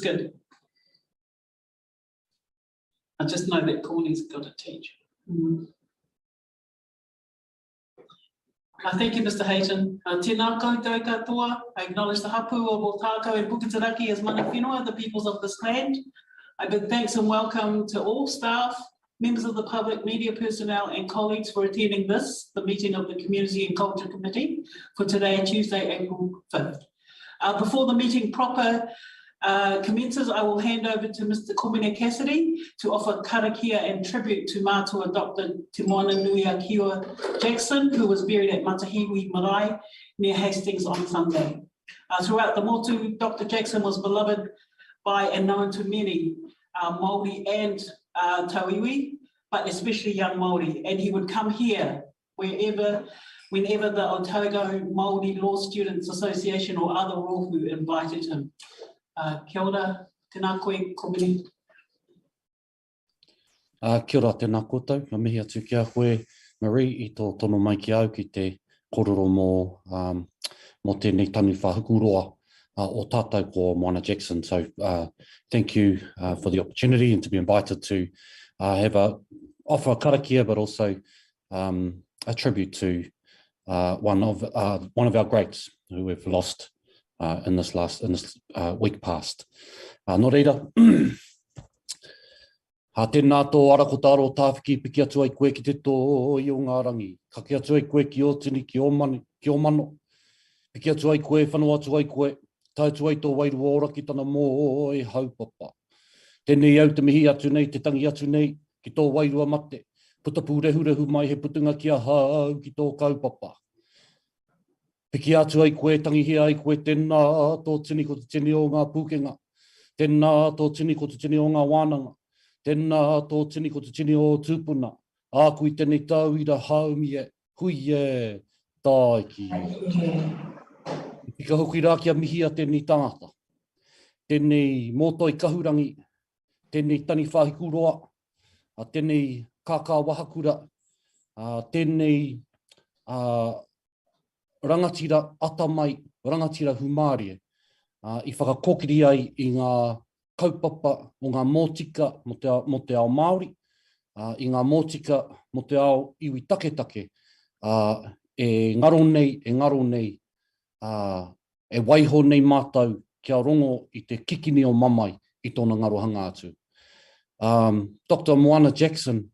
good. I just know that Corny's got to teach. Thank you, Mr. Hayton. Tēnā koutou katoa. I acknowledge the hapu of Otago and Puketeraki as mana whenua, the peoples of this land. I bid thanks and welcome to all staff, members of the public, media personnel and colleagues for attending the meeting of the Community and Culture Committee for today, Tuesday, April 5th. Before the meeting proper commences, I will hand over to Mr. Komene Cassidy to offer karakia and tribute to Mātua Dr. Te Moana Nuia Kiwa Jackson, who was buried at Matahiwi Marae near Hastings on Sunday. Throughout the motu, Dr. Jackson was beloved by and known to many Māori and Tauiwi, but especially young Māori, and he would come here whenever the Otago Māori Law Students Association or other rohu invited him. Kia ora, tēnā koe, komene. Kia ora, tēnā koutou. Ngā mihi atu kia koe, Marie, I tō tono mai ki au ki te kororo mō tēnei tanu whahukuroa o tātou ko Moana Jackson. So thank you for the opportunity and to be invited to offer a karakia, but also a tribute to one of our greats who we've lost in this week past. Nō reira, ha tēnā tō arakotaro tāwhiki piki atu ai koe ki te tō i o ngā rangi. Kaki atu ai koe ki o tini ki o mano. Piki atu ai koe, whanau atu ai koe. Tautu ai tō wairua ora ki tana mō e haupapa. Tēnei au te mihi atu nei, te tangi atu nei, ki tō wairua mate. Putapu rehu mai he putunga ki a hau ki tō kaupapa. Piki atu ai koe, tangihi ai koe, tēnā tō tini ko te tini o ngā pūkenga. Tēnā tō tini ko te tini o ngā wānanga. Tēnā tō tini ko te tini o tūpuna. Ākui tēnei tauira haumi e, hui e, tāiki. I ka hoki rā kia mihi a tēnei tangata. Tēnei mōtoi kahurangi, tēnei tani whahikuroa, tēnei kākā wahakura, tēnei rangatira atamai, rangatira humārie, I whakakokiri ai I ngā kaupapa o ngā mōtika mo te ao Māori, I ngā mōtika mo te ao iwi take, e ngaro nei, e waiho nei mātou kia rongo I te kikini o mamai I tōna ngarohanga atu. Dr. Moana Jackson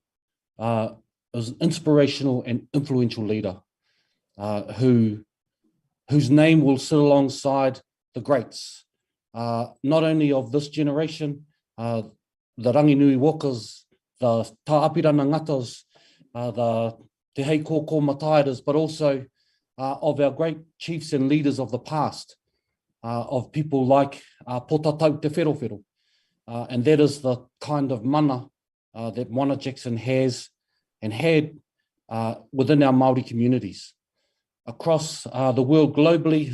was an inspirational and influential leader whose name will sit alongside the greats, not only of this generation, the Ranginui Walkers, the Tāpirana Ngatas, the Te Hei Kōkō Matairas, but also of our great chiefs and leaders of the past, of people like Potatau Te Wherowhero. And that is the kind of mana that Moana Jackson has and had within our Māori communities. Across the world globally,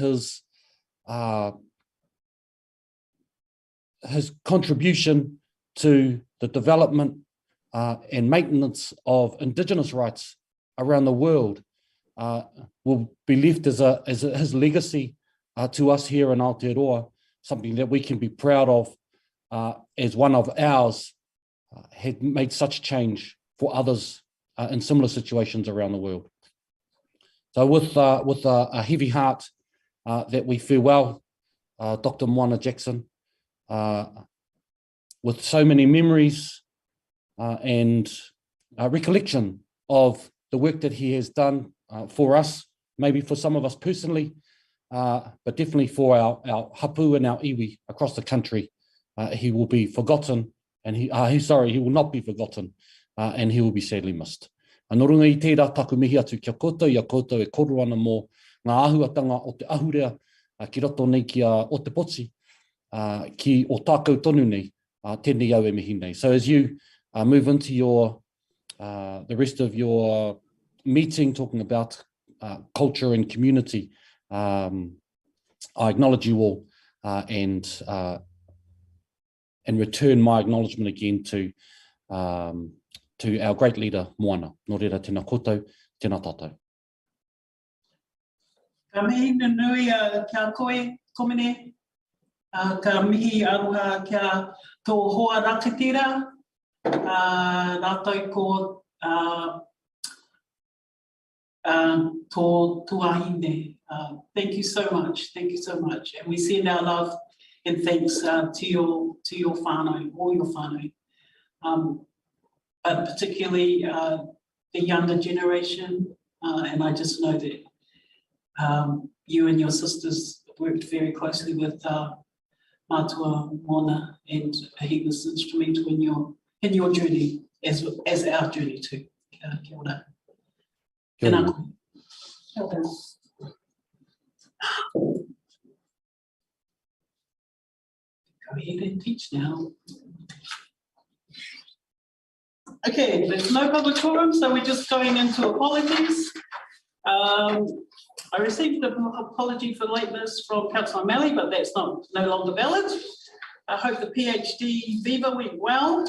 his contribution to the development and maintenance of Indigenous rights around the world will be left as his legacy to us here in Aotearoa, something that we can be proud of as one of ours had made such change for others in similar situations around the world. So with a heavy heart that we farewell Dr. Moana Jackson, with so many memories and recollection of the work that he has done for us, maybe for some of us personally, but definitely for our hapu and our iwi across the country. He will be forgotten, and he will not be forgotten, and he will be sadly missed. Anō runga I tērā taku mihi atu kia koutou, ia koutou e koru ana mō ngā ahuatanga o te ahurea ki roto nei ki o te poti, ki o tākau tonu nei, tēnei au e mihi nei. So as you move into the rest of your meeting, talking about culture and community, I acknowledge you all and return my acknowledgement again to our great leader, Moana. Nō reira, tēnā koutou, tēnā tātou. Ka mihi nui kia koe, komene. Ka mihi aroha kia tō hoa rakatira, rātou ko tō tuahine. Thank you so much, thank you so much. And we send our love and thanks to your whānau, all your whānau. But particularly the younger generation, and I just know that you and your sisters worked very closely with Mātua Mona, and he was instrumental in your journey, as our journey too. Kia ora. Kia ora. Kia ora. Go ahead and teach now. Okay, there's no public forum, so we're just going into apologies. I received an apology for lateness from Councillor Malley, but that's no longer valid. I hope the PhD Viva went well.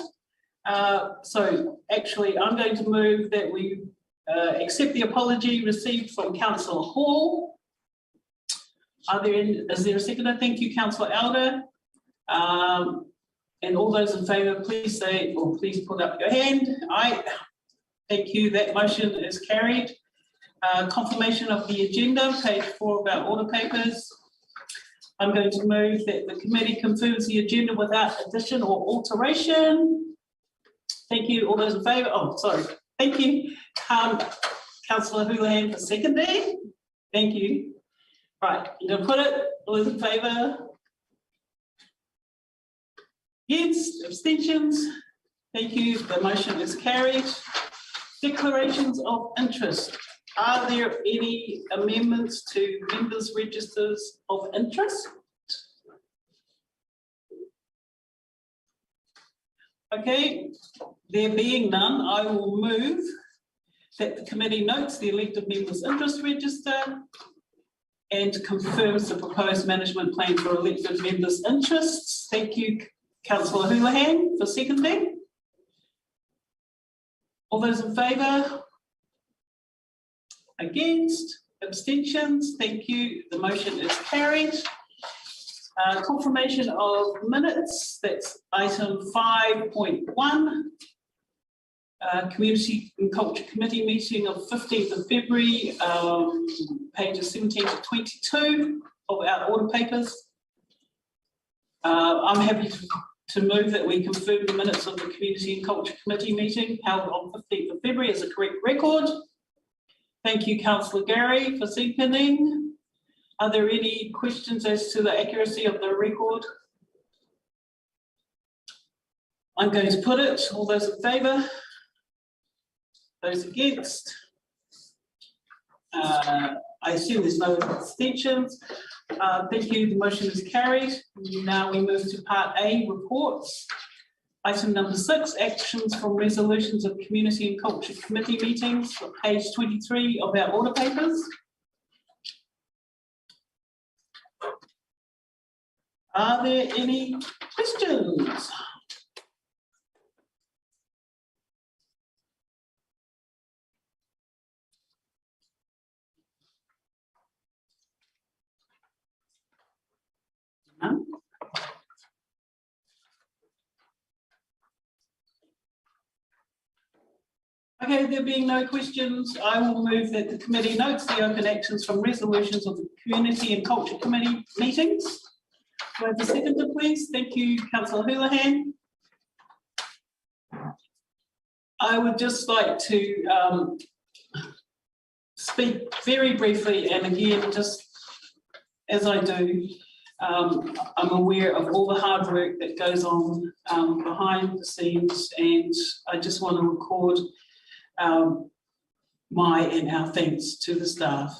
So actually, I'm going to move that we accept the apology received from Councillor Hall. Is there a seconder? Thank you, Councillor Elder. And all those in favour, please say, or please put up your hand. Aye. Thank you. That motion is carried. Confirmation of the agenda, page 4 of our order papers. I'm going to move that the committee confirms the agenda without addition or alteration. Thank you. All those in favour? Oh, sorry. Thank you. Councillor Houlihan for seconding. Thank you. Right, I'm going to put it. All those in favour? Against? Abstentions? Thank you. The motion is carried. Declarations of interest. Are there any amendments to members' registers of interest? Okay, there being none, I will move that the committee notes the elected members' interest register and confirms the proposed management plan for elected members' interests. Thank you, Councillor Houlihan, for seconding. All those in favour? Against? Abstentions? Thank you. The motion is carried. Confirmation of minutes. That's item 5.1. Community and Culture Committee meeting of 15th of February, pages 17 to 22 of our order papers. I'm happy to move that we confirm the minutes of the Community and Culture Committee meeting held on 15th of February as a correct record. Thank you, Councillor Gary, for seconding. Are there any questions as to the accuracy of the record? I'm going to put it. All those in favour? Those against? I assume there's no abstentions. Thank you. The motion is carried. Now we move to Part A, reports. Item number 6, actions from resolutions of Community and Culture Committee meetings, page 23 of our order papers. Are there any questions? None? Okay, there being no questions, I will move that the committee notes the open actions from resolutions of the Community and Culture Committee meetings. Do I have a seconder, please? Thank you, Councillor Houlihan. I would just like to speak very briefly, and again, just as I do, I'm aware of all the hard work that goes on behind the scenes, and I just want to record my and our thanks to the staff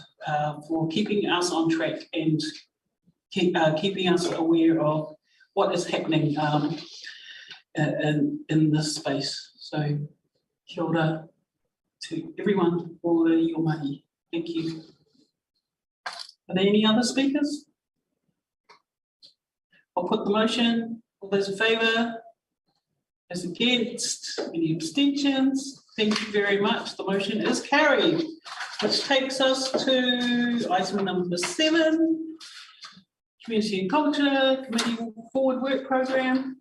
for keeping us on track and keeping us aware of what is happening in this space. So, kia ora to everyone for your mahi. Thank you. Are there any other speakers? I'll put the motion. All those in favour? Those against? Any abstentions? Thank you very much. The motion is carried, which takes us to item number 7. Community and Culture Committee Forward Work Programme.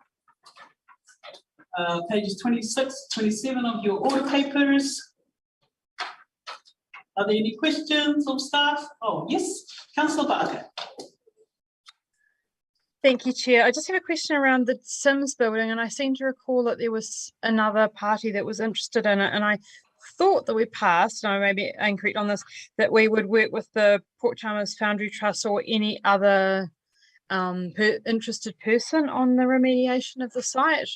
Pages 26, 27 of your order papers. Are there any questions of staff? Oh, yes, Councillor Barker. Thank you, Chair. I just have a question around the Sims building, and I seem to recall that there was another party that was interested in it, and I thought that we passed, and I may be incorrect on this, that we would work with the Port Chalmers Foundry Trust or any other interested person on the remediation of the site.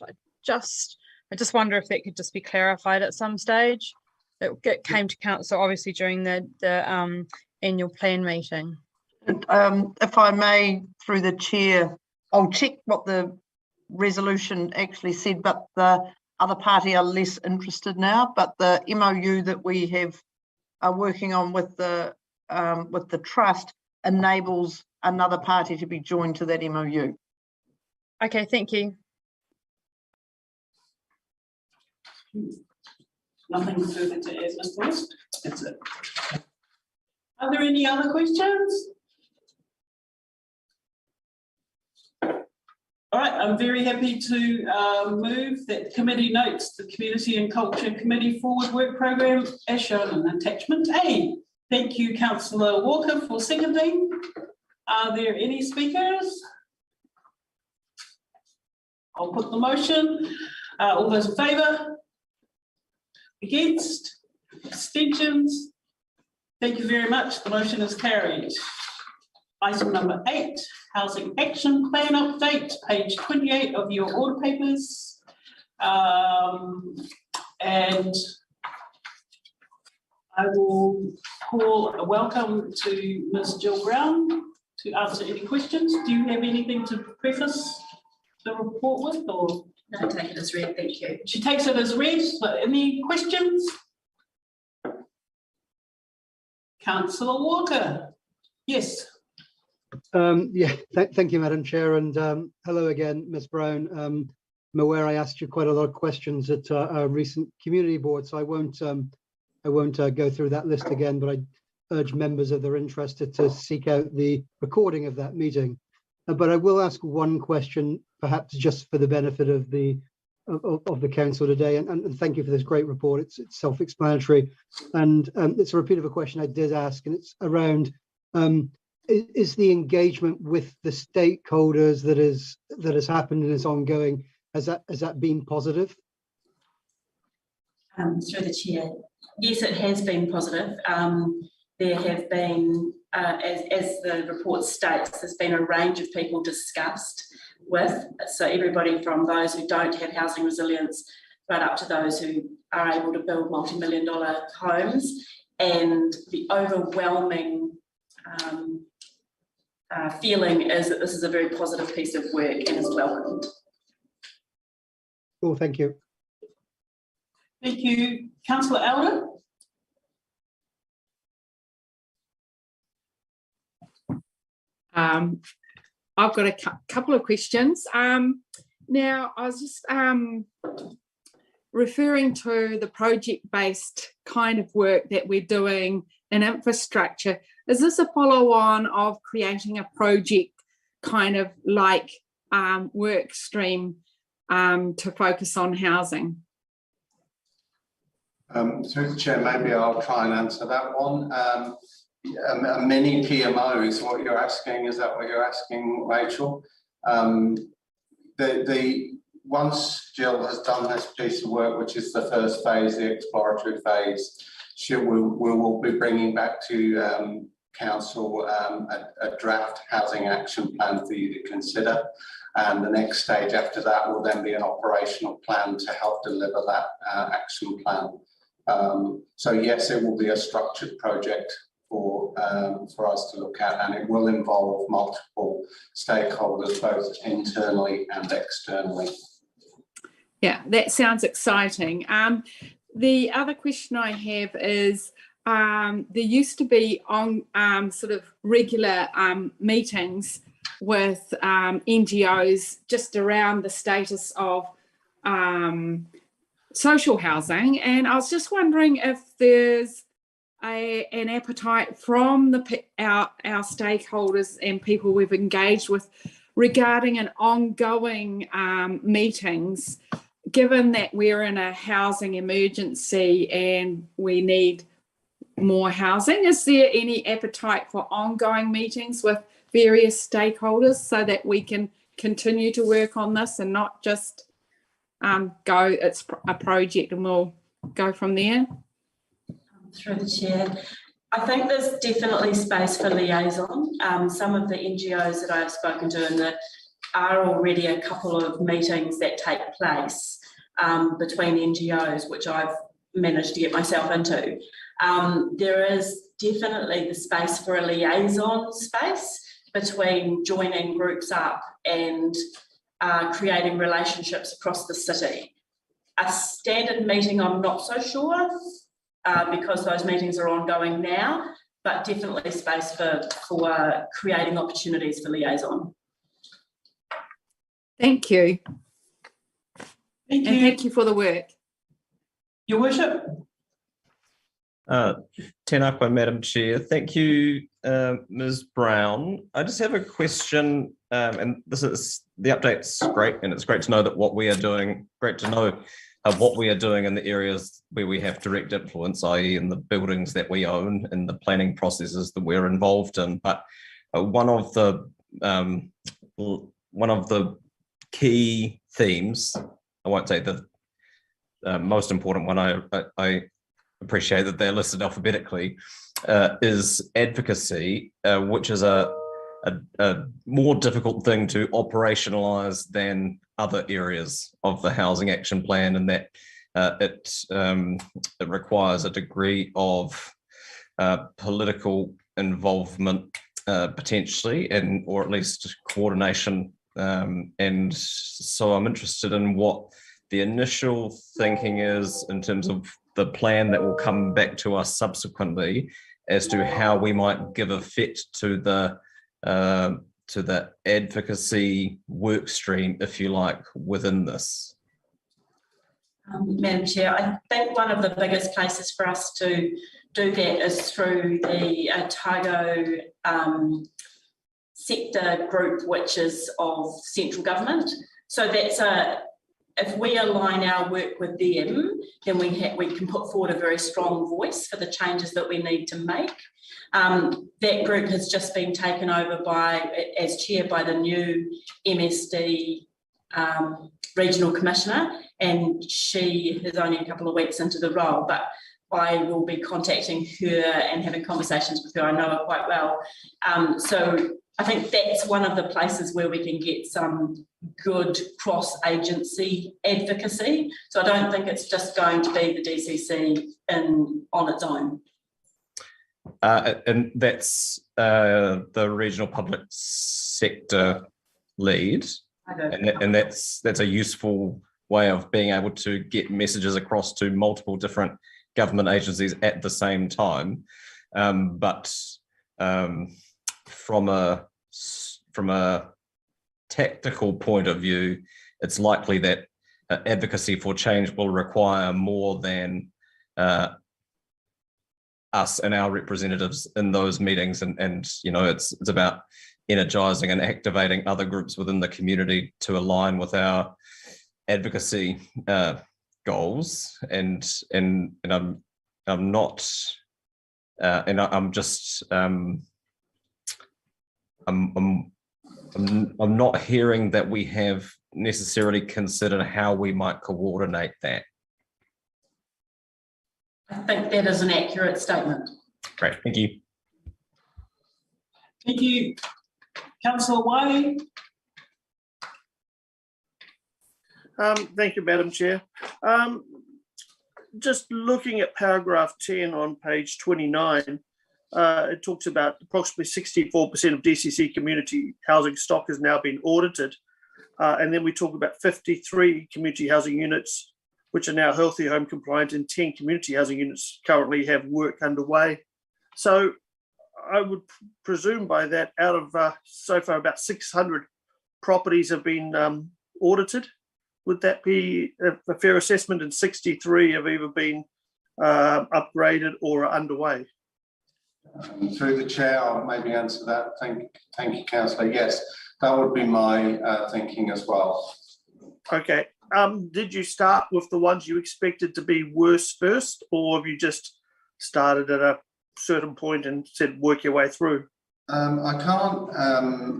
I just wonder if that could just be clarified at some stage. It came to council obviously during the annual plan meeting. If I may, through the chair, I'll check what the resolution actually said, but the other party are less interested now. But the MOU that we are working on with the trust enables another party to be joined to that MOU. Okay, thank you. Nothing further to add, Mr. West. That's it. Are there any other questions? All right, I'm very happy to move that committee notes the Community and Culture Committee Forward Work Programme as shown in attachment A. Thank you, Councillor Walker, for seconding. Are there any speakers? I'll put the motion. All those in favour? Against? Abstentions? Thank you very much. The motion is carried. Item number 8, Housing Action Plan Update, page 28 of your order papers. And I will call a welcome to Ms. Jill Brown to answer any questions. Do you have anything to preface the report with, or? No, take it as read, thank you. She takes it as read, but any questions? Councillor Walker, yes. Yeah, thank you, Madam Chair, and hello again, Ms. Brown. I'm aware I asked you quite a lot of questions at our recent community board, so I won't go through that list again, but I urge members if they're interested to seek out the recording of that meeting. But I will ask one question, perhaps just for the benefit of the council today, and thank you for this great report. It's self-explanatory, and it's a repeat of a question I did ask, and it's around is the engagement with the stakeholders that has happened and is ongoing, has that been positive? Through the chair, yes, it has been positive. There have been, as the report states, there's been a range of people discussed with, so everybody from those who don't have housing resilience right up to those who are able to build multi-million-dollar homes, and the overwhelming feeling is that this is a very positive piece of work and is welcomed. Cool, thank you. Thank you. Councillor Elder. I've got a couple of questions. Now, I was just referring to the project-based kind of work that we're doing in infrastructure. Is this a follow-on of creating a project kind of like work stream to focus on housing? Through the chair, maybe I'll try and answer that one. Many PMOs, what you're asking, is that what you're asking, Rachel? Once Jill has done this piece of work, which is the first phase, the exploratory phase, we will be bringing back to council a draft housing action plan for you to consider. And the next stage after that will then be an operational plan to help deliver that action plan. So yes, it will be a structured project for us to look at, and it will involve multiple stakeholders, both internally and externally. Yeah, that sounds exciting. The other question I have is, there used to be on sort of regular meetings with NGOs just around the status of social housing, and I was just wondering if there's an appetite from our stakeholders and people we've engaged with regarding an ongoing meetings, given that we're in a housing emergency and we need more housing. Is there any appetite for ongoing meetings with various stakeholders so that we can continue to work on this and not just it's a project and we'll go from there? Through the chair, I think there's definitely space for liaison. Some of the NGOs that I've spoken to, and there are already a couple of meetings that take place between NGOs, which I've managed to get myself into. There is definitely the space for a liaison space between joining groups up and creating relationships across the city. A standard meeting, I'm not so sure, because those meetings are ongoing now, but definitely space for creating opportunities for liaison. Thank you. Thank you. And thank you for the work. Your Worship. Tēnā koe, Madam Chair. Thank you, Ms. Brown. I just have a question, and this is the update's great, and it's great to know that what we are doing, great to know what we are doing in the areas where we have direct influence, i.e. in the buildings that we own and the planning processes that we're involved in. But one of the key themes, I won't say the most important one, I appreciate that they're listed alphabetically, is advocacy, which is a more difficult thing to operationalize than other areas of the housing action plan, and that it requires a degree of political involvement potentially, and or at least coordination. And so I'm interested in what the initial thinking is in terms of the plan that will come back to us subsequently as to how we might give effect to the advocacy work stream, if you like, within this. Madam Chair, I think one of the biggest places for us to do that is through the Otago sector group, which is of central government. So that's if we align our work with them, then we can put forward a very strong voice for the changes that we need to make. That group has just been taken over as chair by the new MSD regional commissioner, and she is only a couple of weeks into the role, but I will be contacting her and having conversations with her. I know her quite well. So I think that's one of the places where we can get some good cross-agency advocacy. So I don't think it's just going to be the DCC on its own. And that's the regional public sector lead, and that's a useful way of being able to get messages across to multiple different government agencies at the same time. But from a tactical point of view, it's likely that advocacy for change will require more than us and our representatives in those meetings, and you know, it's about energizing and activating other groups within the community to align with our advocacy goals. And I'm not, and I'm just I'm not hearing that we have necessarily considered how we might coordinate that. I think that is an accurate statement. Great, thank you. Thank you. Councillor Wiley. Thank you, Madam Chair. Just looking at paragraph 10 on page 29, it talks about approximately 64% of DCC community housing stock has now been audited. And then we talk about 53 community housing units, which are now healthy home compliant, and 10 community housing units currently have work underway. So I would presume by that, out of so far about 600 properties have been audited. Would that be a fair assessment? And 63 have either been upgraded or are underway? Through the chair, I'll maybe answer that. Thank you, councillor. Yes, that would be my thinking as well. Okay. Did you start with the ones you expected to be worse first, or have you just started at a certain point and said work your way through? I can't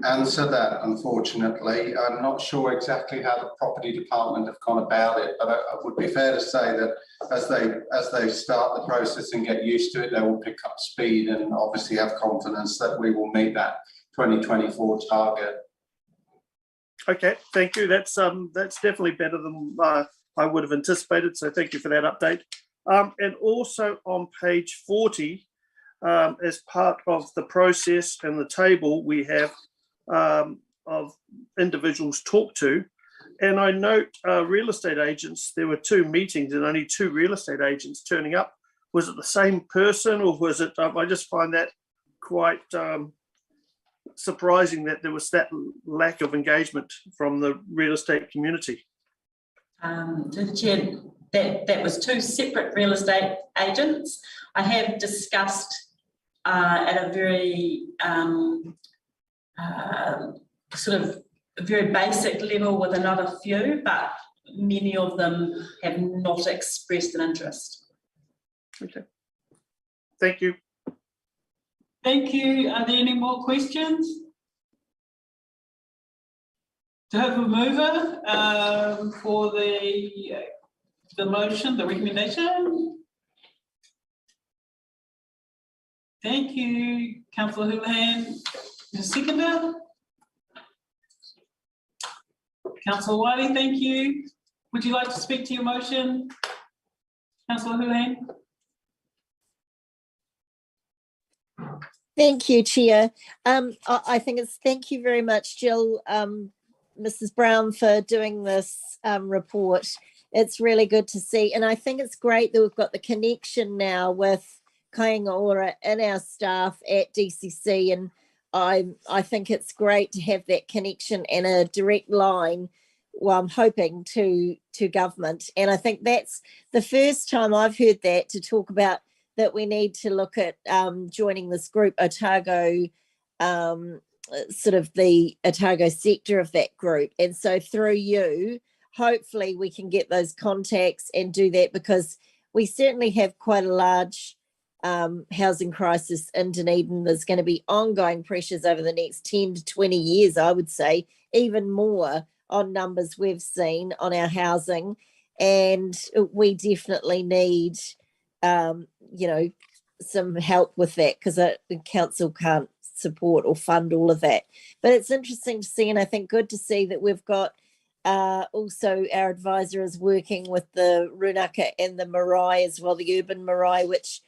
answer that, unfortunately. I'm not sure exactly how the property department have gone about it, but it would be fair to say that as they start the process and get used to it, they will pick up speed and obviously have confidence that we will meet that 2024 target. Okay, thank you. That's definitely better than I would have anticipated. So thank you for that update. And also on page 40, as part of the process and the table, we have of individuals talked to. And I note real estate agents, there were 2 meetings and only 2 real estate agents turning up. Was it the same person, or was it, I just find that quite surprising that there was that lack of engagement from the real estate community. To the chair, that was 2 separate real estate agents. I have discussed at a very sort of very basic level with another few, but many of them have not expressed an interest. Okay. Thank you. Thank you. Are there any more questions? To have a mover for the motion, the recommendation. Thank you, Councillor Houlihan. The seconder. Councillor Wiley, thank you. Would you like to speak to your motion, Councillor Houlihan? Thank you, Chair. I think it's thank you very much, Jill, Mrs. Brown, for doing this report. It's really good to see. And I think it's great that we've got the connection now with Kāinga Ora and our staff at DCC. And I think it's great to have that connection and a direct line, well, I'm hoping, to government. And I think that's the first time I've heard that, to talk about that we need to look at joining this group, Otago, sort of the Otago sector of that group. And so through you, hopefully we can get those contacts and do that, because we certainly have quite a large housing crisis in Dunedin. There's going to be ongoing pressures over the next 10 to 20 years, I would say, even more on numbers we've seen on our housing. And we definitely need some help with that, because the council can't support or fund all of that. But it's interesting to see, and I think good to see that we've got also our advisor is working with the Runaka and the marae as well, the urban marae, which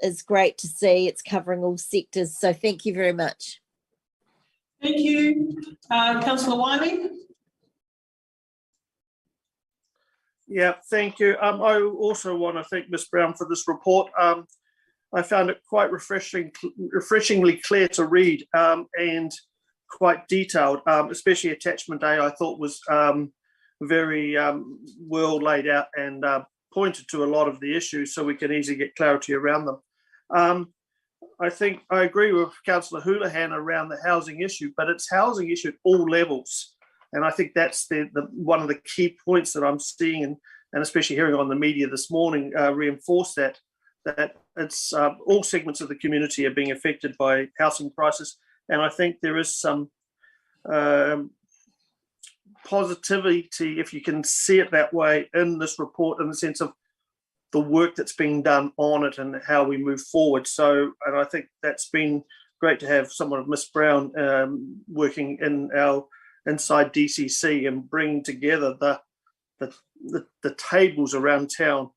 is great to see. It's covering all sectors. So thank you very much. Thank you. Councillor Wiley. Yeah, thank you. I also want to thank Ms. Brown for this report. I found it quite refreshingly clear to read and quite detailed, especially attachment A, I thought was very well laid out and pointed to a lot of the issues so we can easily get clarity around them. I think I agree with Councillor Houlihan around the housing issue, but it's housing issue at all levels. And I think that's the one of the key points that I'm seeing, and especially hearing on the media this morning reinforce that it's all segments of the community are being affected by housing crisis. And I think there is some positivity, if you can see it that way, in this report, in the sense of the work that's being done on it and how we move forward. So, and I think that's been great to have someone of Miss Brown working in our inside DCC and bringing together the tables around town.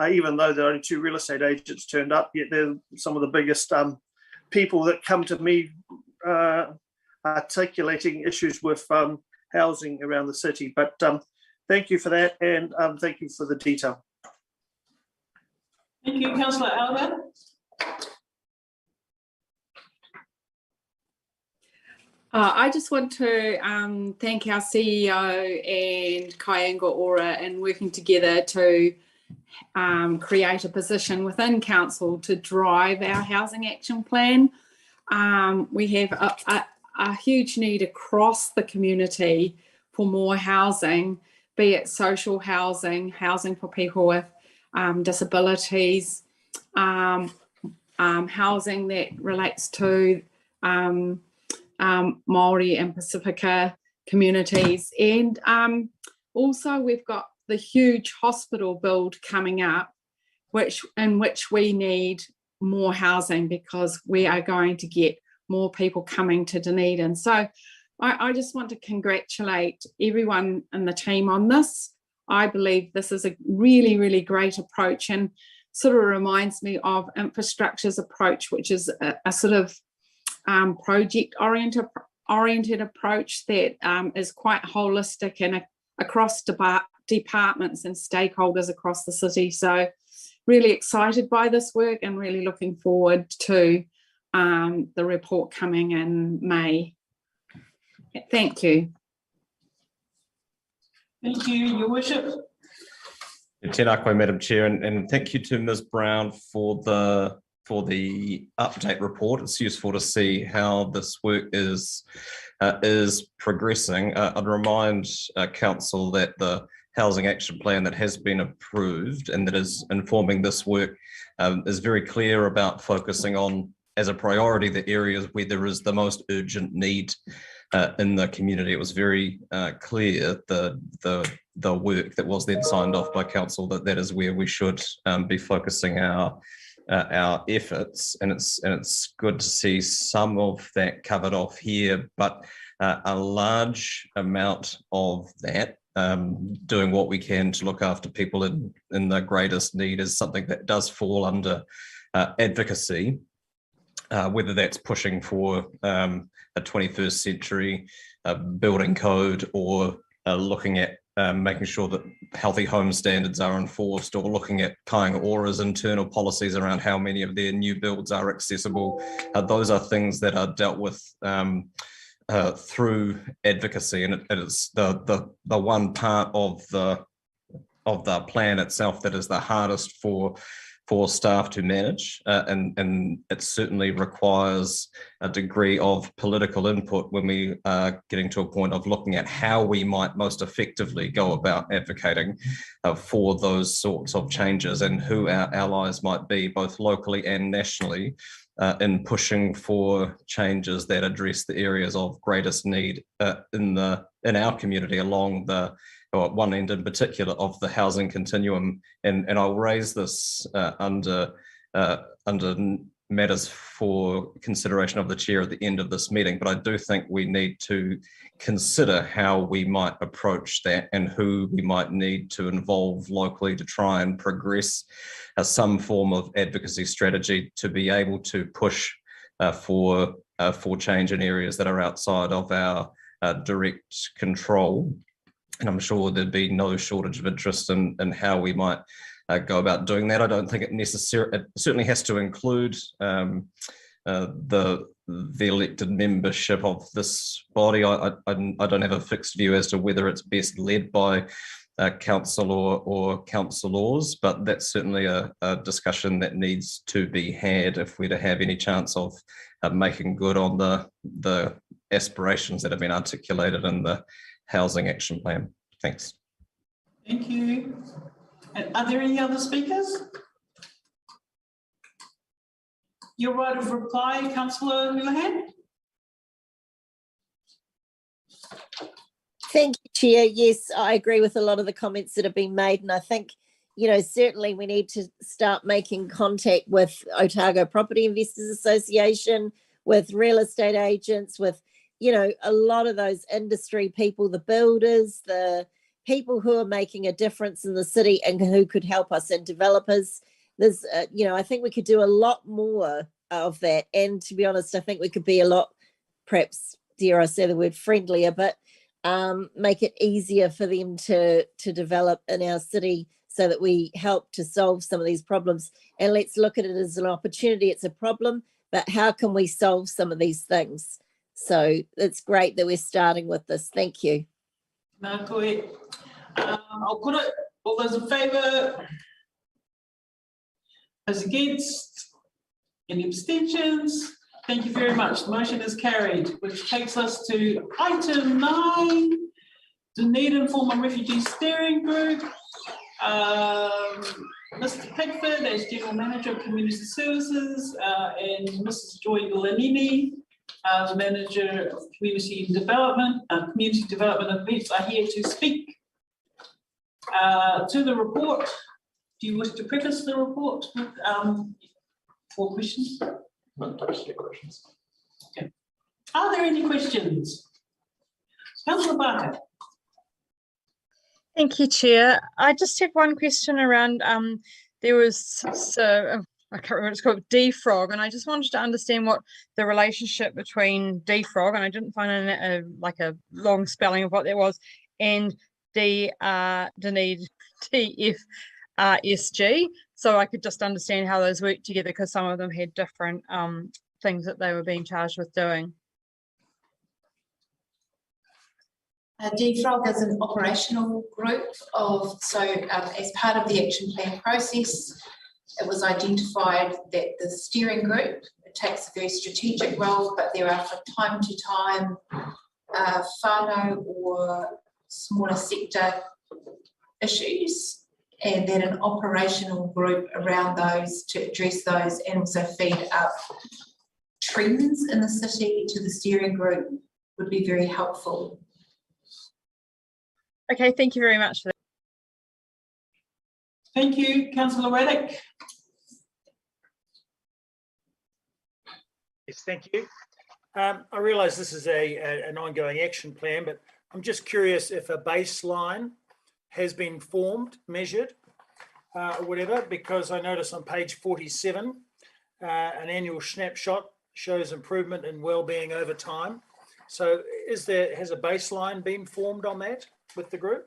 Even though there are only 2 real estate agents turned up, yet they're some of the biggest people that come to me articulating issues with housing around the city. But thank you for that, and thank you for the detail. Thank you, Councillor Albert. I just want to thank our CEO and Kāinga Ora in working together to create a position within council to drive our housing action plan. We have a huge need across the community for more housing, be it social housing, housing for people with disabilities, housing that relates to Māori and Pacifica communities. And also we've got the huge hospital build coming up, in which we need more housing because we are going to get more people coming to Dunedin. So I just want to congratulate everyone in the team on this. I believe this is a really, really great approach and sort of reminds me of infrastructure's approach, which is a sort of project-oriented approach that is quite holistic and across departments and stakeholders across the city. So really excited by this work and really looking forward to the report coming in May. Thank you. Thank you, Your Worship. Tēnā koe, Madam Chair, and thank you to Ms. Brown for the update report. It's useful to see how this work is progressing. I'd remind Council that the housing action plan that has been approved and that is informing this work is very clear about focusing on, as a priority, the areas where there is the most urgent need in the community. It was very clear, the work that was then signed off by Council, that is where we should be focusing our efforts, and it's good to see some of that covered off here, but a large amount of that, doing what we can to look after people in the greatest need, is something that does fall under advocacy, whether that's pushing for a 21st century building code, or looking at making sure that healthy home standards are enforced, or looking at Kāinga Ora's internal policies around how many of their new builds are accessible. Those are things that are dealt with through advocacy, and it's the one part of the plan itself that is the hardest for staff to manage, and it certainly requires a degree of political input when we are getting to a point of looking at how we might most effectively go about advocating for those sorts of changes, and who our allies might be, both locally and nationally, in pushing for changes that address the areas of greatest need in our community, along the one end in particular of the housing continuum. And I'll raise this under matters for consideration of the chair at the end of this meeting, but I do think we need to consider how we might approach that and who we might need to involve locally to try and progress some form of advocacy strategy to be able to push for change in areas that are outside of our direct control. And I'm sure there'd be no shortage of interest in how we might go about doing that. I don't think it certainly has to include the elected membership of this body. I don't have a fixed view as to whether it's best led by council or councillors, but that's certainly a discussion that needs to be had if we're to have any chance of making good on the aspirations that have been articulated in the housing action plan. Thanks. Thank you. And are there any other speakers? Your right of reply, Councillor Houlihan. Thank you, Chair. Yes, I agree with a lot of the comments that have been made, and I think, certainly we need to start making contact with Otago Property Investors Association, with real estate agents, with a lot of those industry people, the builders, the people who are making a difference in the city and who could help us, and developers. There's, I think we could do a lot more of that. And to be honest, I think we could be a lot, perhaps, dare I say the word, friendlier, but make it easier for them to develop in our city so that we help to solve some of these problems. And let's look at it as an opportunity. It's a problem, but how can we solve some of these things? So it's great that we're starting with this. Thank you. I'll put it, all those in favour Those against? Any abstentions? Thank you very much. The motion is carried, which takes us to item 9, Dunedin Former Refugee Steering Group. Mr. Pickford as General Manager of Community Services and Mrs. Joy Villanini, the Manager of Community Development Events are here to speak to the report. Do you wish to preface the report with 4 questions? Okay. Are there any questions? Councillor Barker. Thank you, Chair. I just have one question around, there was, I can't remember what it's called, defrog, and I just wanted to understand what the relationship between defrog, and I didn't find like a long spelling of what that was, and Dunedin TFRSG, so I could just understand how those work together, because some of them had different things that they were being charged with doing. DFROG is an operational group as part of the action plan process, it was identified that the steering group takes a very strategic role, but there are from time to time whānau or smaller sector issues, and then an operational group around those to address those and also feed up trends in the city to the steering group would be very helpful. Okay, thank you very much for that. Thank you, Councillor Raddick. Yes, thank you. I realise this is an ongoing action plan, but I'm just curious if a baseline has been formed, measured, or whatever, because I notice on page 47, an annual snapshot shows improvement in wellbeing over time. So has a baseline been formed on that with the group?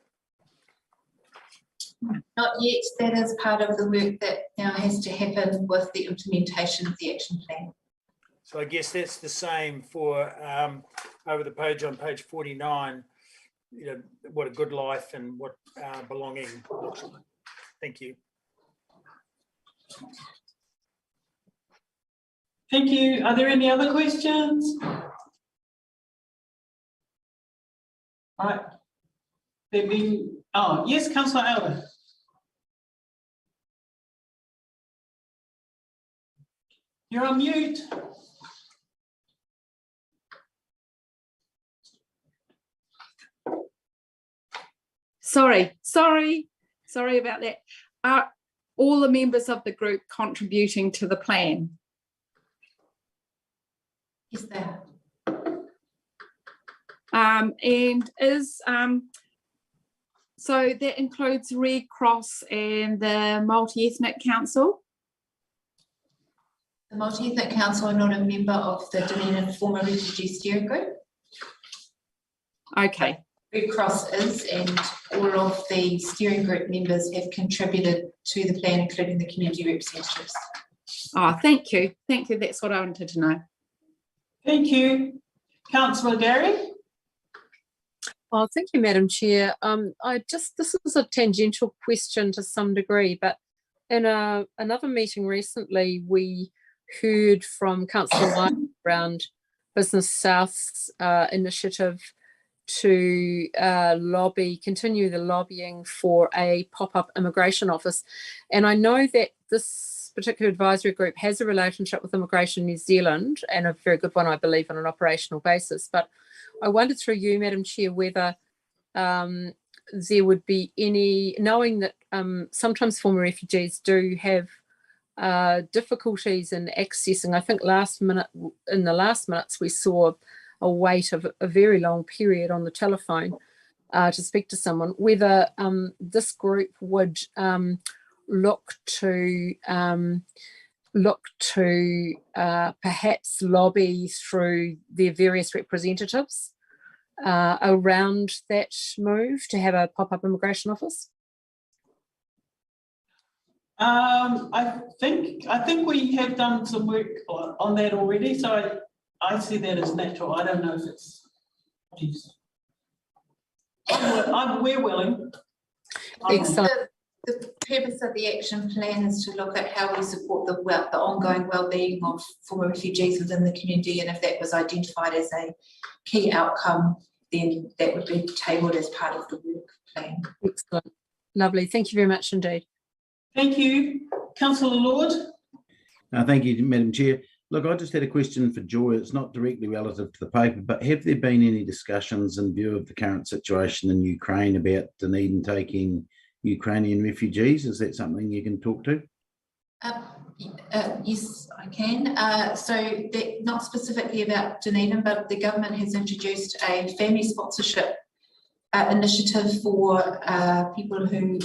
Not yet. That is part of the work that now has to happen with the implementation of the action plan. So I guess that's the same for over the page on page 49, you know, what a good life and what belonging looks like. Thank you. Thank you. Are there any other questions? All right. There being, oh, yes, Councillor Elder. You're on mute. Sorry about that. Are all the members of the group contributing to the plan? Yes, they are. And is so that includes Red Cross and the Multi-Ethnic Council? The Multi-Ethnic Council are not a member of the Dunedin Former Refugee Steering Group. Okay. Red Cross is, and all of the steering group members have contributed to the plan, including the community representatives. Oh, thank you. Thank you. That's what I wanted to know. Thank you. Councillor Gary. Oh, thank you, Madam Chair. This is a tangential question to some degree, but in another meeting recently, we heard from Councillor White around Business South's initiative to continue the lobbying for a pop-up immigration office. And I know that this particular advisory group has a relationship with Immigration New Zealand, and a very good one, I believe, on an operational basis. But I wondered through you, Madam Chair, whether there would be any, knowing that sometimes former refugees do have difficulties in accessing. I think in the last minutes we saw a wait of a very long period on the telephone to speak to someone, whether this group would look to perhaps lobby through their various representatives around that move to have a pop-up immigration office? I think we have done some work on that already, so I see that as natural. I don't know if it's. We're willing. Excellent. The purpose of the action plan is to look at how we support the ongoing well-being of former refugees within the community, and if that was identified as a key outcome, then that would be tabled as part of the work plan. Excellent. Lovely. Thank you very much indeed. Thank you. Councillor Lord. Thank you, Madam Chair. Look, I just had a question for Joy. It's not directly relative to the paper, but have there been any discussions in view of the current situation in Ukraine about Dunedin taking Ukrainian refugees? Is that something you can talk to? Yes, I can. So not specifically about Dunedin, but the government has introduced a family sponsorship initiative for people who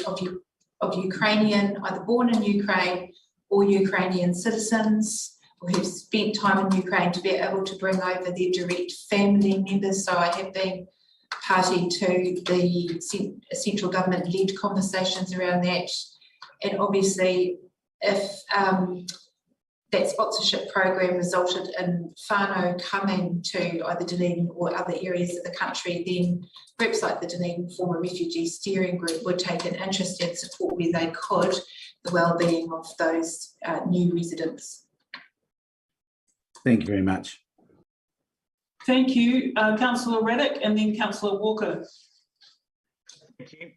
of Ukrainian, either born in Ukraine or Ukrainian citizens, or who've spent time in Ukraine, to be able to bring over their direct family members. So I have been party to the central government-led conversations around that. And obviously, if that sponsorship program resulted in whānau coming to either Dunedin or other areas of the country, then groups like the Dunedin Former Refugee Steering Group would take an interest and support where they could the well-being of those new residents. Thank you very much. Thank you, Councillor Raddick, and then Councillor Walker. Thank you.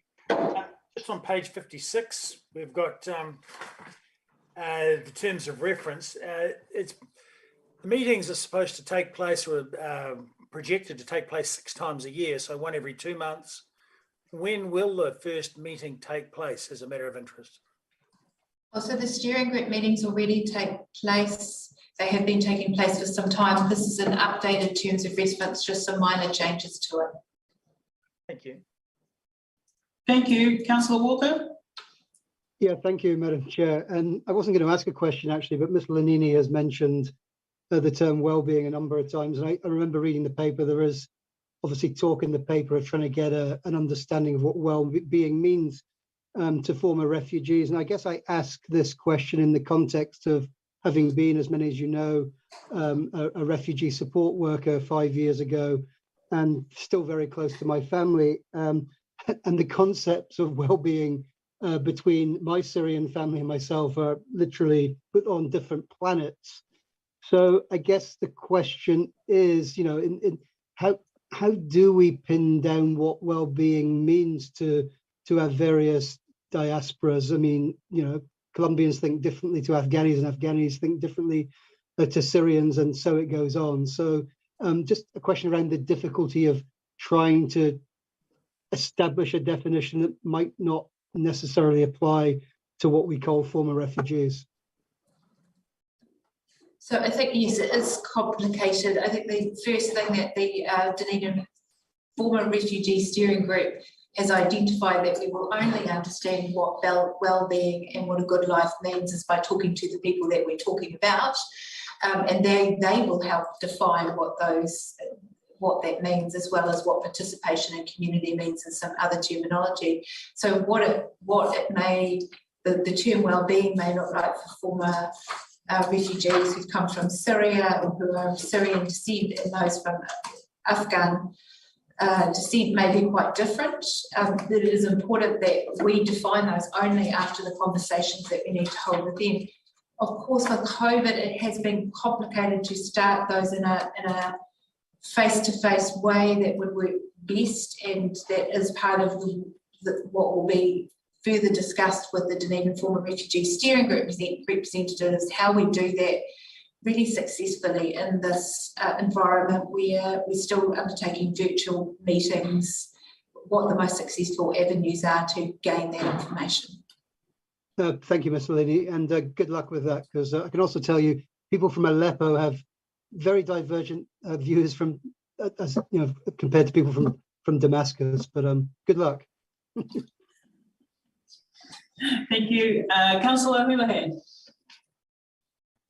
It's on page 56. We've got the terms of reference. The meetings are supposed to take place, or projected to take place 6 times a year, so one every 2 months. When will the first meeting take place, as a matter of interest? Well, so the steering group meetings already take place. They have been taking place for some time. This is an updated terms of reference, just some minor changes to it. Thank you. Thank you. Councillor Walker. Yeah, thank you, Madam Chair. And I wasn't going to ask a question actually, but Ms. Lanini has mentioned the term well-being a number of times. And I remember reading the paper. There is obviously talk in the paper of trying to get an understanding of what well-being means to former refugees. And I guess I ask this question in the context of having been, as many as you know, a refugee support worker 5 years ago, and still very close to my family. And the concepts of well-being between my Syrian family and myself are literally put on different planets. So I guess the question is, you know, how do we pin down what well-being means to our various diasporas? I mean, you know, Colombians think differently to Afghanis, and Afghanis think differently to Syrians, and so it goes on. So just a question around the difficulty of trying to establish a definition that might not necessarily apply to what we call former refugees. So I think, yes, it is complicated. I think the first thing that the Dunedin Former Refugee Steering Group has identified, that we will only understand what well-being and what a good life means is by talking to the people that we're talking about, and they will help define what that means, as well as what participation in community means and some other terminology. So the term well-being may look like for former refugees who've come from Syria or who are of Syrian descent, and those from Afghan descent may be quite different. It is important that we define those only after the conversations that we need to hold with them. Of course, with COVID, it has been complicated to start those in a face-to-face way that would work best, and that is part of what will be further discussed with the Dunedin Former Refugee Steering Group representatives, how we do that really successfully in this environment where we're still undertaking virtual meetings, what the most successful avenues are to gain that information. Thank you, Ms. Lini, and good luck with that, because I can also tell you people from Aleppo have very divergent views from, as you know, compared to people from Damascus, but good luck. Thank you. Councillor Houlihan.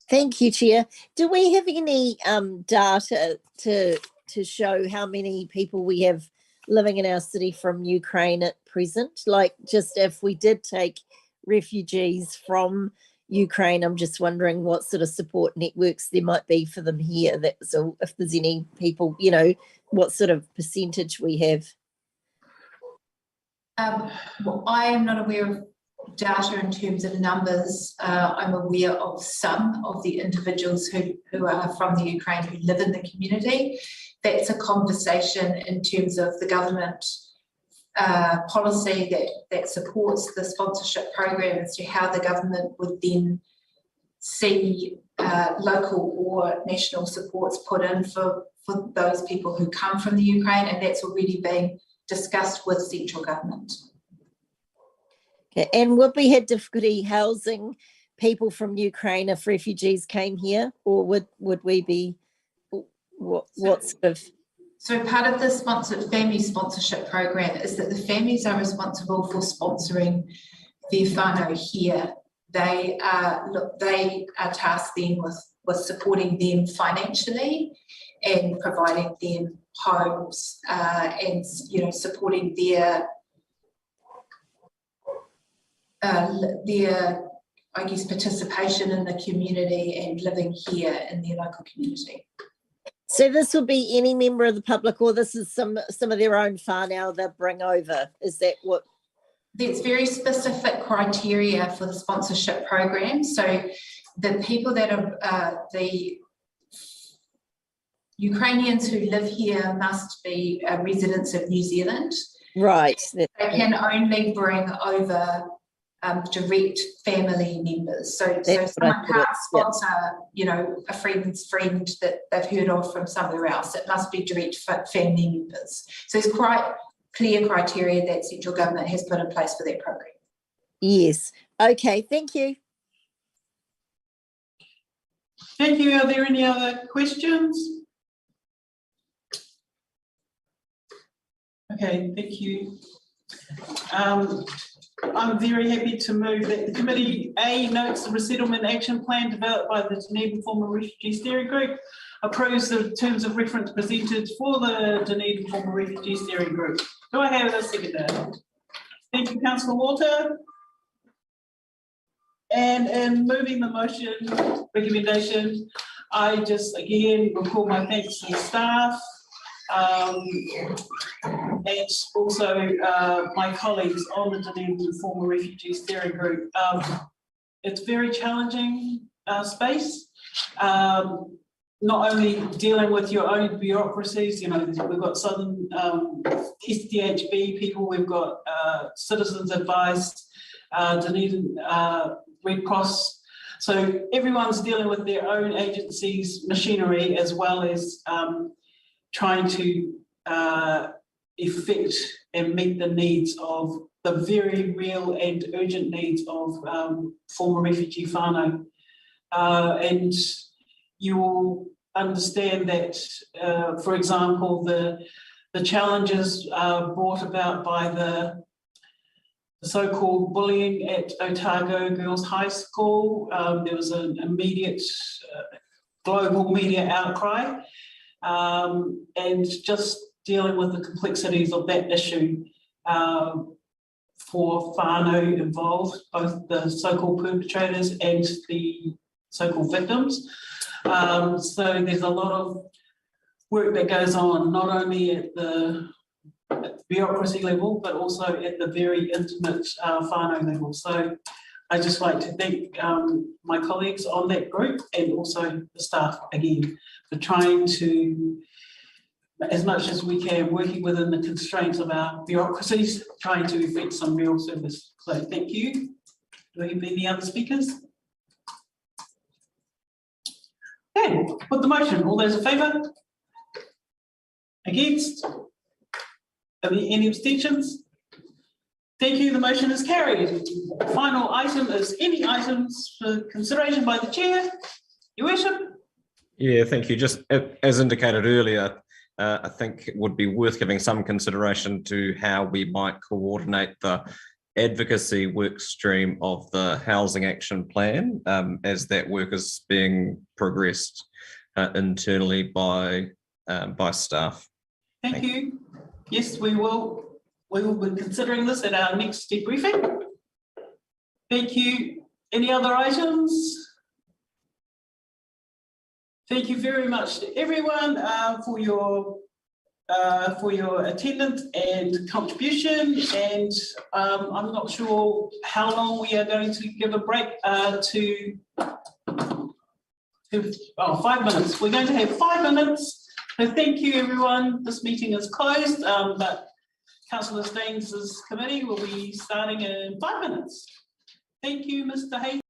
Thank you, Chair. Do we have any data to show how many people we have living in our city from Ukraine at present? Like, just if we did take refugees from Ukraine, I'm just wondering what sort of support networks there might be for them here. So if there's any people, you know, what sort of percentage we have? Well, I am not aware of data in terms of numbers. I'm aware of some of the individuals who are from the Ukraine who live in the community. That's a conversation in terms of the government policy that supports the sponsorship program as to how the government would then see local or national supports put in for those people who come from the Ukraine, and that's already being discussed with central government. Okay. And would we have difficulty housing people from Ukraine if refugees came here, or would we be what sort of? So part of the family sponsorship program is that the families are responsible for sponsoring their whānau here. They are tasked then with supporting them financially and providing them homes and supporting their I guess participation in the community and living here in their local community. So this will be any member of the public, or this is some of their own whānau they'll bring over? Is that what? There's very specific criteria for the sponsorship program. So the people that are the Ukrainians who live here must be residents of New Zealand. Right. They can only bring over direct family members. So someone can't sponsor, a friend's friend that they've heard of from somewhere else. It must be direct family members. So there's quite clear criteria that central government has put in place for that program. Yes. Okay. Thank you. Thank you. Are there any other questions? Okay, thank you. I'm very happy to move that the committee A notes the resettlement action plan developed by the Dunedin Former Refugee Steering Group, approves the terms of reference presented for the Dunedin Former Refugee Steering Group. Do I have a seconder? Thank you, Councillor Walter. And in moving the motion recommendation, I just again recall my thanks to the staff. And also my colleagues on the Dunedin Former Refugee Steering Group. It's very challenging space. Not only dealing with your own bureaucracies, we've got Southern SDHB people, we've got Citizens Advice, Dunedin Red Cross. So everyone's dealing with their own agencies' machinery, as well as trying to effect and meet the needs of the very real and urgent needs of former refugee whānau. And you will understand that, for example, the challenges brought about by the so-called bullying at Otago Girls High School. There was an immediate global media outcry. And just dealing with the complexities of that issue for whānau involved, both the so-called perpetrators and the so-called victims. So there's a lot of work that goes on, not only at the bureaucracy level, but also at the very intimate whānau level. So I'd just like to thank my colleagues on that group and also the staff again for trying to, as much as we can, working within the constraints of our bureaucracies, trying to effect some real service. So thank you. Do we have any other speakers? Okay, put the motion. All those in favour? Against? Are there any abstentions? Thank you, the motion is carried. Final item is any items for consideration by the chair. Your worship. Yeah, thank you. Just as indicated earlier, I think it would be worth giving some consideration to how we might coordinate the advocacy work stream of the housing action plan as that work is being progressed internally by staff. Thank you. Yes, we will be considering this at our next debriefing. Thank you. Any other items? Thank you very much to everyone for your for your attendance and contribution. And I'm not sure how long we are going to give a break to 5 minutes. We're going to have 5 minutes. So thank you, everyone. This meeting is closed, but Councillor Staines' committee will be starting in 5 minutes. Thank you, Mr. Hayes.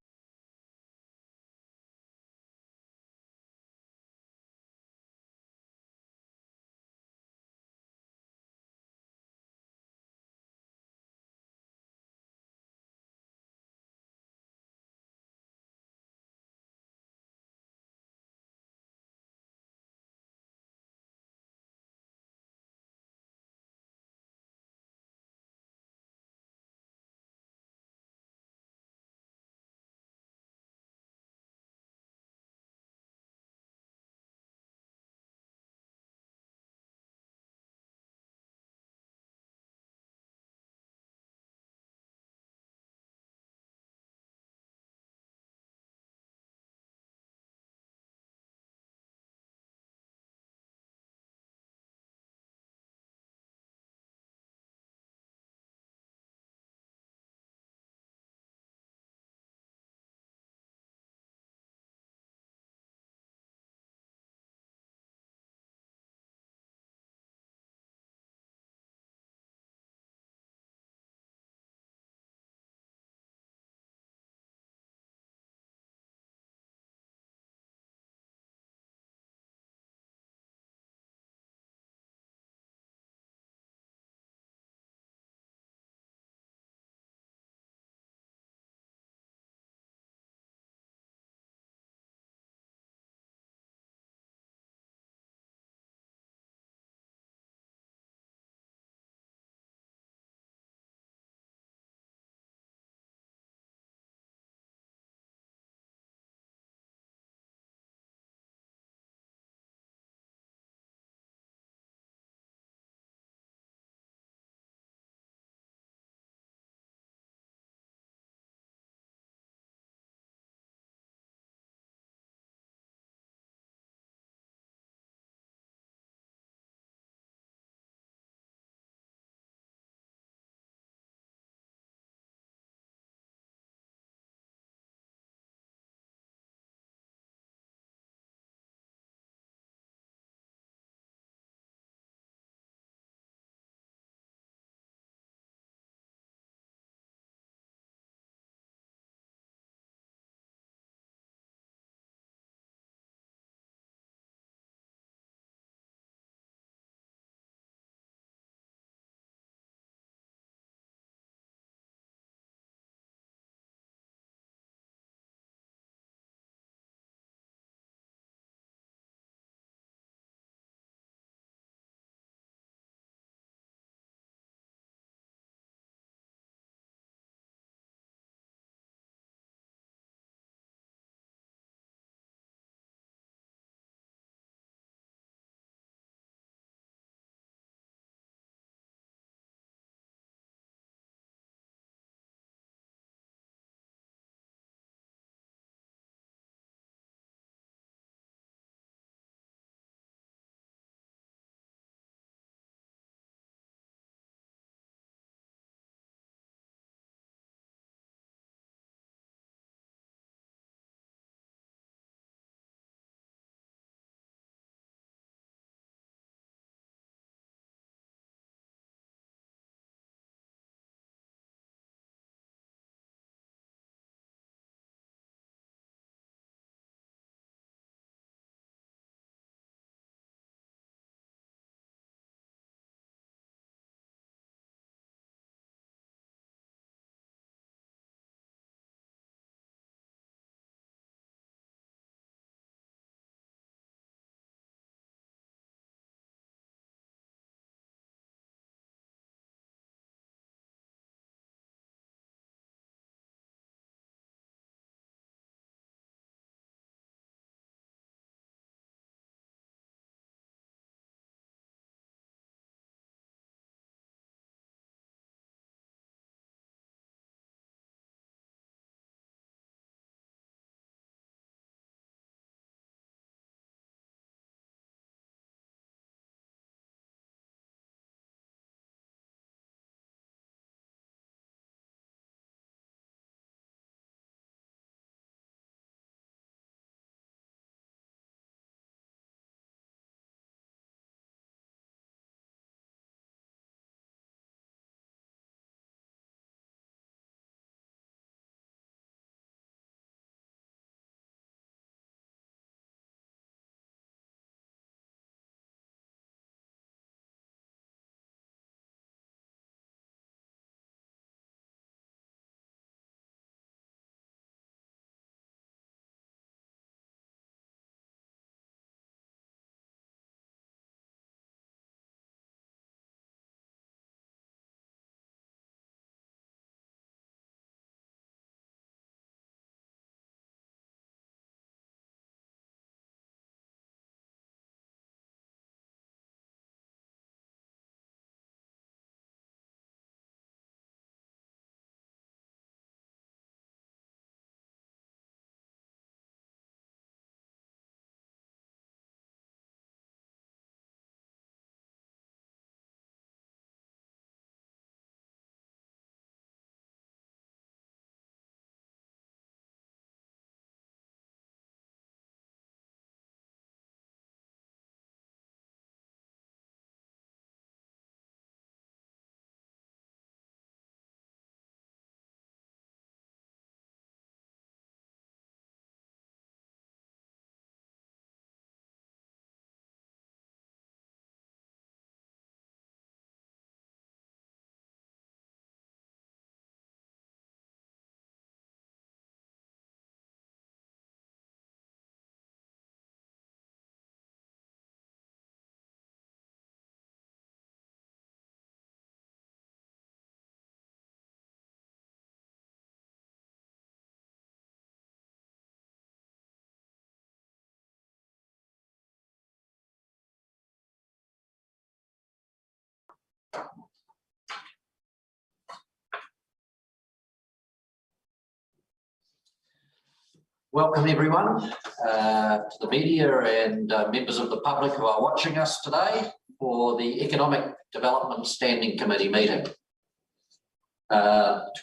Welcome everyone to the media and members of the public who are watching us today for the Economic Development Standing Committee meeting.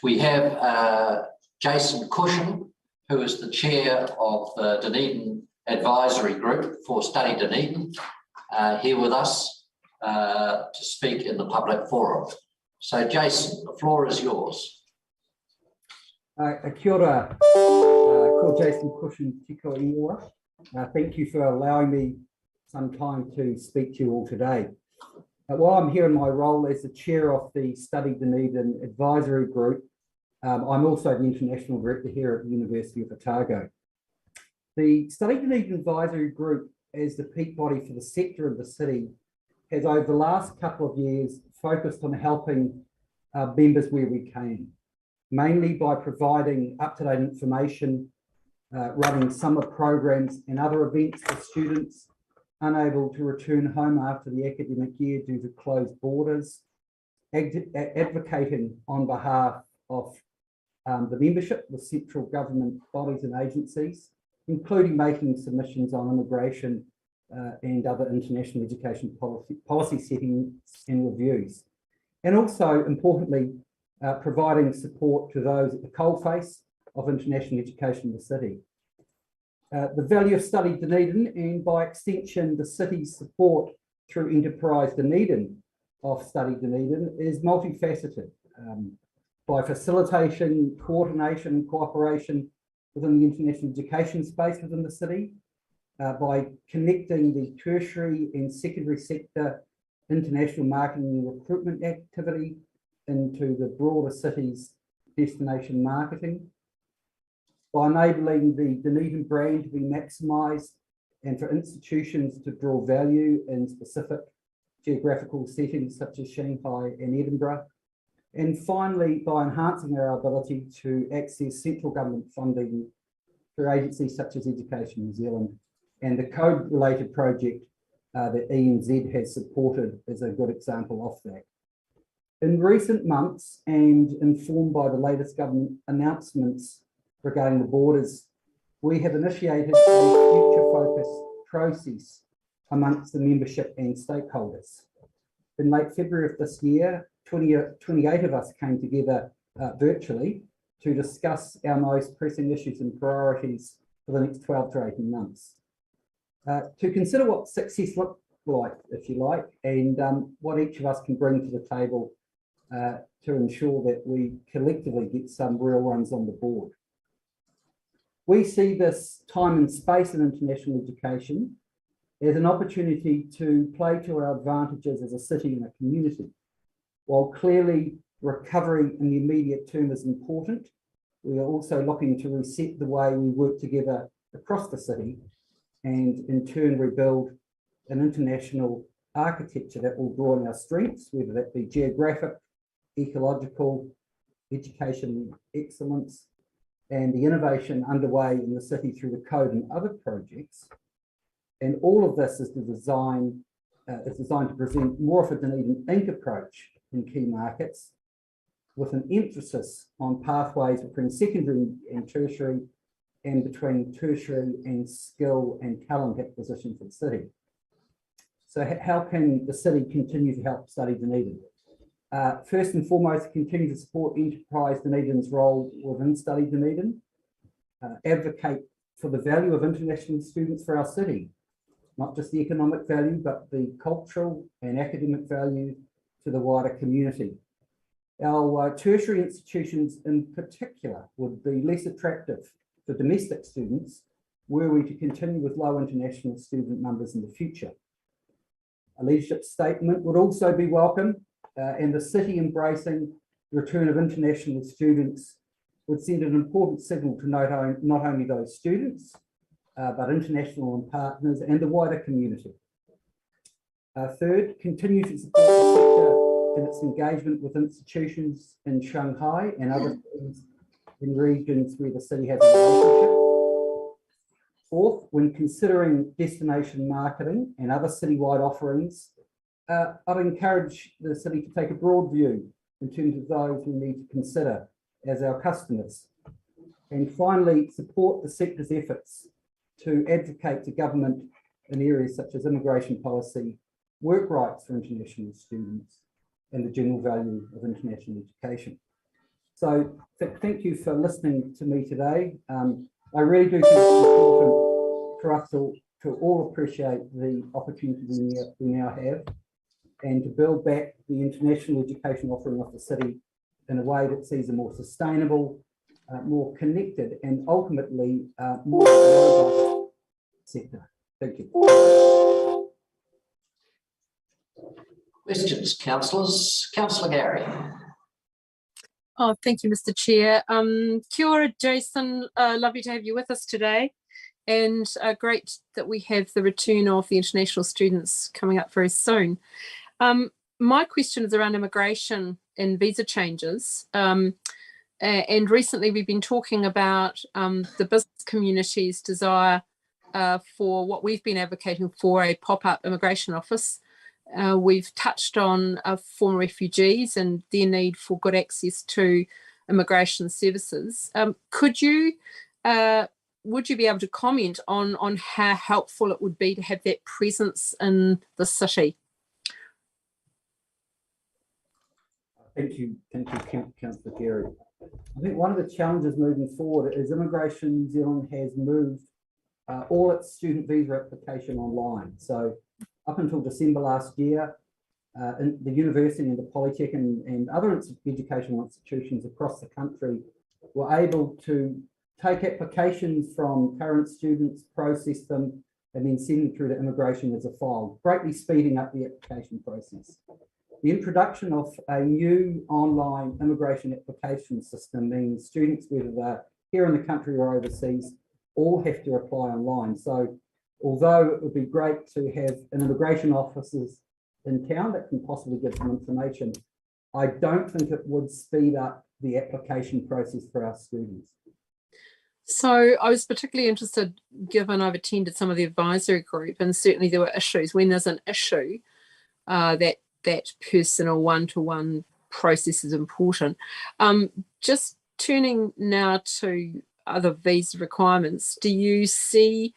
We have Jason Cushion, who is the chair of the Dunedin Advisory Group for Study Dunedin, here with us to speak in the public forum. So Jason, the floor is yours. Kia ora, ko Jason Cushion tiko iwa. Thank you for allowing me some time to speak to you all today. While I'm here in my role as the chair of the Study Dunedin Advisory Group, I'm also the international director here at the University of Otago. The Study Dunedin Advisory Group, as the peak body for the sector of the city, has over the last couple of years focused on helping our members where we can, mainly by providing up-to-date information, running summer programs and other events for students unable to return home after the academic year due to closed borders, advocating on behalf of the membership with central government bodies and agencies, including making submissions on immigration and other international education policy settings and reviews. And also, importantly, providing support to those at the coalface of international education in the city. The value of Study Dunedin, and by extension the city's support through Enterprise Dunedin of Study Dunedin, is multifaceted by facilitation, coordination and cooperation within the international education space within the city, by connecting the tertiary and secondary sector international marketing and recruitment activity into the broader city's destination marketing, by enabling the Dunedin brand to be maximised and for institutions to draw value in specific geographical settings such as Shanghai and Edinburgh, and finally by enhancing our ability to access central government funding through agencies such as Education New Zealand, and the code-related project that ENZ has supported is a good example of that. In recent months, and informed by the latest government announcements regarding the borders, we have initiated a future-focused process amongst the membership and stakeholders. In late February of this year, 28 of us came together virtually to discuss our most pressing issues and priorities for the next 12 to 18 months. To consider what success looks like, if you like, and what each of us can bring to the table to ensure that we collectively get some real runs on the board. We see this time and space in international education as an opportunity to play to our advantages as a city and a community. While clearly recovery in the immediate term is important, we are also looking to reset the way we work together across the city and in turn rebuild an international architecture that will draw on our strengths, whether that be geographic, ecological, education excellence, and the innovation underway in the city through the code and other projects. And all of this is designed to present more of a Dunedin Inc. approach in key markets, with an emphasis on pathways between secondary and tertiary, and between tertiary and skill and talent acquisition for the city. So how can the city continue to help Study Dunedin? First and foremost, continue to support Enterprise Dunedin's role within Study Dunedin, advocate for the value of international students for our city, not just the economic value, but the cultural and academic value to the wider community. Our tertiary institutions in particular would be less attractive for domestic students were we to continue with low international student numbers in the future. A leadership statement would also be welcome, and the city embracing the return of international students would send an important signal to not only those students, but international partners and the wider community. Third, continue to support the sector in its engagement with institutions in Shanghai and other cities in regions where the city has a relationship. Fourth, when considering destination marketing and other citywide offerings, I'd encourage the city to take a broad view in terms of those we need to consider as our customers. And finally, support the sector's efforts to advocate to government in areas such as immigration policy, work rights for international students, and the general value of international education. So thank you for listening to me today. I really do think it's important for us to all appreciate the opportunity we now have, and to build back the international education offering of the city in a way that sees a more sustainable, more connected, and ultimately more robust sector. Thank you. Questions, councillors? Councillor Gary. Oh, thank you, Mr. Chair. Kia ora, Jason. Lovely to have you with us today. And great that we have the return of the international students coming up very soon. My question is around immigration and visa changes. And recently we've been talking about the business community's desire for what we've been advocating for, a pop-up immigration office. We've touched on former refugees and their need for good access to immigration services. Would you be able to comment on how helpful it would be to have that presence in the city? Thank you, Councillor Gary. I think one of the challenges moving forward is Immigration New Zealand has moved all its student visa application online. So up until December last year, the university and the Polytech and other educational institutions across the country were able to take applications from current students, process them, and then send them through to immigration as a file, greatly speeding up the application process. The introduction of a new online immigration application system means students, whether they're here in the country or overseas, all have to apply online. So although it would be great to have an immigration officers in town that can possibly give them information, I don't think it would speed up the application process for our students. So I was particularly interested, given I've attended some of the advisory group, and certainly there were issues. When there's an issue, that personal one-to-one process is important. Just turning now to other visa requirements, do you see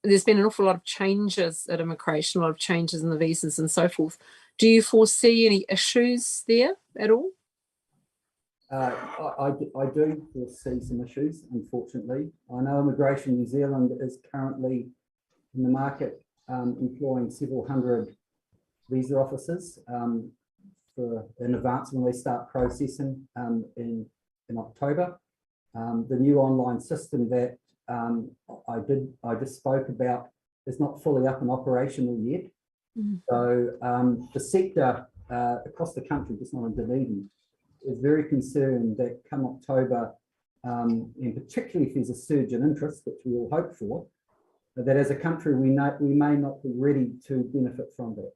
there's been an awful lot of changes at immigration, a lot of changes in the visas and so forth. Do you foresee any issues there at all? I do foresee some issues, unfortunately. I know Immigration New Zealand is currently in the market employing several hundred visa officers in advance when they start processing in October. The new online system that I just spoke about is not fully up and operational yet. So the sector across the country, just not in Dunedin, is very concerned that come October, and particularly if there's a surge in interest, which we all hope for, that as a country we may not be ready to benefit from that.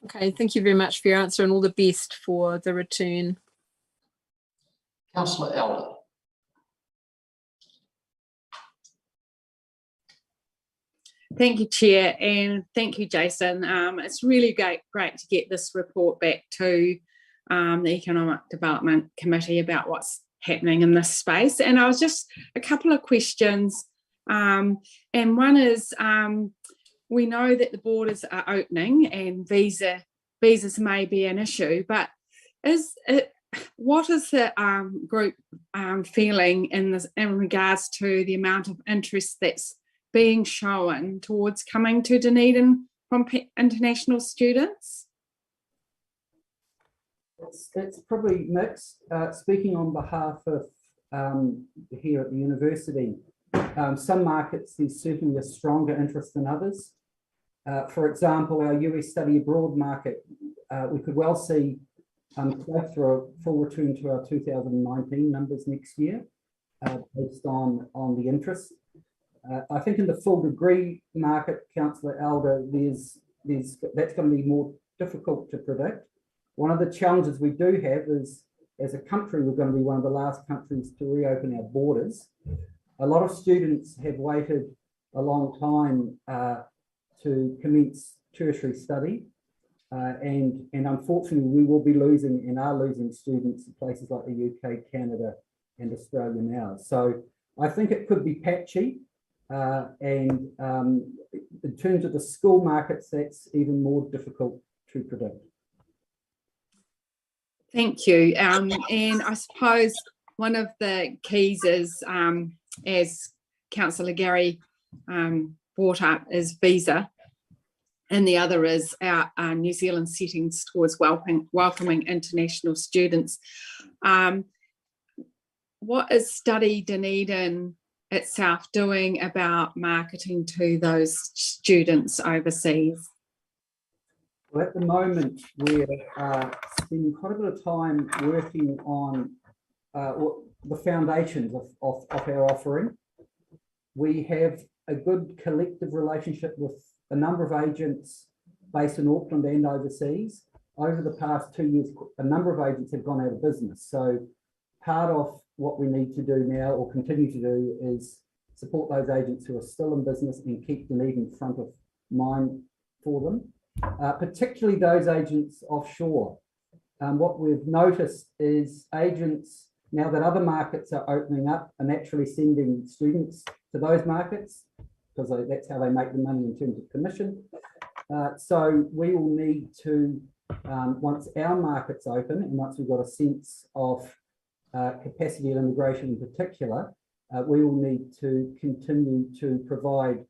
Okay, thank you very much for your answer, and all the best for the return. Councillor Elder. Thank you, Chair, and thank you, Jason. It's really great to get this report back to the Economic Development Committee about what's happening in this space. And I was just a couple of questions, and one is, we know that the borders are opening and visas may be an issue, but what is the group feeling in regards to the amount of interest that's being shown towards coming to Dunedin from international students? It's probably mixed. Speaking on behalf of here at the university, some markets there's certainly a stronger interest than others. For example, our US study abroad market, we could well see close to a full return to our 2019 numbers next year, based on the interest. I think in the full degree market, Councillor Elder, that's going to be more difficult to predict. One of the challenges we do have is, as a country, we're going to be one of the last countries to reopen our borders. A lot of students have waited a long time to commence tertiary study, and unfortunately we will be losing and are losing students in places like the UK, Canada and Australia now. So I think it could be patchy, and in terms of the school markets, that's even more difficult to predict. Thank you. And I suppose one of the keys is, as Councillor Gary brought up, is visa. And the other is our New Zealand settings towards welcoming international students. What is Study Dunedin itself doing about marketing to those students overseas? Well, at the moment, we're spending quite a bit of time working on the foundations of our offering. We have a good collective relationship with a number of agents based in Auckland and overseas. Over the past 2 years, a number of agents have gone out of business. So part of what we need to do now, or continue to do, is support those agents who are still in business and keep Dunedin front of mind for them, particularly those agents offshore. What we've noticed is agents, now that other markets are opening up, are naturally sending students to those markets because that's how they make the money in terms of commission. So we will need to, once our markets open and once we've got a sense of capacity and immigration in particular, we will need to continue to provide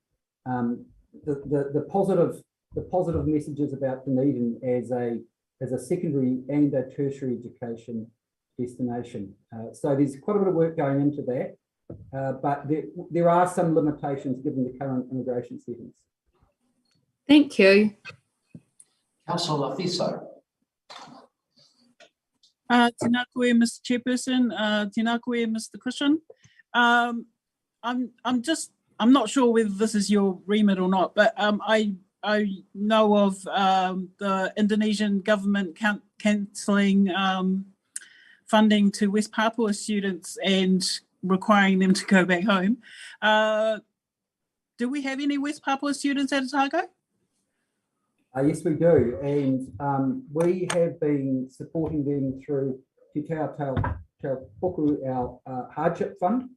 the positive messages about Dunedin as a secondary and a tertiary education destination. So there's quite a bit of work going into that, but there are some limitations given the current immigration settings. Thank you. Councillor Fiso. Tēnā koe, Mr. Chairperson. Tēnā koe, Mr. Christian. I'm not sure whether this is your remit or not, but I know of the Indonesian government cancelling funding to West Papua students and requiring them to go back home. Do we have any West Papua students at Otago? Yes, we do, and we have been supporting them through Te Taupoku, our hardship fund,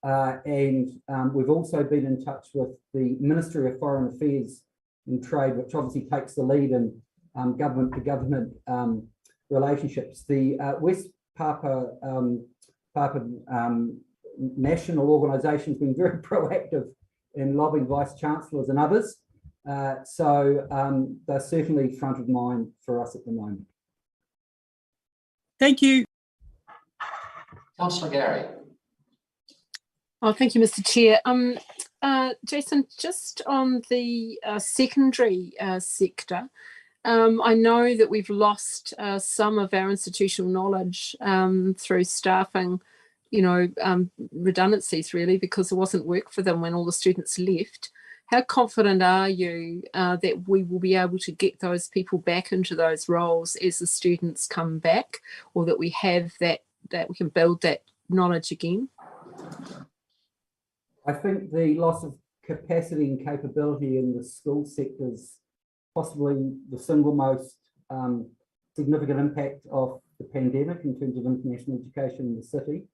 and we've also been in touch with the Ministry of Foreign Affairs and Trade, which obviously takes the lead in government-to-government relationships. The West Papua national organisation has been very proactive in lobbying vice chancellors and others. So they're certainly front of mind for us at the moment. Thank you. Councillor Gary. Oh, thank you, Mr. Chair. Jason, just on the secondary sector, I know that we've lost some of our institutional knowledge through staffing, redundancies really, because there wasn't work for them when all the students left. How confident are you that we will be able to get those people back into those roles as the students come back, or that we have that we can build that knowledge again? I think the loss of capacity and capability in the school sector is possibly the single most significant impact of the pandemic in terms of international education in the city.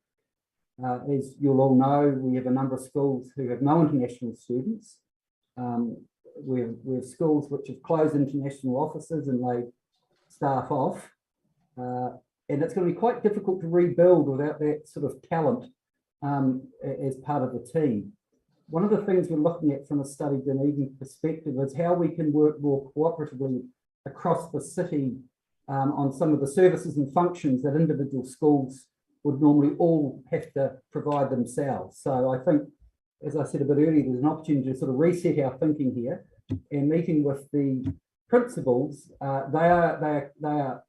As you'll all know, we have a number of schools who have no international students. We have schools which have closed international offices and laid staff off. And it's going to be quite difficult to rebuild without that sort of talent as part of the team. One of the things we're looking at from a Study Dunedin perspective is how we can work more cooperatively across the city on some of the services and functions that individual schools would normally all have to provide themselves. So I think, as I said a bit earlier, there's an opportunity to sort of reset our thinking here, and meeting with the principals, they are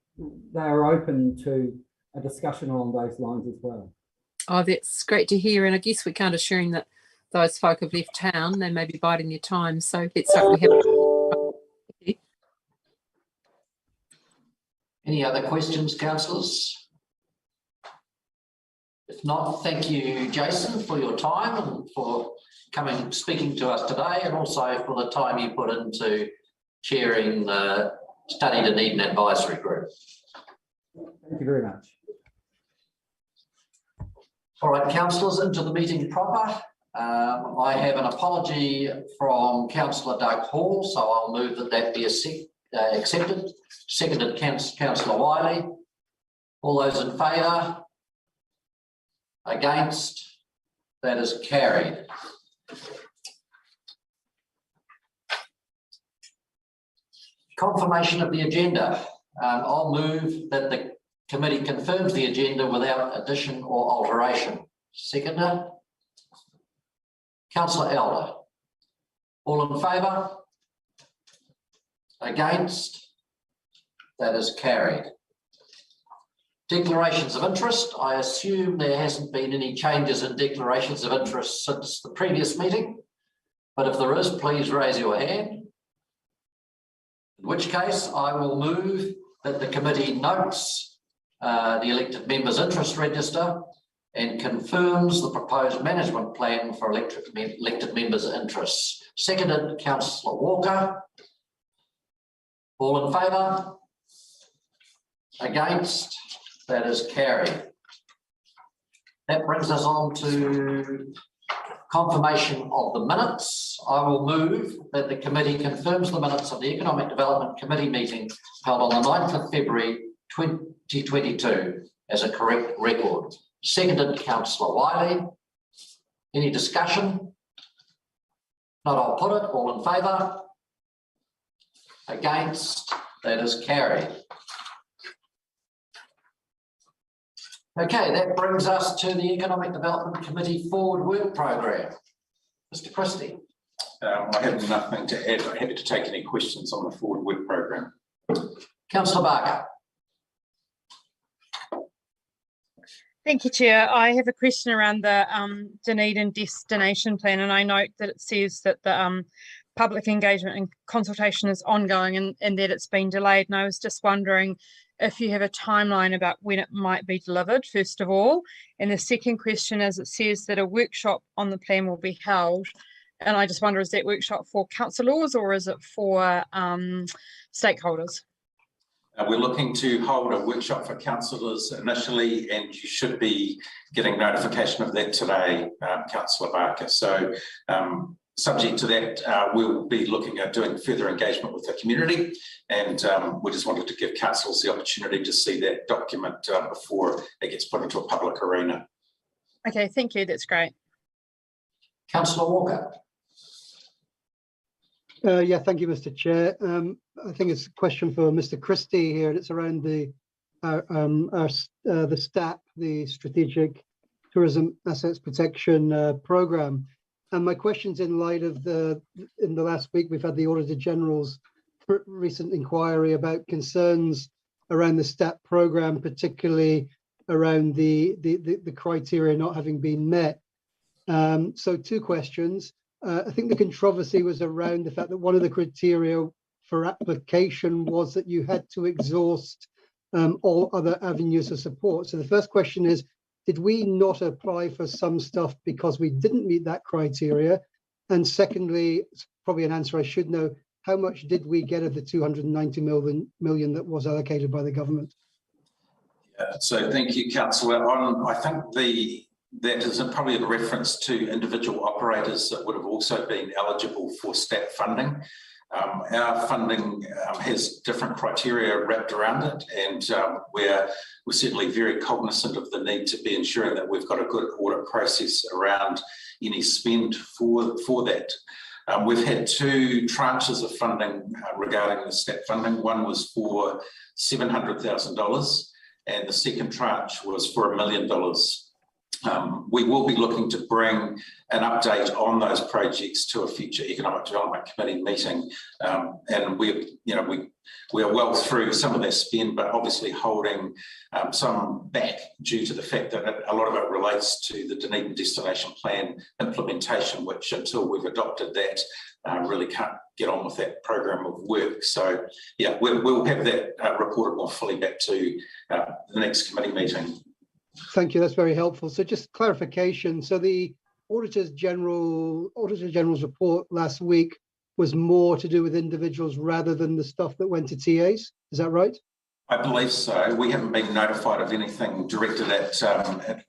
open to a discussion along those lines as well. Oh, that's great to hear. And I guess we can't assume that those folk have left town. They may be biding their time. So let's hope we have. Any other questions, councillors? If not, thank you, Jason, for your time and for speaking to us today, and also for the time you put into chairing the Study Dunedin Advisory Group. Thank you very much. All right, councillors, into the meeting proper. I have an apology from Councillor Doug Hall, so I'll move that be accepted. Seconded, Councillor Wiley. All those in favour? Against? That is carried. Confirmation of the agenda. I'll move that the committee confirms the agenda without addition or alteration. Seconder? Councillor Elder. All in favour? Against? That is carried. Declarations of interest. I assume there hasn't been any changes in declarations of interest since the previous meeting, but if there is, please raise your hand. In which case, I will move that the committee notes the elected members' interest register and confirms the proposed management plan for elected members' interests. Seconded, Councillor Walker. All in favour? Against? That is carried. That brings us on to confirmation of the minutes. I will move that the committee confirms the minutes of the Economic Development Committee meeting held on the 9th of February 2022 as a correct record. Seconded, Councillor Wiley. Any discussion? Not, I'll put it. All in favour? Against? That is carried. Okay, that brings us to the Economic Development Committee Forward Work Programme. Mr. Christie. I have nothing to add. I'm happy to take any questions on the Forward Work Programme. Councillor Barker. Thank you, Chair. I have a question around the Dunedin Destination Plan, and I note that it says that the public engagement and consultation is ongoing and that it's been delayed. And I was just wondering if you have a timeline about when it might be delivered, first of all. And the second question is, it says that a workshop on the plan will be held. And I just wonder, is that workshop for councillors or is it for stakeholders? We're looking to hold a workshop for councillors initially, and you should be getting notification of that today, Councillor Barker. So subject to that, we'll be looking at doing further engagement with the community, and we just wanted to give councillors the opportunity to see that document before it gets put into a public arena. Okay, thank you. That's great. Councillor Walker. Yeah, thank you, Mr. Chair. I think it's a question for Mr. Christie here, and it's around the STAP, the Strategic Tourism Assets Protection Programme. And my question's in light of in the last week, we've had the Auditor General's recent inquiry about concerns around the STAP programme, particularly around the criteria not having been met. So two questions. I think the controversy was around the fact that one of the criteria for application was that you had to exhaust all other avenues of support. So the first question is, did we not apply for some stuff because we didn't meet that criteria? And secondly, it's probably an answer I should know, how much did we get of the 290 million that was allocated by the government? So thank you, Councillor. I think that is probably a reference to individual operators that would have also been eligible for STAP funding. Our funding has different criteria wrapped around it, and we're certainly very cognizant of the need to be ensuring that we've got a good audit process around any spend for that. We've had two tranches of funding regarding the STAP funding. One was for $700,000 and the second tranche was for $1 million. We will be looking to bring an update on those projects to a future Economic Development Committee meeting, and we are well through some of that spend, but obviously holding some back due to the fact that a lot of it relates to the Dunedin Destination Plan implementation, which until we've adopted that, really can't get on with that program of work. So yeah, we'll have that reported more fully back to the next committee meeting. Thank you, that's very helpful. So just clarification, so the Auditor General's report last week was more to do with individuals rather than the stuff that went to TAs. Is that right? I believe so. We haven't been notified of anything directed at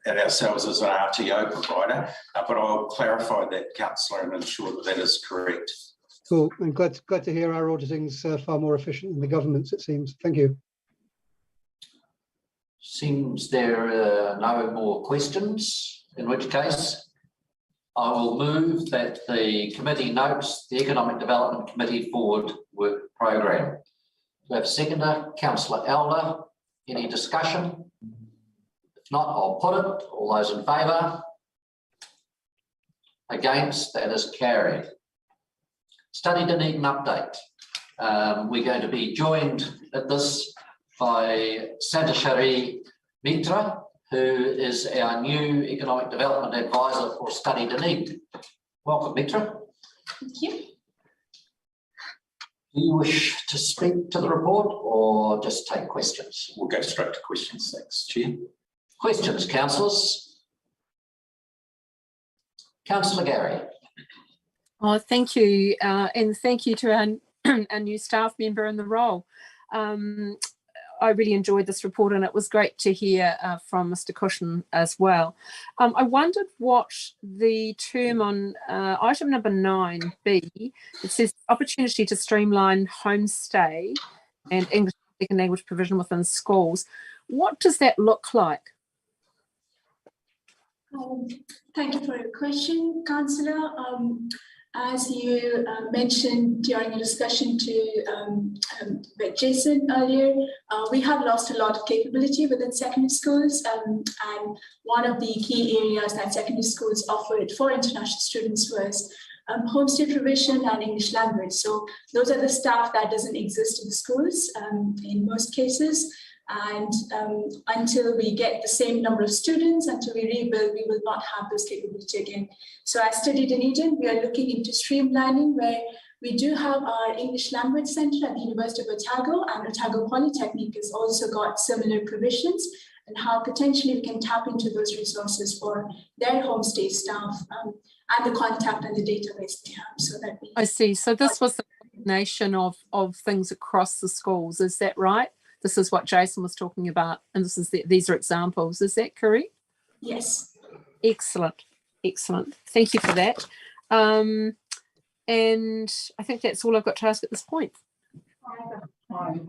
ourselves as an RTO provider, but I'll clarify that, Councillor, and ensure that that is correct. Cool. I'm glad to hear our auditing's far more efficient than the government's, it seems. Thank you. Seems there are no more questions, in which case I will move that the committee notes the Economic Development Committee Forward Work Programme. We have a seconder, Councillor Elder. Any discussion? If not, I'll put it. All those in favour? Against? That is carried. Study Dunedin update. We're going to be joined at this by Tertiary Mitra, who is our new Economic Development Advisor for Study Dunedin. Welcome, Mitra. Thank you. Do you wish to speak to the report or just take questions? We'll go straight to questions. Thanks, Chair. Questions, councillors? Councillor Gary. Oh, thank you. And thank you to our new staff member in the role. I really enjoyed this report, and it was great to hear from Mr. Cushion as well. I wondered what the term on item number 9B, it says opportunity to streamline homestay and English second language provision within schools. What does that look like? Thank you for your question, Councillor. As you mentioned during a discussion with Jason earlier, we have lost a lot of capability within secondary schools, and one of the key areas that secondary schools offered for international students was homestay provision and English language. So those are the staff that doesn't exist in the schools in most cases. And until we get the same number of students, until we rebuild, we will not have those capability again. So as Study Dunedin, we are looking into streamlining, where we do have our English Language Centre at the University of Otago, and Otago Polytechnic has also got similar provisions, and how potentially we can tap into those resources for their homestay staff and the contact and the database they have. So that we— I see. So this was the combination of things across the schools. Is that right? This is what Jason was talking about, and this is these are examples. Is that correct? Yes. Excellent, excellent. Thank you for that. And I think that's all I've got to ask at this point. But I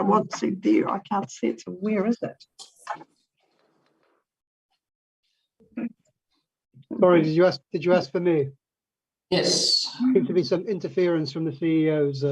want to see there. I can't see it. So where is it? Sorry, did you ask for me? Yes. Seems to be some interference from the CEO's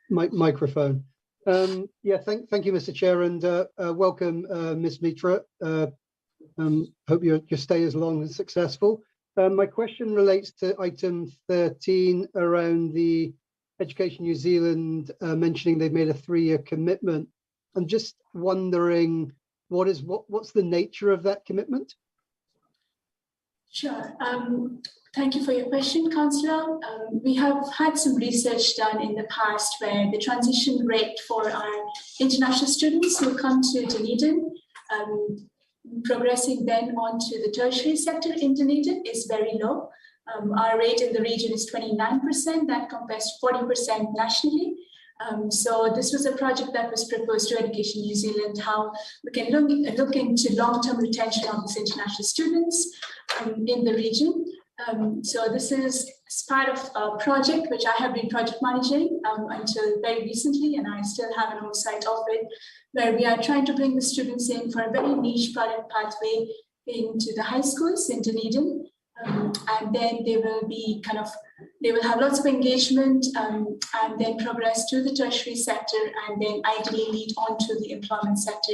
microphone. Yeah, thank you, Mr. Chair, and welcome, Ms. Mitra. Hope your stay is long and successful. My question relates to item 13 around the Education New Zealand mentioning they've made a 3-year commitment. I'm just wondering what's the nature of that commitment? Sure. Thank you for your question, Councillor. We have had some research done in the past where the transition rate for our international students who come to Dunedin, progressing then on to the tertiary sector in Dunedin, is very low. Our rate in the region is 29%, that compares to 40% nationally. So this was a project that was proposed to Education New Zealand, how we can look into long-term retention of these international students in the region. So this is part of a project which I have been project managing until very recently, and I still have an oversight of it, where we are trying to bring the students in for a very niche product pathway into the high schools in Dunedin. And then they will have lots of engagement and then progress to the tertiary sector and then ideally lead on to the employment sector.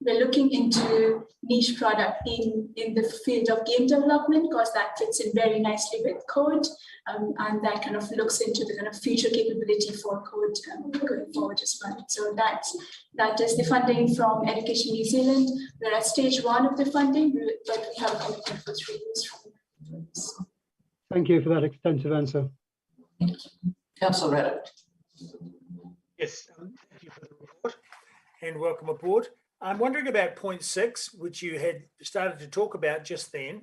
We're looking into niche product in the field of game development because that fits in very nicely with code and that kind of looks into the kind of future capability for code going forward as well. So that is the funding from Education New Zealand. We're at stage 1 of the funding, but we have a commitment for 3 years from now. Thank you for that extensive answer. Councillor Raddick. Yes, thank you for the report and welcome aboard. I'm wondering about point 6, which you had started to talk about just then,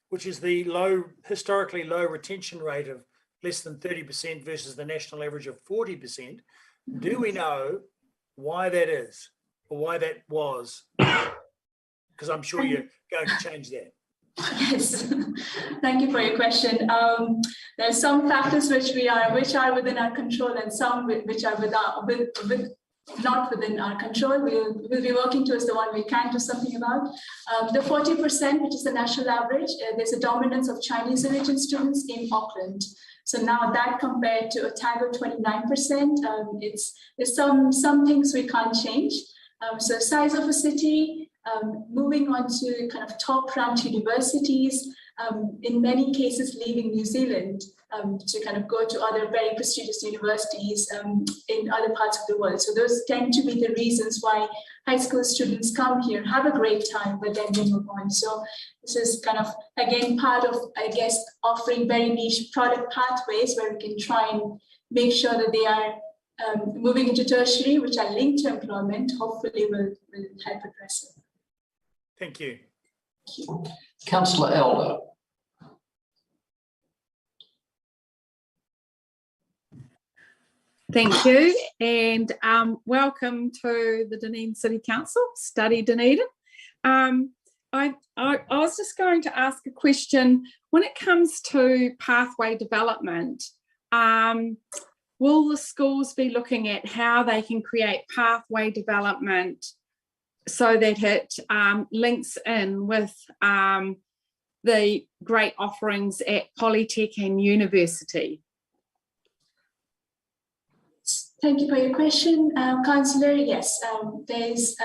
which is the historically low retention rate of less than 30% versus the national average of 40%. Do we know why that is, or why that was? Because I'm sure you're going to change that. Yes, thank you for your question. There are some factors which are within our control, and some which are not within our control. We'll be working towards the one we can do something about. The 40%, which is the national average, there's a dominance of Chinese origin students in Auckland. So now that compared to Otago 29%, there's some things we can't change. So size of a city, moving on to kind of top-ranked universities, in many cases leaving New Zealand to kind of go to other very prestigious universities in other parts of the world. So those tend to be the reasons why high school students come here, have a great time, but then they move on. So this is kind of, again, part of, I guess, offering very niche product pathways where we can try and make sure that they are moving into tertiary, which are linked to employment, hopefully will help address it. Thank you. Councillor Elder. Thank you, and welcome to the Dunedin City Council, Study Dunedin. I was just going to ask a question. When it comes to pathway development, will the schools be looking at how they can create pathway development so that it links in with the great offerings at Polytech and university? Thank you for your question, Councillor. Yes, there's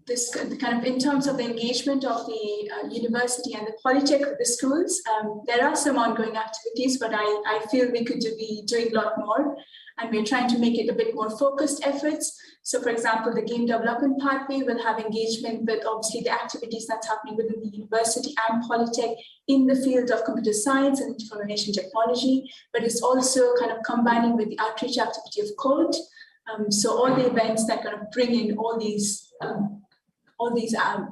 this kind of, in terms of the engagement of the university and the Polytech with the schools, there are some ongoing activities, but I feel we could be doing a lot more, and we're trying to make it a bit more focused efforts. So, for example, the game development pathway will have engagement with obviously the activities that's happening within the university and Polytech in the field of computer science and information technology, but it's also kind of combining with the outreach activity of code. So all the events that kind of bring in all these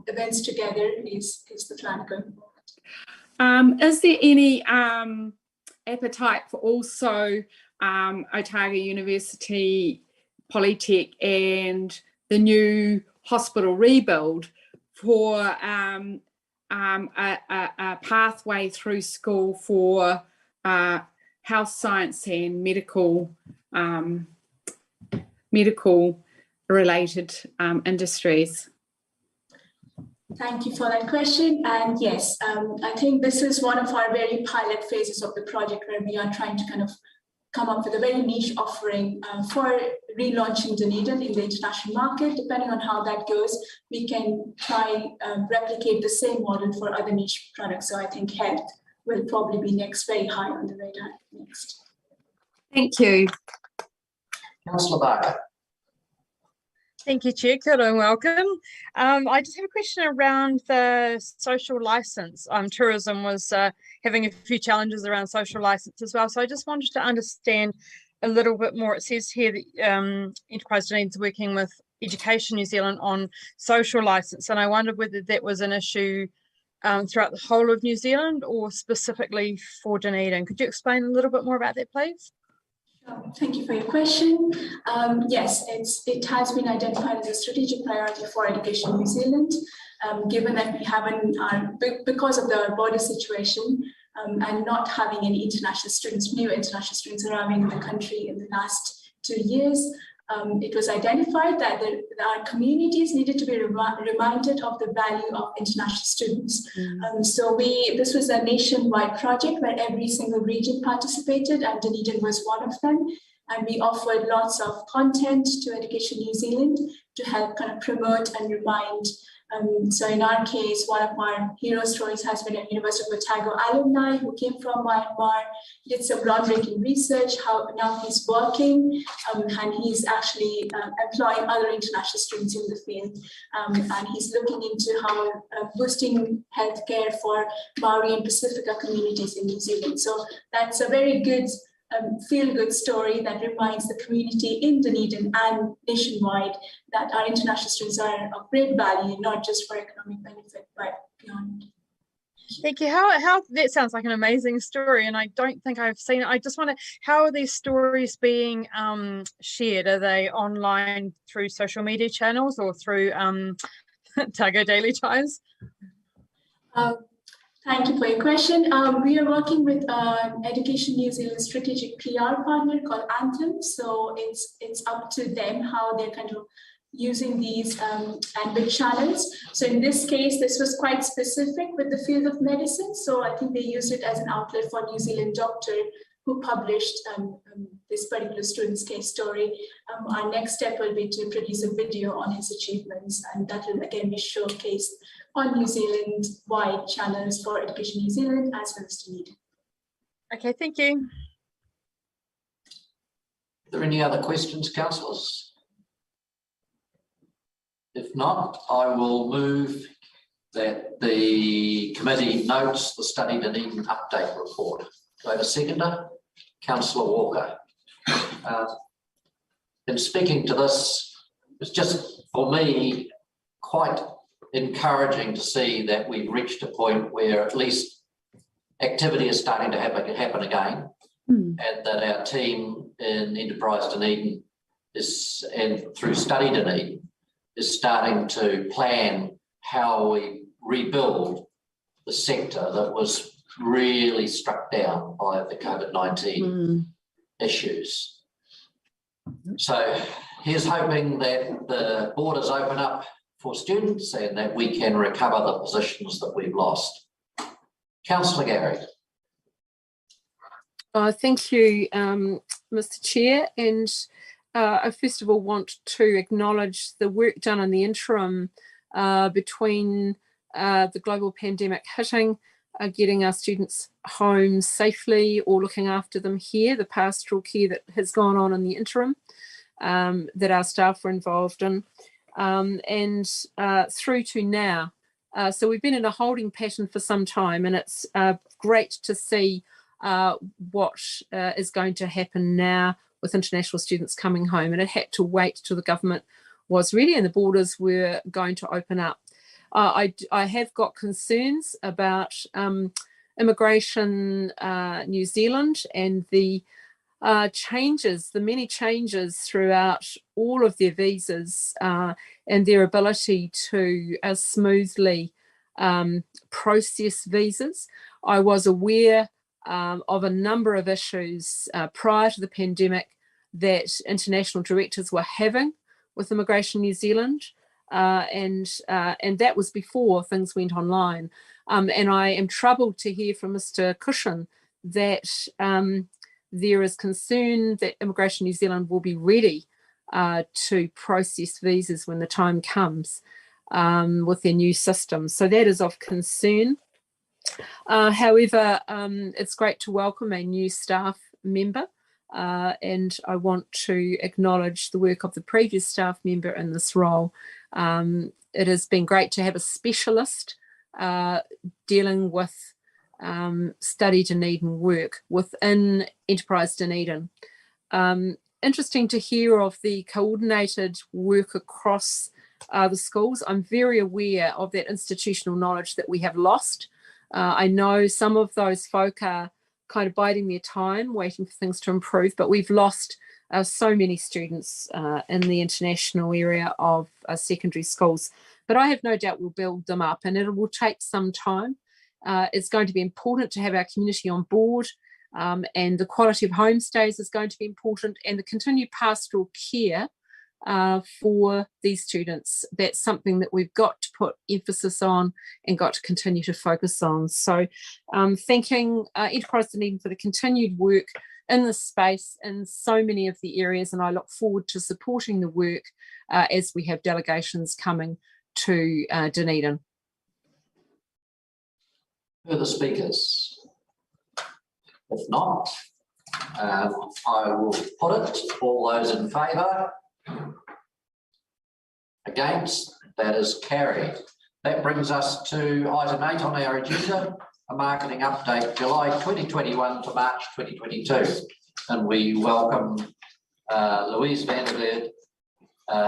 events together is the plan going forward. Is there any appetite for also Otago University, Polytech and the new hospital rebuild for a pathway through school for health science and medical related industries? Thank you for that question. And yes, I think this is one of our very pilot phases of the project where we are trying to kind of come up with a very niche offering for relaunching Dunedin in the international market. Depending on how that goes, we can try replicate the same model for other niche products. So I think health will probably be next, very high on the radar next. Thank you. Councillor Barker. Thank you, Chair. Kia ora and welcome. I just have a question around the social licence. Tourism was having a few challenges around social licence as well. So I just wanted to understand a little bit more. It says here that Enterprise Dunedin is working with Education New Zealand on social licence, and I wondered whether that was an issue throughout the whole of New Zealand or specifically for Dunedin. Could you explain a little bit more about that, please? Thank you for your question. Yes, it has been identified as a strategic priority for Education New Zealand, given that we haven't, because of the border situation and not having any international students, new international students arriving in the country in the last 2 years. It was identified that our communities needed to be reminded of the value of international students. So this was a nationwide project where every single region participated, and Dunedin was one of them. And we offered lots of content to Education New Zealand to help kind of promote and remind. So in our case, one of our hero stories has been a University of Otago alumni who came from Myanmar, did some groundbreaking research, how now he's working, and he's actually employing other international students in the field. And he's looking into how boosting healthcare for Maori and Pacifica communities in New Zealand. So that's a very good feel-good story that reminds the community in Dunedin and nationwide that our international students are of great value, not just for economic benefit, but beyond. Thank you. How that sounds like an amazing story, and I don't think I've seen it. I just wonder, how are these stories being shared? Are they online through social media channels or through Otago Daily Times? Thank you for your question. We are working with Education New Zealand strategic PR partner called Anthem. So it's up to them how they're kind of using these and which channels. So in this case, this was quite specific with the field of medicine. So I think they used it as an outlet for New Zealand doctor who published this particular student's case story. Our next step will be to produce a video on his achievements, and that will again be showcased on New Zealand-wide channels for Education New Zealand as well as Dunedin. Okay, thank you. Are there any other questions, councillors? If not, I will move that the committee notes the Study Dunedin update report. Do I have a seconder? Councillor Walker. In speaking to this, it's just for me quite encouraging to see that we've reached a point where at least activity is starting to happen again, and that our team in Enterprise Dunedin is, and through Study Dunedin, is starting to plan how we rebuild the sector that was really struck down by the COVID-19 issues. So here's hoping that the borders open up for students and that we can recover the positions that we've lost. Councillor Gary. Thank you, Mr. Chair, and I first of all want to acknowledge the work done in the interim between the global pandemic hitting, getting our students home safely or looking after them here, the pastoral care that has gone on in the interim that our staff were involved in, and through to now. So we've been in a holding pattern for some time, and it's great to see what is going to happen now with international students coming home, and it had to wait till the government was ready and the borders were going to open up. I have got concerns about Immigration New Zealand and the changes, the many changes throughout all of their visas and their ability to smoothly process visas. I was aware of a number of issues prior to the pandemic that international directors were having with Immigration New Zealand, and that was before things went online. And I am troubled to hear from Mr. Cushion that there is concern that Immigration New Zealand will be ready to process visas when the time comes with their new system. So that is of concern. However, it's great to welcome a new staff member, and I want to acknowledge the work of the previous staff member in this role. It has been great to have a specialist dealing with Study Dunedin work within Enterprise Dunedin. Interesting to hear of the coordinated work across the schools. I'm very aware of that institutional knowledge that we have lost. I know some of those folk are kind of biding their time, waiting for things to improve, but we've lost so many students in the international area of secondary schools. But I have no doubt we'll build them up, and it will take some time. It's going to be important to have our community on board, and the quality of homestays is going to be important, and the continued pastoral care for these students. That's something that we've got to put emphasis on and got to continue to focus on. So thanking Enterprise Dunedin for the continued work in this space in so many of the areas, and I look forward to supporting the work as we have delegations coming to Dunedin. Further speakers? If not, I will put it. All those in favour? Against? That is carried. That brings us to item 8 on our agenda, a marketing update, July 2021 to March 2022. And we welcome Louise Vanderveer,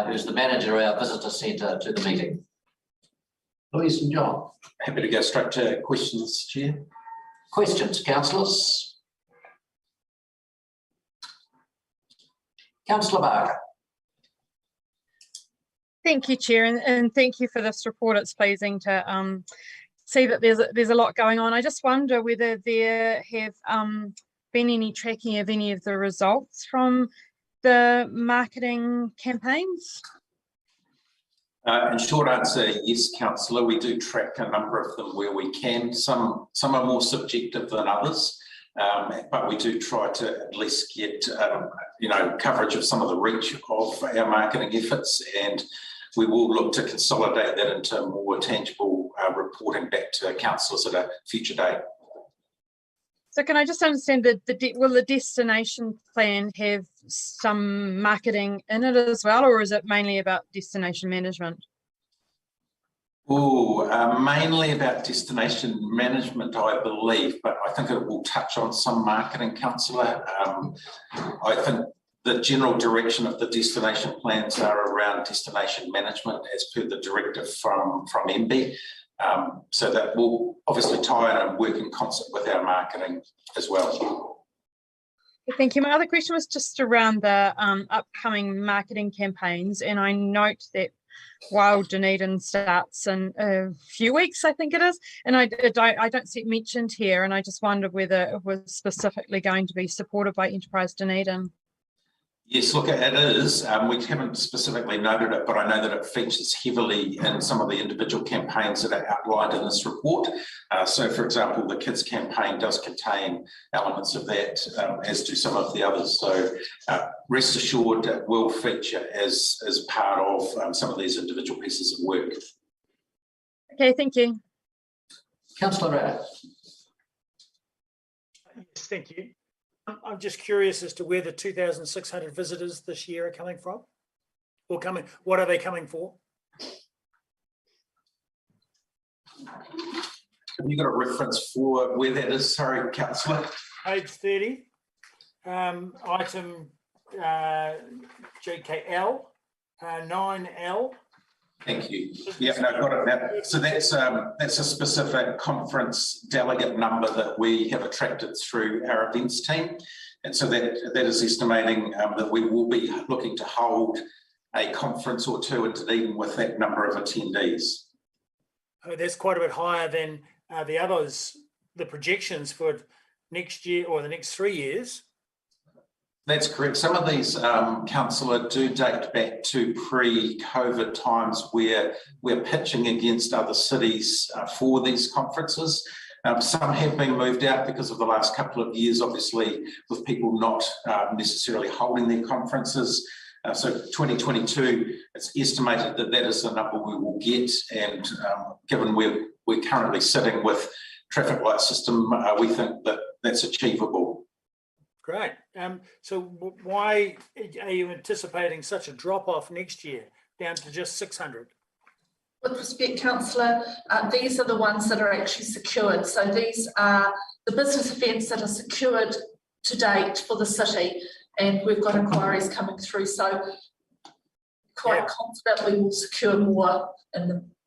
who's the manager of our visitor centre, to the meeting. Louise and John. Happy to go straight to questions, Chair. Questions, councillors? Councillor Barker. Thank you, Chair, and thank you for this report. It's pleasing to see that there's a lot going on. I just wonder whether there have been any tracking of any of the results from the marketing campaigns. In short answer, yes, councillor. We do track a number of them where we can. Some are more subjective than others, but we do try to at least get coverage of some of the reach of our marketing efforts, and we will look to consolidate that into more tangible reporting back to councillors at a future date. So can I just understand that will the destination plan have some marketing in it as well, or is it mainly about destination management? Mainly about destination management, I believe, but I think it will touch on some marketing, councillor. I think the general direction of the destination plans are around destination management as per the directive from MB. So that will obviously tie in and work in concert with our marketing as well. Thank you. My other question was just around the upcoming marketing campaigns, and I note that Wild Dunedin starts in a few weeks, I think it is, and I don't see it mentioned here, and I just wondered whether it was specifically going to be supported by Enterprise Dunedin. Yes, look, it is. We haven't specifically noted it, but I know that it features heavily in some of the individual campaigns that are outlined in this report. So, for example, the kids campaign does contain elements of that, as do some of the others. So, rest assured it will feature as part of some of these individual pieces of work. Okay, thank you. Councillor Rao. Yes, thank you. I'm just curious as to where the 2,600 visitors this year are coming from, or what are they coming for? Have you got a reference for where that is? Sorry, councillor. Page 30, item JKL, 9L. Thank you. Yeah, no, got it now. So that's a specific conference delegate number that we have attracted through our events team. And so that is estimating that we will be looking to hold a conference or two in Dunedin with that number of attendees. Oh, that's quite a bit higher than the others, the projections for next year or the next 3 years. That's correct. Some of these, councillor, do date back to pre-COVID times where we're pitching against other cities for these conferences. Some have been moved out because of the last couple of years, obviously, with people not necessarily holding their conferences. So 2022, it's estimated that that is the number we will get. And given where we're currently sitting with traffic light system, we think that that's achievable. Great. So why are you anticipating such a drop-off next year, down to just 600? With respect, councillor, these are the ones that are actually secured. So these are the business events that are secured to date for the city, and we've got inquiries coming through. So quite confident we will secure more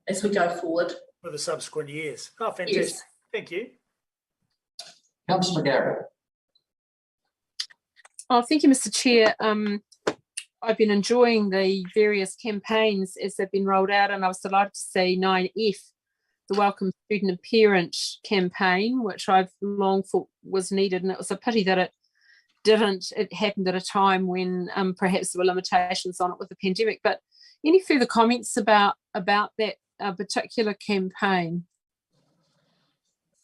as we go forward. For the subsequent years. Oh, fantastic. Yes. Thank you. Councillor Garrett. Oh, thank you, Mr. Chair. I've been enjoying the various campaigns as they've been rolled out, and I was delighted to see 9F, the Welcome Student and Parent campaign, which I've long thought was needed, and it was a pity that it didn't. It happened at a time when perhaps there were limitations on it with the pandemic. But any further comments about that particular campaign?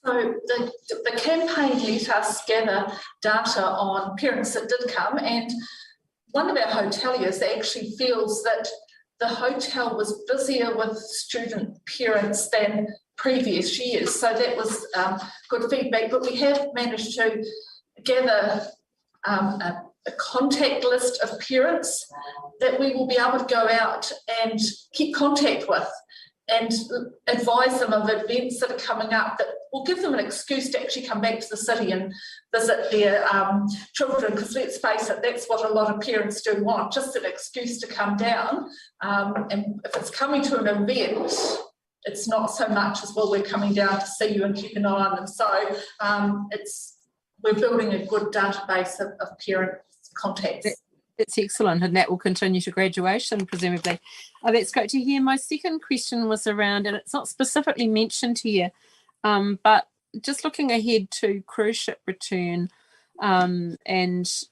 So the campaign let us gather data on parents that did come, and one of our hoteliers actually feels that the hotel was busier with student parents than previous years. So that was good feedback, but we have managed to gather a contact list of parents that we will be able to go out and keep contact with and advise them of events that are coming up that will give them an excuse to actually come back to the city and visit their children, because let's face it, that's what a lot of parents do want, just an excuse to come down. And if it's coming to an event, it's not so much as, well, we're coming down to see you and keep an eye on them. So we're building a good database of parent contacts. It's excellent, and that will continue to graduation, presumably. That's great to hear. My second question was around, and it's not specifically mentioned here, but just looking ahead to cruise ship return, and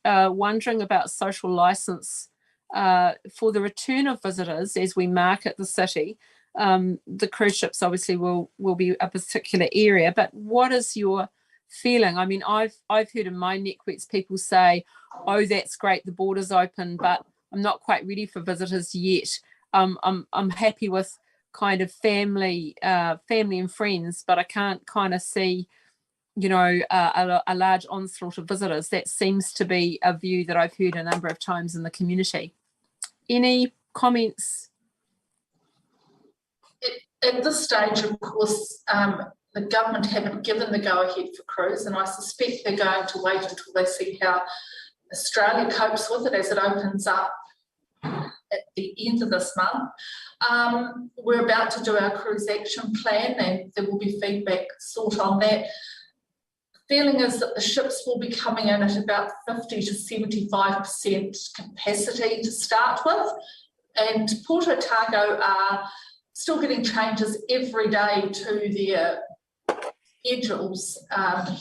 wondering about social licence for the return of visitors as we market the city. The cruise ships obviously will be a particular area, but what is your feeling? I mean, I've heard in my networks people say, oh, that's great, the border's open, but I'm not quite ready for visitors yet. I'm happy with kind of family and friends, but I can't kind of see, you know, a large onslaught of visitors. That seems to be a view that I've heard a number of times in the community. Any comments? At this stage, of course, the government haven't given the go-ahead for cruise, and I suspect they're going to wait until they see how Australia copes with it as it opens up at the end of this month. We're about to do our cruise action plan, and there will be feedback sought on that. The feeling is that the ships will be coming in at about 50 to 75% capacity to start with, and Port Otago are still getting changes every day to their schedules,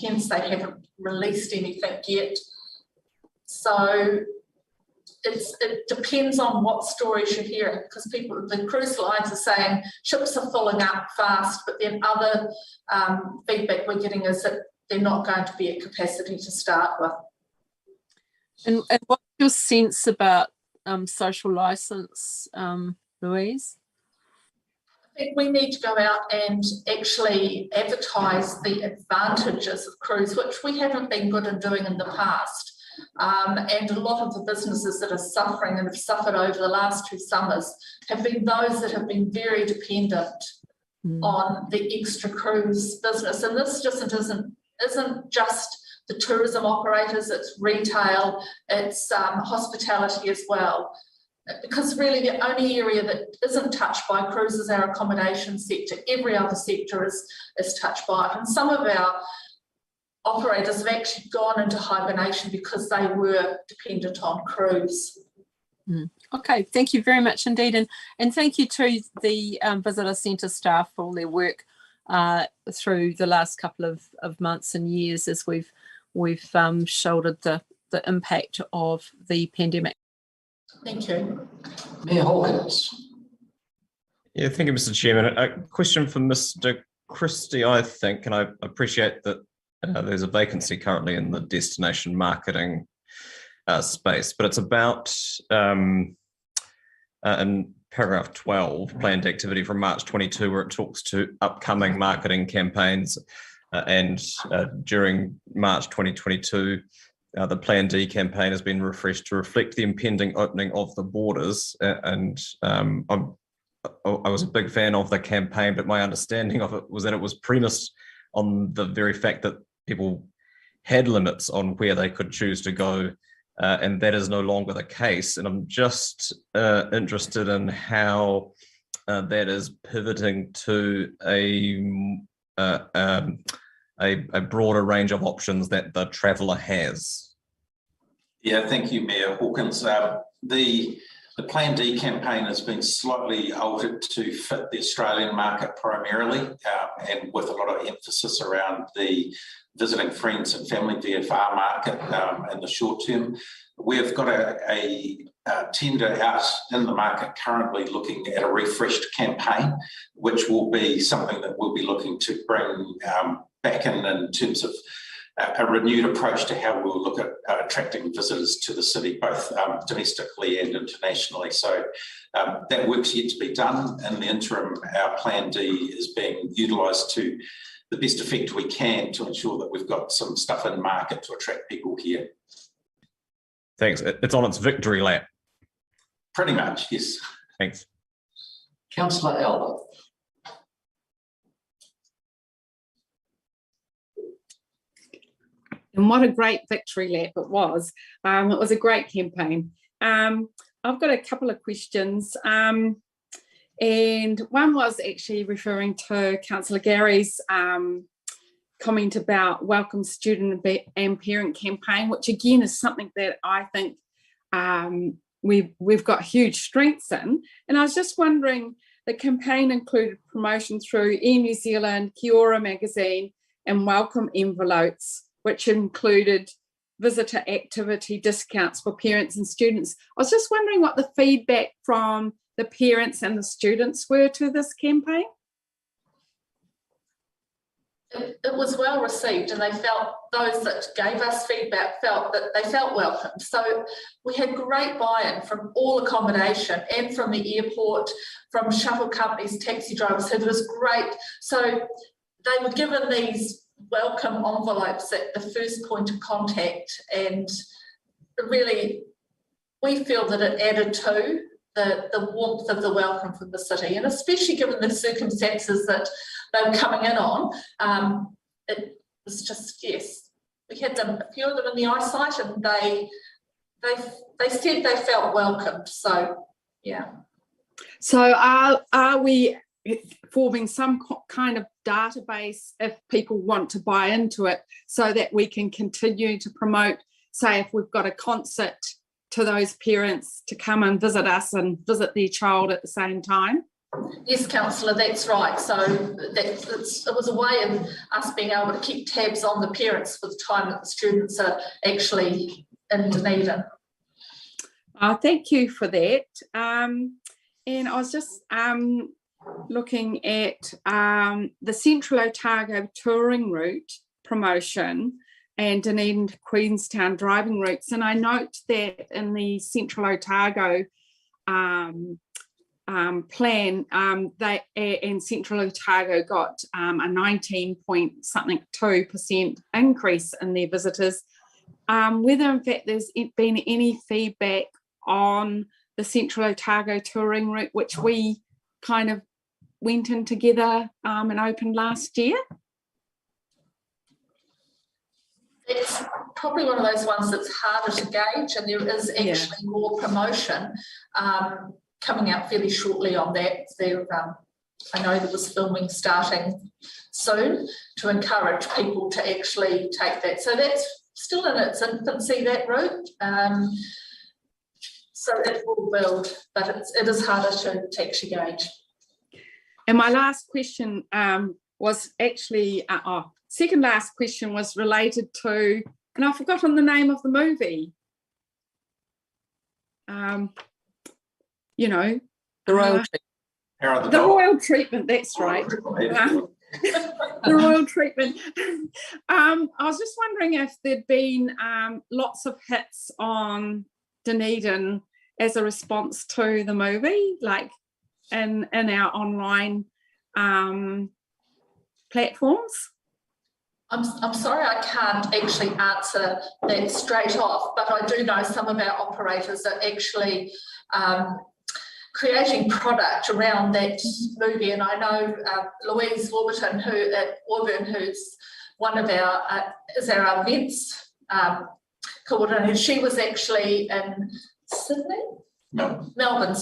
hence they haven't released anything yet. So it depends on what stories you hear, because the cruise lines are saying ships are filling up fast, but then other feedback we're getting is that they're not going to be at capacity to start with. And what's your sense about social licence, Louise? I think we need to go out and actually advertise the advantages of cruise, which we haven't been good in doing in the past. And a lot of the businesses that are suffering and have suffered over the last 2 summers have been those that have been very dependent on the extra cruise business. And this just isn't just the tourism operators, it's retail, it's hospitality as well. Because really the only area that isn't touched by cruise is our accommodation sector. Every other sector is touched by it. And some of our operators have actually gone into hibernation because they were dependent on cruise. Okay, thank you very much indeed. And thank you to the Visitor Centre staff for all their work through the last couple of months and years as we've shouldered the impact of the pandemic. Thank you. Mayor Hawkins. Yeah, thank you, Mr. Chairman. A question for Mr. Christie, I think, and I appreciate that there's a vacancy currently in the destination marketing space, but it's about in paragraph 12, planned activity from March 22, where it talks to upcoming marketing campaigns, and during March 2022, the Plan D campaign has been refreshed to reflect the impending opening of the borders. And I was a big fan of the campaign, but my understanding of it was that it was premised on the very fact that people had limits on where they could choose to go, and that is no longer the case. And I'm just interested in how that is pivoting to a broader range of options that the traveller has. Yeah, thank you, Mayor Hawkins. The Plan D campaign has been slightly altered to fit the Australian market primarily, and with a lot of emphasis around the visiting friends and family VFR market in the short term. We've got a tender out in the market currently looking at a refreshed campaign, which will be something that we'll be looking to bring back in terms of a renewed approach to how we'll look at attracting visitors to the city, both domestically and internationally. So that work's yet to be done. In the interim, our Plan D is being utilised to the best effect we can to ensure that we've got some stuff in market to attract people here. Thanks. It's on its victory lap. Pretty much, yes. Thanks. Councillor Elder. And what a great victory lap it was. It was a great campaign. I've got a couple of questions. And one was actually referring to Councillor Gary's comment about welcome student and parent campaign, which again is something that I think we've got huge strengths in. And I was just wondering, the campaign included promotion through New Zealand, Kia Ora magazine, and welcome envelopes, which included visitor activity discounts for parents and students. I was just wondering what the feedback from the parents and the students were to this campaign. It was well received, and they felt, those that gave us feedback felt that they felt welcome. So we had great buy-in from all accommodation and from the airport, from shuttle companies, taxi drivers. It was great. So they were given these welcome envelopes at the first point of contact, and really we feel that it added to the warmth of the welcome from the city, and especially given the circumstances that they were coming in on. It was just, yes, we had a few of them in the eyesight, and they said they felt welcomed. So yeah. So are we forming some kind of database if people want to buy into it, so that we can continue to promote, say if we've got a concert, to those parents to come and visit us and visit their child at the same time? Yes, councillor, that's right. So it was a way of us being able to keep tabs on the parents for the time that the students are actually in Dunedin. Thank you for that. And I was just looking at the Central Otago touring route promotion and Dunedin to Queenstown driving routes. And I note that in the Central Otago plan, they and Central Otago got a 19.2% increase in their visitors. Whether in fact there's been any feedback on the Central Otago touring route, which we kind of went in together and opened last year? It's probably one of those ones that's harder to gauge, and there is actually more promotion coming out fairly shortly on that. I know there was filming starting soon to encourage people to actually take that. So that's still in its infancy, that route. So it will build, but it is harder to actually gauge. And my last question was actually, second last question was related to, and I've forgotten the name of the movie. You know, The Royal Treatment. The Royal Treatment, that's right. The Royal Treatment. I was just wondering if there'd been lots of hits on Dunedin as a response to the movie, like in our online platforms. I'm sorry, I can't actually answer that straight off, but I do know some of our operators are actually creating product around that movie, and I know Louise Warburton, who's one of our our events coordinator. She was actually in Sydney, Melbourne,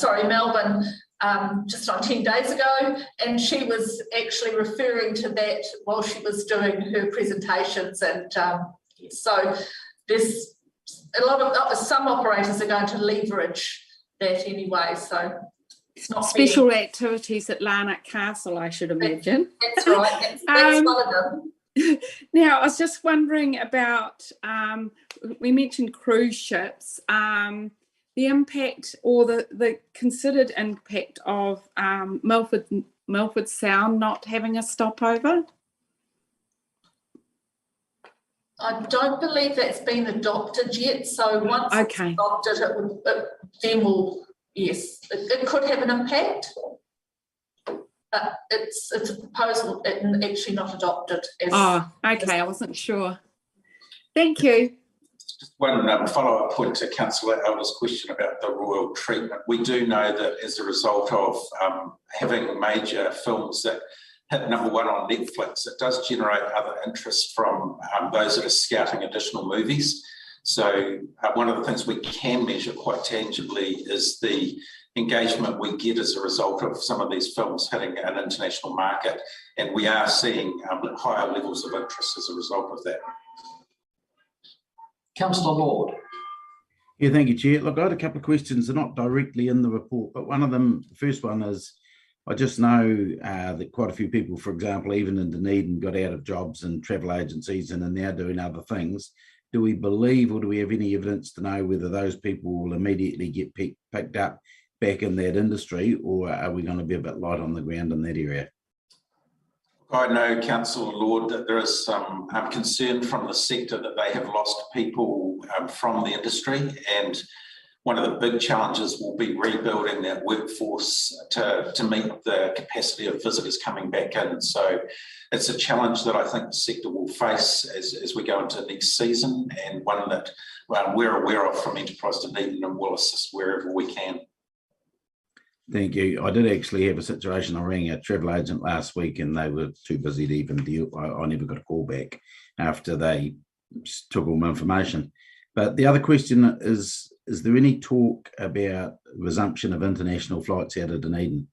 just on 10 days ago, and she was actually referring to that while she was doing her presentations. And so there's a lot of some operators are going to leverage that anyway. So it's not special activities at Larnac Castle, I should imagine. That's right. That's one of them. Now, I was just wondering about, we mentioned cruise ships, the impact or the considered impact of Milford Sound not having a stopover? I don't believe that's been adopted yet. So once it's adopted, it could have an impact. But it's a proposal and actually not adopted. I wasn't sure. Thank you. Just one follow-up point to Councillor Elder's question about the royal treatment. We do know that as a result of having major films that hit #1 on Netflix, it does generate other interest from those that are scouting additional movies. So one of the things we can measure quite tangibly is the engagement we get as a result of some of these films hitting an international market, and we are seeing higher levels of interest as a result of that. Councillor Lord. Yeah, thank you, Chair. Look, I had a couple of questions. They're not directly in the report, but one of them, the first one is, I just know that quite a few people, for example, even in Dunedin, got out of jobs and travel agencies and are now doing other things. Do we believe, or do we have any evidence to know whether those people will immediately get picked up back in that industry, or are we going to be a bit light on the ground in that area? I know, Councillor Lord, that there is some concern from the sector that they have lost people from the industry, and one of the big challenges will be rebuilding that workforce to meet the capacity of visitors coming back in. So it's a challenge that I think the sector will face as we go into next season, and one that we're aware of from Enterprise Dunedin and will assist wherever we can. Thank you. I did actually have a situation. I rang a travel agent last week and they were too busy to even deal. I never got a call back after they took all my information. But the other question is there any talk about resumption of international flights out of Dunedin?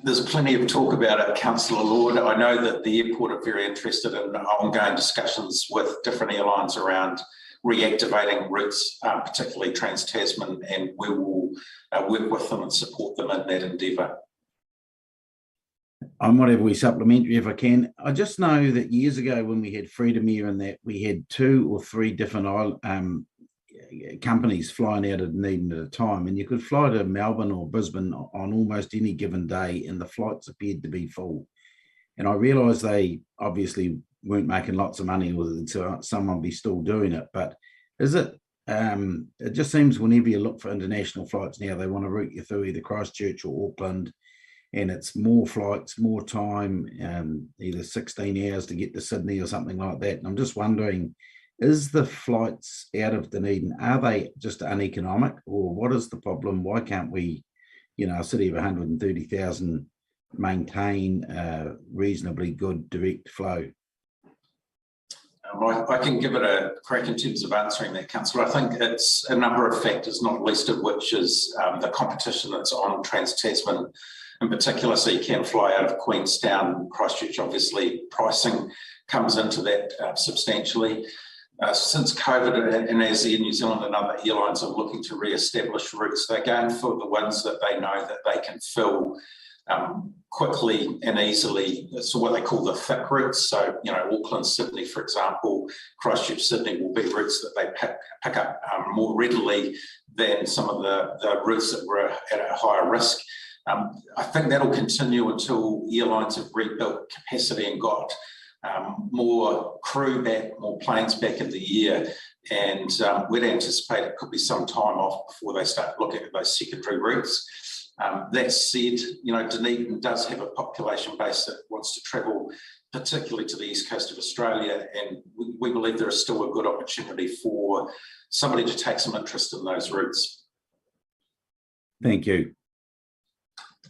There's plenty of talk about it, Councillor Lord. I know that the airport are very interested in ongoing discussions with different airlines around reactivating routes, particularly Trans-Tasman, and we will work with them and support them in that endeavour. I might have a wee supplementary if I can. I just know that years ago when we had Freedom Air and that, we had 2 or 3 different companies flying out of Dunedin at a time, and you could fly to Melbourne or Brisbane on almost any given day and the flights appeared to be full. And I realise they obviously weren't making lots of money, or someone be still doing it, but is it it just seems whenever you look for international flights now, they want to route you through either Christchurch or Auckland, and it's more flights, more time, either 16 hours to get to Sydney or something like that. And I'm just wondering, is the flights out of Dunedin, are they just uneconomic, or what is the problem? Why can't we, a city of 130,000 maintain a reasonably good direct flow? I can give it a crack in terms of answering that, Councillor. I think it's a number of factors, not least of which is the competition that's on Trans-Tasman in particular. So you can fly out of Queenstown, Christchurch, obviously pricing comes into that substantially. Since COVID, and as Air New Zealand and other airlines are looking to re-establish routes, they're going for the ones that they know that they can fill quickly and easily. So what they call the thick routes. So, Auckland, Sydney, for example, Christchurch, Sydney will be routes that they pick up more readily than some of the routes that were at a higher risk. I think that'll continue until airlines have rebuilt capacity and got more crew back, more planes back in the air, and we'd anticipate it could be some time off before they start looking at those secondary routes. That said, Dunedin does have a population base that wants to travel, particularly to the east coast of Australia, and we believe there is still a good opportunity for somebody to take some interest in those routes. Thank you.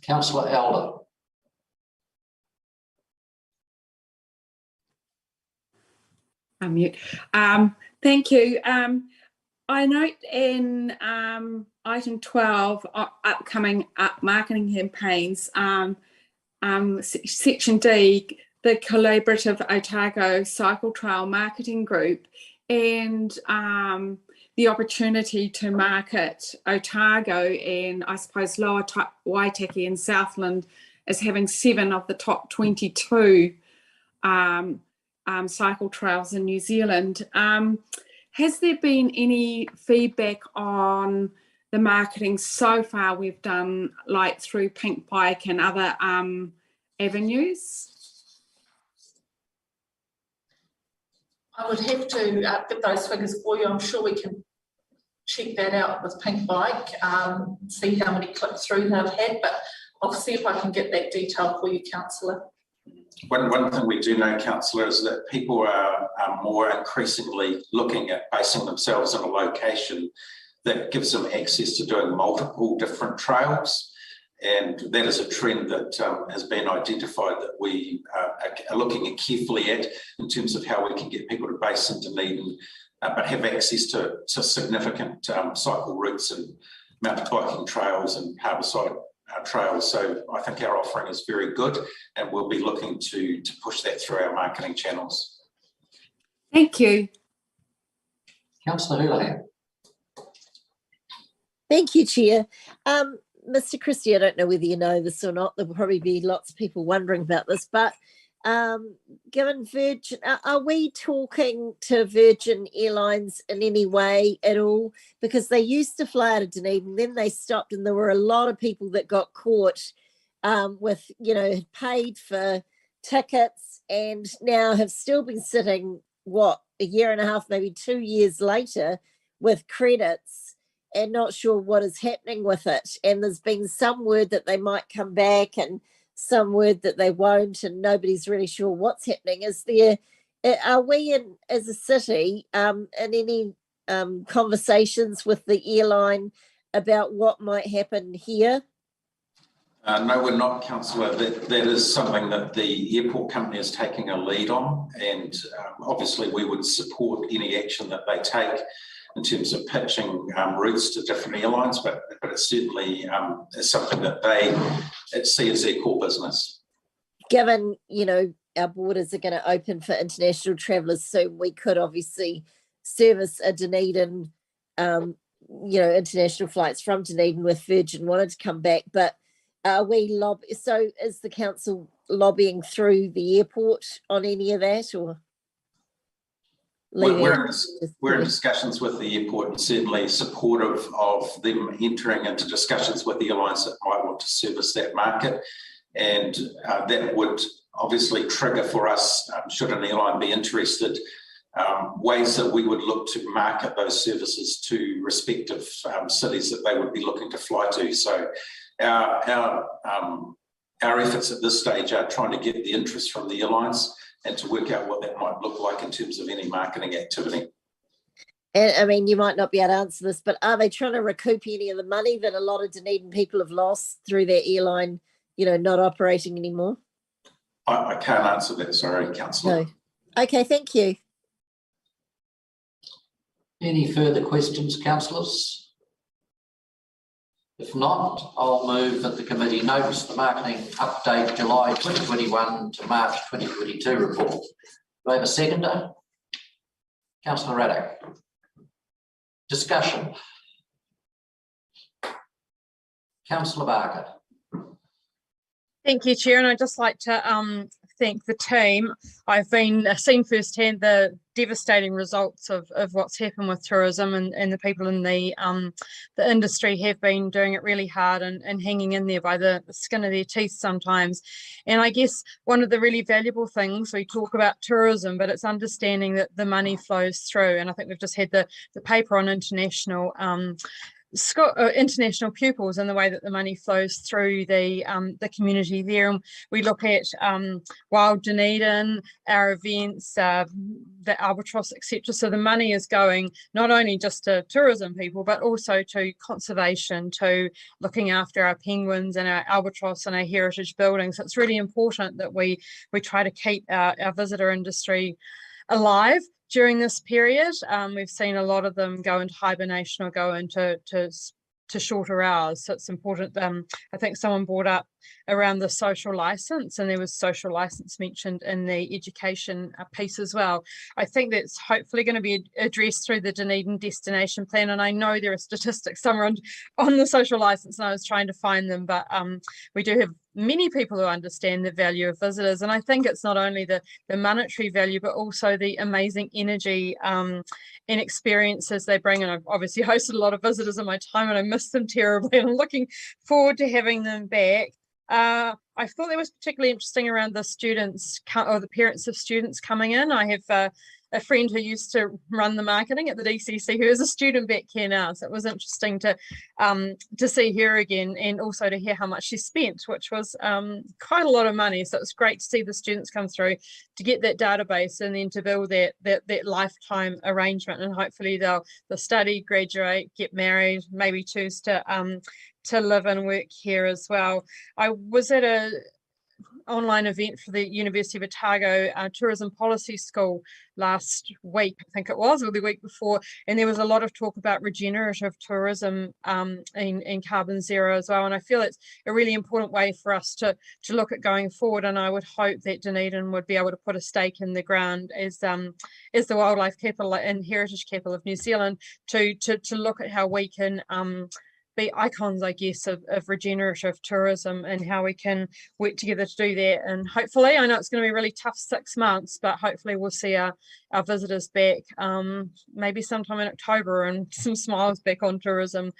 Councillor Elder. Unmute. Thank you. I note in item 12, upcoming marketing campaigns, section D, the collaborative Otago Cycle Trail Marketing Group, and the opportunity to market Otago and I suppose Lower Waitaki and Southland as having 7 of the top 22 cycle trails in New Zealand. Has there been any feedback on the marketing so far we've done, like through Pink Bike and other avenues? I would have to get those figures for you. I'm sure we can check that out with Pink Bike, see how many click-through they've had, but I'll see if I can get that detail for you, Councillor. One thing we do know, Councillor, is that people are more increasingly looking at basing themselves in a location that gives them access to doing multiple different trails. And that is a trend that has been identified that we are looking carefully at in terms of how we can get people to base in Dunedin but have access to significant cycle routes and mountain biking trails and Harbourside trails. So I think our offering is very good, and we'll be looking to push that through our marketing channels. Thank you. Councillor Houlihan. Thank you, Chair. Mr. Christie, I don't know whether you know this or not. There'll probably be lots of people wondering about this, but given Virgin, are we talking to Virgin Airlines in any way at all? Because they used to fly out of Dunedin, then they stopped, and there were a lot of people that got caught with, had paid for tickets and now have still been sitting, a year and a half, maybe 2 years later with credits and not sure what is happening with it. And there's been some word that they might come back and some word that they won't, and nobody's really sure what's happening. Are we as a city in any conversations with the airline about what might happen here? No, we're not, Councillor. That is something that the airport company is taking a lead on, and obviously we would support any action that they take in terms of pitching routes to different airlines, but it certainly is something that they see as their core business. Given, our borders are going to open for international travellers soon, we could obviously service a Dunedin, international flights from Dunedin with Virgin wanted to come back, but so is the council lobbying through the airport on any of that, or? We're in discussions with the airport and certainly supportive of them entering into discussions with the airlines that might want to service that market. And that would obviously trigger for us, should an airline be interested, ways that we would look to market those services to respective cities that they would be looking to fly to. So our efforts at this stage are trying to get the interest from the airlines and to work out what that might look like in terms of any marketing activity. And I mean, you might not be able to answer this, but are they trying to recoup any of the money that a lot of Dunedin people have lost through their airline, not operating anymore? I can't answer that, sorry, Councillor. No. Okay, thank you. Any further questions, councillors? If not, I'll move that the committee notice the marketing update July 2021 to March 2022 report. Do I have a seconder? Councillor Raddock. Discussion. Councillor Barker. Thank you, Chair, and I'd just like to thank the team. I've been seen firsthand the devastating results of what's happened with tourism, and the people in the industry have been doing it really hard and hanging in there by the skin of their teeth sometimes. And I guess one of the really valuable things, we talk about tourism, but it's understanding that the money flows through. And I think we've just had the paper on international pupils and the way that the money flows through the community there. And we look at Wild Dunedin, our events, the Albatross, etc. So the money is going not only just to tourism people, but also to conservation, to looking after our penguins and our albatross and our heritage buildings. So it's really important that we try to keep our visitor industry alive during this period. We've seen a lot of them go into hibernation or go into shorter hours. So it's important. I think someone brought up around the social license, and there was social license mentioned in the education piece as well. I think that's hopefully going to be addressed through the Dunedin destination plan. And I know there are statistics somewhere on the social license, and I was trying to find them, but we do have many people who understand the value of visitors. And I think it's not only the monetary value, but also the amazing energy and experiences they bring. And I've obviously hosted a lot of visitors in my time, and I miss them terribly, and I'm looking forward to having them back. I thought that was particularly interesting around the students or the parents of students coming in. I have a friend who used to run the marketing at the DCC who is a student back here now. So it was interesting to see her again, and also to hear how much she spent, which was quite a lot of money. So it's great to see the students come through to get that database and then to build that lifetime arrangement. And hopefully they'll study, graduate, get married, maybe choose to live and work here as well. I was at online event for the University of Otago Tourism Policy School last week, I think it was, or the week before, and there was a lot of talk about regenerative tourism and carbon zero as well. And I feel it's a really important way for us to look at going forward. And I would hope that Dunedin would be able to put a stake in the ground as the wildlife capital and heritage capital of New Zealand to look at how we can be icons, I guess, of regenerative tourism and how we can work together to do that. And hopefully, I know it's going to be a really tough 6 months, but hopefully we'll see our visitors back maybe sometime in October and some smiles back on tourism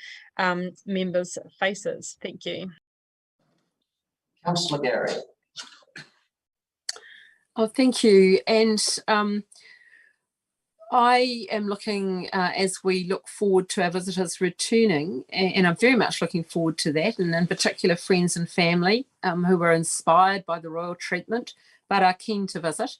members' faces. Thank you. Councillor Gary. Oh, thank you. And I am looking, as we look forward to our visitors returning, and I'm very much looking forward to that, and in particular friends and family who were inspired by the royal treatment but are keen to visit,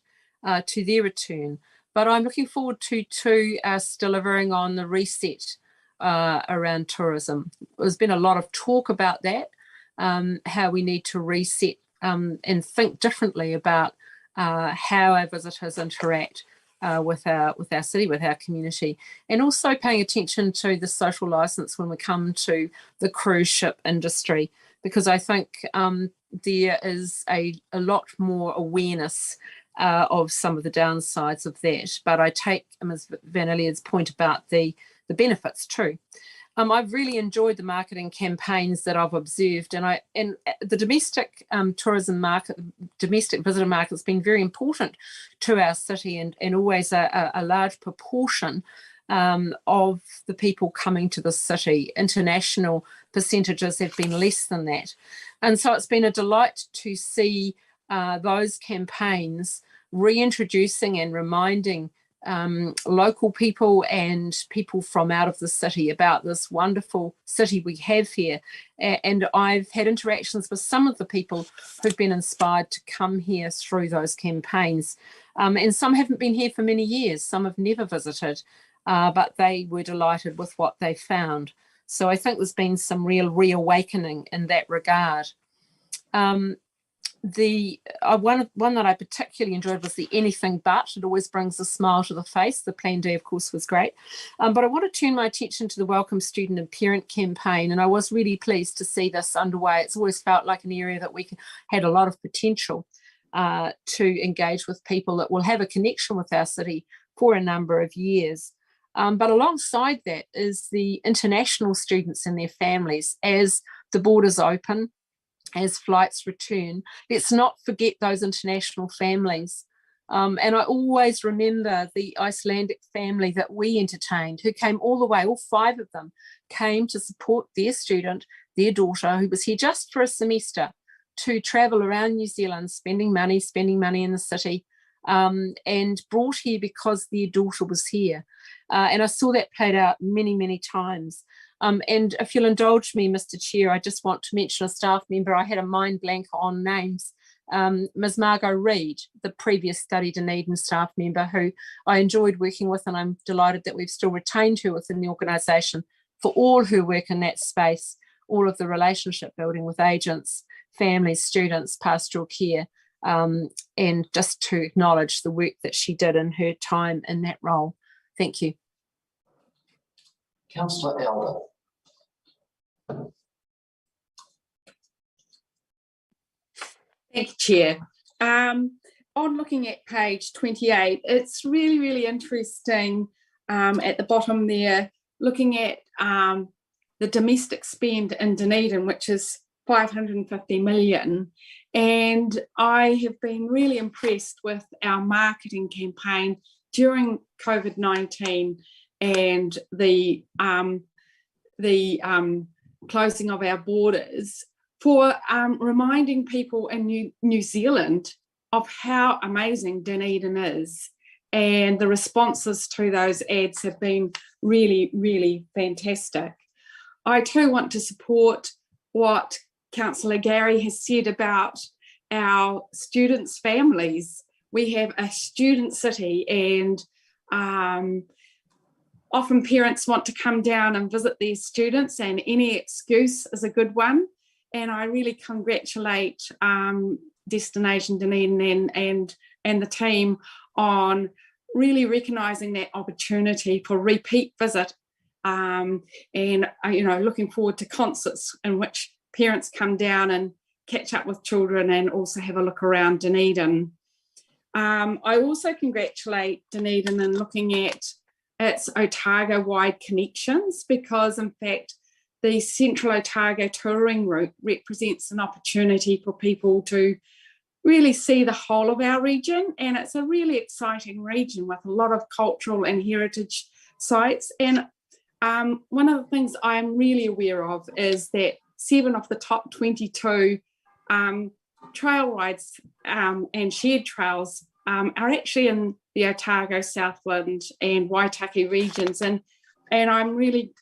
to their return. But I'm looking forward to us delivering on the reset around tourism. There's been a lot of talk about that, how we need to reset and think differently about how our visitors interact with our city, with our community, and also paying attention to the social license when we come to the cruise ship industry, because I think there is a lot more awareness of some of the downsides of that. But I take Ms. Van Iliad's point about the benefits too. I've really enjoyed the marketing campaigns that I've observed, and the domestic tourism market, domestic visitor market has been very important to our city, and always a large proportion of the people coming to the city. International percentages have been less than that. And so it's been a delight to see those campaigns reintroducing and reminding local people and people from out of the city about this wonderful city we have here. And I've had interactions with some of the people who've been inspired to come here through those campaigns. And some haven't been here for many years, some have never visited, but they were delighted with what they found. So I think there's been some real reawakening in that regard. One that I particularly enjoyed was the anything but. It always brings a smile to the face. The Plan D, of course, was great. But I want to turn my attention to the Welcome Student and Parent campaign, and I was really pleased to see this underway. It's always felt like an area that we had a lot of potential to engage with people that will have a connection with our city for a number of years. But alongside that is the international students and their families. As the borders open, as flights return, let's not forget those international families. And I always remember the Icelandic family that we entertained, who came all the way, all 5 of them came to support their student, their daughter, who was here just for a semester, to travel around New Zealand, spending money in the city, and brought here because their daughter was here. And I saw that played out many, many times. And if you'll indulge me, Mr. Chair, I just want to mention a staff member. I had a mind blank on names. Ms. Margot Reid, the previous Study Dunedin staff member, who I enjoyed working with, and I'm delighted that we've still retained her within the organisation for all her work in that space, all of the relationship building with agents, families, students, pastoral care, and just to acknowledge the work that she did in her time in that role. Thank you. Councillor Elder. Thank you, Chair. On looking at page 28, it's really, really interesting at the bottom there, looking at the domestic spend in Dunedin, which is 550 million. And I have been really impressed with our marketing campaign during COVID-19 and the closing of our borders, for reminding people in New Zealand of how amazing Dunedin is. And the responses to those ads have been really, really fantastic. I too want to support what Councillor Gary has said about our students' families. We have a student city, and often parents want to come down and visit their students, and any excuse is a good one. And I really congratulate Destination Dunedin and the team on really recognising that opportunity for repeat visit, and looking forward to concerts in which parents come down and catch up with children and also have a look around Dunedin. I also congratulate Dunedin in looking at its Otago-wide connections, because in fact the Central Otago touring route represents an opportunity for people to really see the whole of our region, and it's a really exciting region with a lot of cultural and heritage sites. And one of the things I'm really aware of is that 7 of the top 22 trail rides and shared trails are actually in the Otago, Southland and Waitaki regions, and I'm really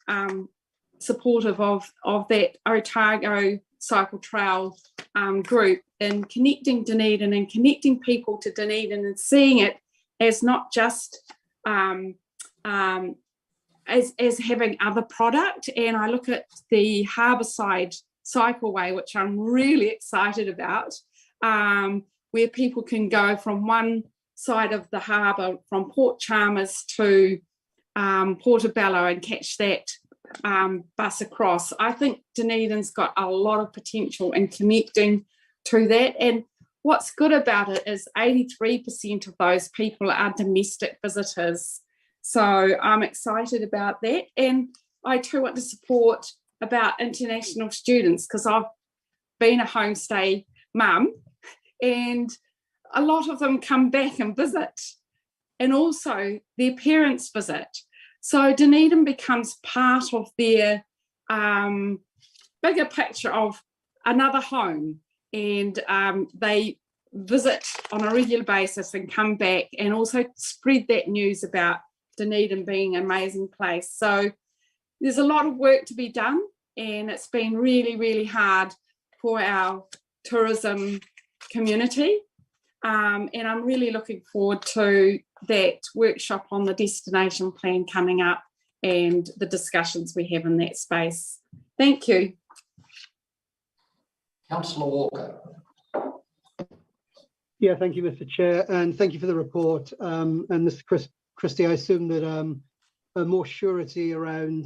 supportive of that Otago cycle trail group in connecting Dunedin and connecting people to Dunedin and seeing it as not just as having other product. And I look at the Harbourside Cycleway, which I'm really excited about, where people can go from one side of the harbour, from Port Chalmers to Portobello, and catch that bus across. I think Dunedin's got a lot of potential in connecting to that. And what's good about it is 83% of those people are domestic visitors. So I'm excited about that. And I too want to support about international students, because I've been a homestay mum and a lot of them come back and visit, and also their parents visit. So Dunedin becomes part of their bigger picture of another home, and they visit on a regular basis and come back and also spread that news about Dunedin being an amazing place. So there's a lot of work to be done, and it's been really, really hard for our tourism community. And I'm really looking forward to that workshop on the destination plan coming up and the discussions we have in that space. Thank you. Councillor Walker. Yeah, thank you, Mr. Chair, and thank you for the report. And Mr. Christie, I assume that a more surety around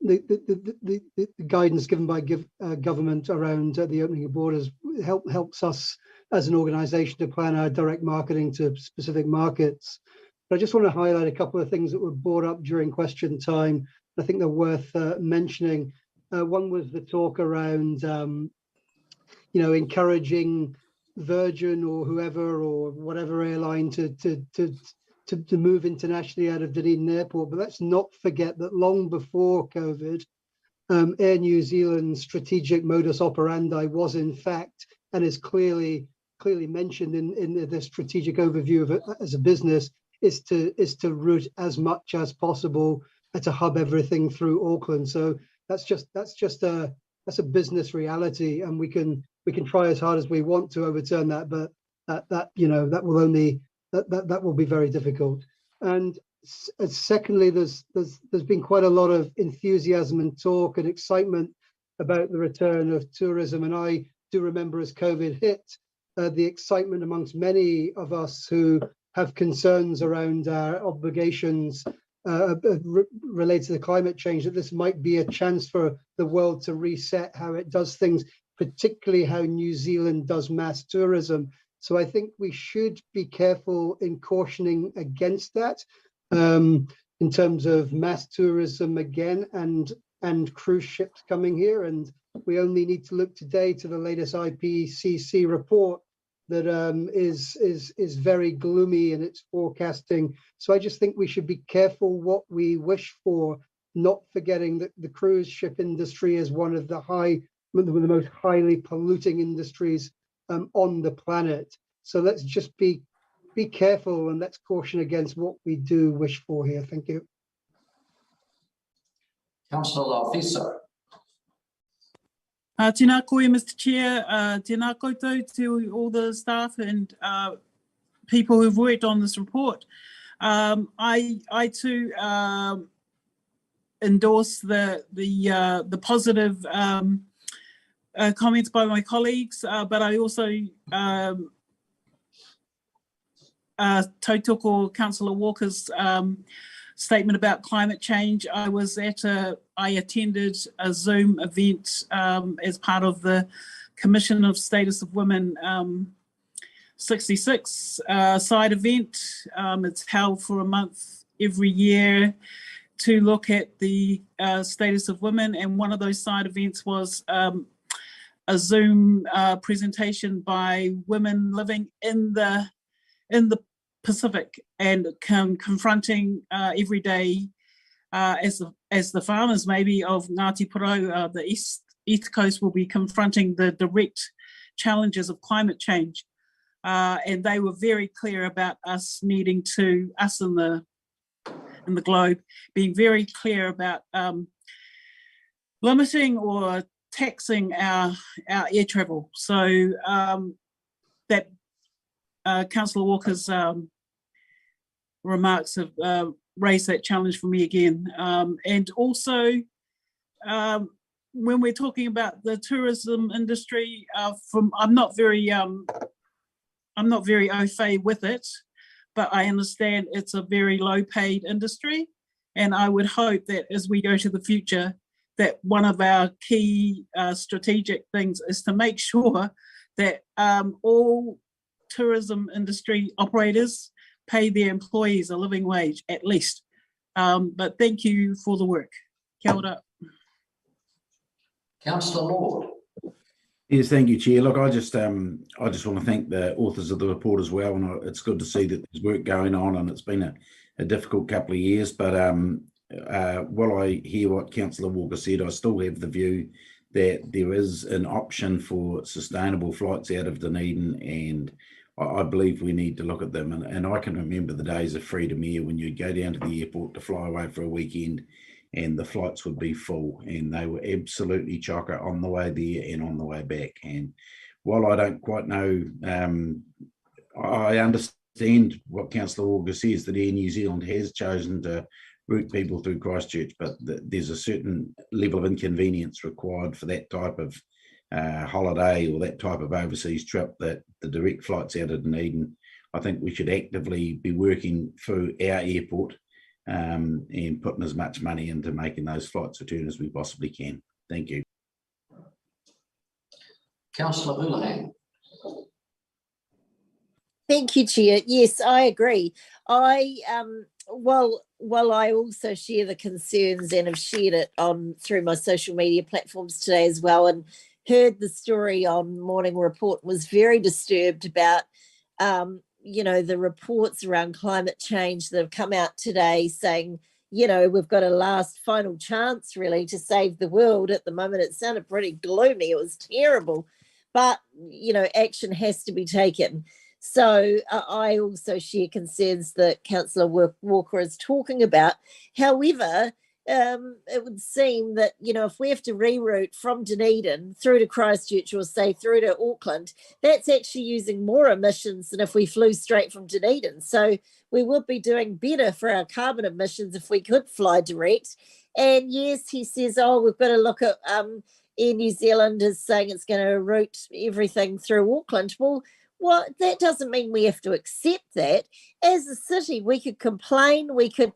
the guidance given by government around the opening of borders helps us as an organisation to plan our direct marketing to specific markets. But I just want to highlight a couple of things that were brought up during question time. I think they're worth mentioning. One was the talk around, encouraging Virgin or whoever or whatever airline to move internationally out of Dunedin Airport. But let's not forget that long before COVID, Air New Zealand's strategic modus operandi was in fact, and is clearly mentioned in the strategic overview of it as a business, is to route as much as possible to hub everything through Auckland. So that's a business reality, and we can try as hard as we want to overturn that, but that will be very difficult. And secondly, there's been quite a lot of enthusiasm and talk and excitement about the return of tourism, and I do remember as COVID hit, the excitement amongst many of us who have concerns around our obligations related to the climate change, that this might be a chance for the world to reset how it does things, particularly how New Zealand does mass tourism. So I think we should be careful in cautioning against that in terms of mass tourism again and cruise ships coming here. And we only need to look today to the latest IPCC report that is very gloomy in its forecasting. So I just think we should be careful what we wish for, not forgetting that the cruise ship industry is one of the most highly polluting industries on the planet. So let's just be careful, and let's caution against what we do wish for here. Thank you. Councillor Fiso. Tēnā koe, Mr. Chair. Tēnā koutou to all the staff and people who've worked on this report. I too endorse the positive comments by my colleagues, but I also tautoko Councillor Walker's statement about climate change. I attended a Zoom event as part of the Commission of Status of Women 66 side event. It's held for a month every year to look at the status of women, and one of those side events was a Zoom presentation by women living in the Pacific and confronting every day as the farmers maybe of Ngāti Porou, the East Coast will be confronting the direct challenges of climate change. And they were very clear about us needing to, us in the globe, being very clear about limiting or taxing our air travel. So that Councillor Walker's remarks have raised that challenge for me again. And also, when we're talking about the tourism industry, I'm not very au fait with it, but I understand it's a very low-paid industry, and I would hope that as we go to the future, that one of our key strategic things is to make sure that all tourism industry operators pay their employees a living wage, at least. But thank you for the work. Kia ora. Councillor Lord. Yes, thank you, Chair. Look, I just want to thank the authors of the report as well, and it's good to see that there's work going on, and it's been a difficult couple of years. But while I hear what Councillor Walker said, I still have the view that there is an option for sustainable flights out of Dunedin, and I believe we need to look at them. And I can remember the days of freedom air when you'd go down to the airport to fly away for a weekend, and the flights would be full, and they were absolutely chocker on the way there and on the way back. And while I don't quite know, I understand what Councillor Walker says, that Air New Zealand has chosen to route people through Christchurch, but there's a certain level of inconvenience required for that type of holiday or that type of overseas trip, that the direct flights out of Dunedin, I think we should actively be working through our airport and putting as much money into making those flights return as we possibly can. Thank you. Councillor Houlihan. Thank you, Chair. Yes, I agree. While I also share the concerns and have shared it through my social media platforms today as well, and heard the story on Morning Report, was very disturbed about the reports around climate change that have come out today saying, we've got a last final chance really to save the world. At the moment, it sounded pretty gloomy. It was terrible, but, action has to be taken. So I also share concerns that Councillor Walker is talking about. However, it would seem that, if we have to reroute from Dunedin through to Christchurch or say through to Auckland, that's actually using more emissions than if we flew straight from Dunedin. So we would be doing better for our carbon emissions if we could fly direct. And yes, he says, we've got to look at Air New Zealand is saying it's going to route everything through Auckland. Well, that doesn't mean we have to accept that. As a city, we could complain, we could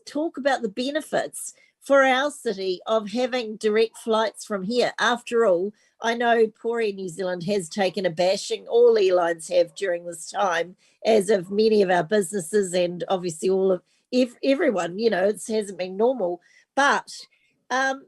talk about the benefits for our city of having direct flights from here. After all, I know poor Air New Zealand has taken a bashing. All airlines have during this time, as of many of our businesses and obviously all of everyone, it hasn't been normal. But, for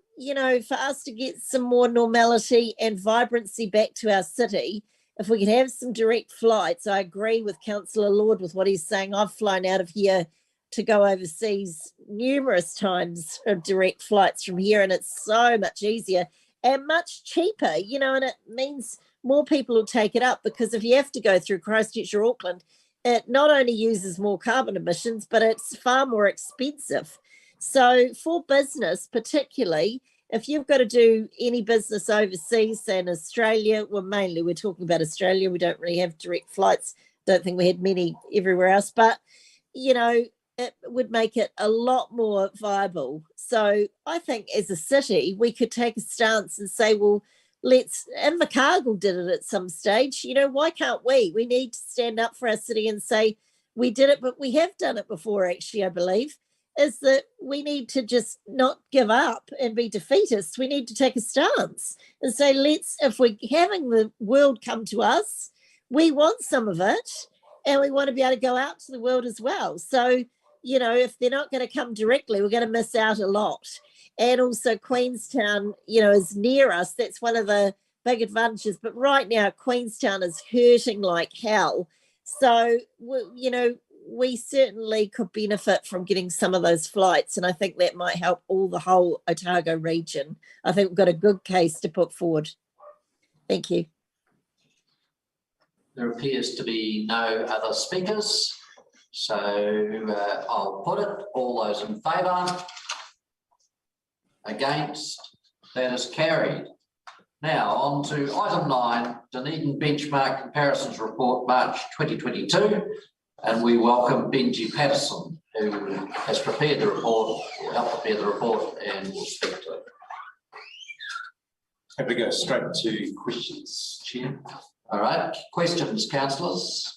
us to get some more normality and vibrancy back to our city, if we can have some direct flights, I agree with Councillor Lord with what he's saying. I've flown out of here to go overseas numerous times of direct flights from here, and it's so much easier and much cheaper, and it means more people will take it up, because if you have to go through Christchurch or Auckland, it not only uses more carbon emissions, but it's far more expensive. So for business, particularly, if you've got to do any business overseas, say in Australia, well, mainly we're talking about Australia, we don't really have direct flights. Don't think we had many everywhere else, but, it would make it a lot more viable. So I think as a city, we could take a stance and say, well, Invercargill did it at some stage. You know, why can't we? We need to stand up for our city and say, we did it, but we have done it before, actually, I believe, is that we need to just not give up and be defeatists. We need to take a stance and say, if we're having the world come to us, we want some of it, and we want to be able to go out to the world as well. So, you know, if they're not going to come directly, we're going to miss out a lot. And also Queenstown, you know, is near us. That's one of the big advantages. But right now, Queenstown is hurting like hell. So, you know, we certainly could benefit from getting some of those flights. And I think that might help the whole Otago region. I think we've got a good case to put forward. Thank you. There appears to be no other speakers. So I'll put it. All those in favour? Against? That is carried. Now on to item 9, Dunedin Benchmark Comparisons Report, March 2022. And we welcome Benji Patterson, who has prepared the report, or helped prepare the report, and will speak to it. Have we go straight to questions, Chair? All right, questions, councillors?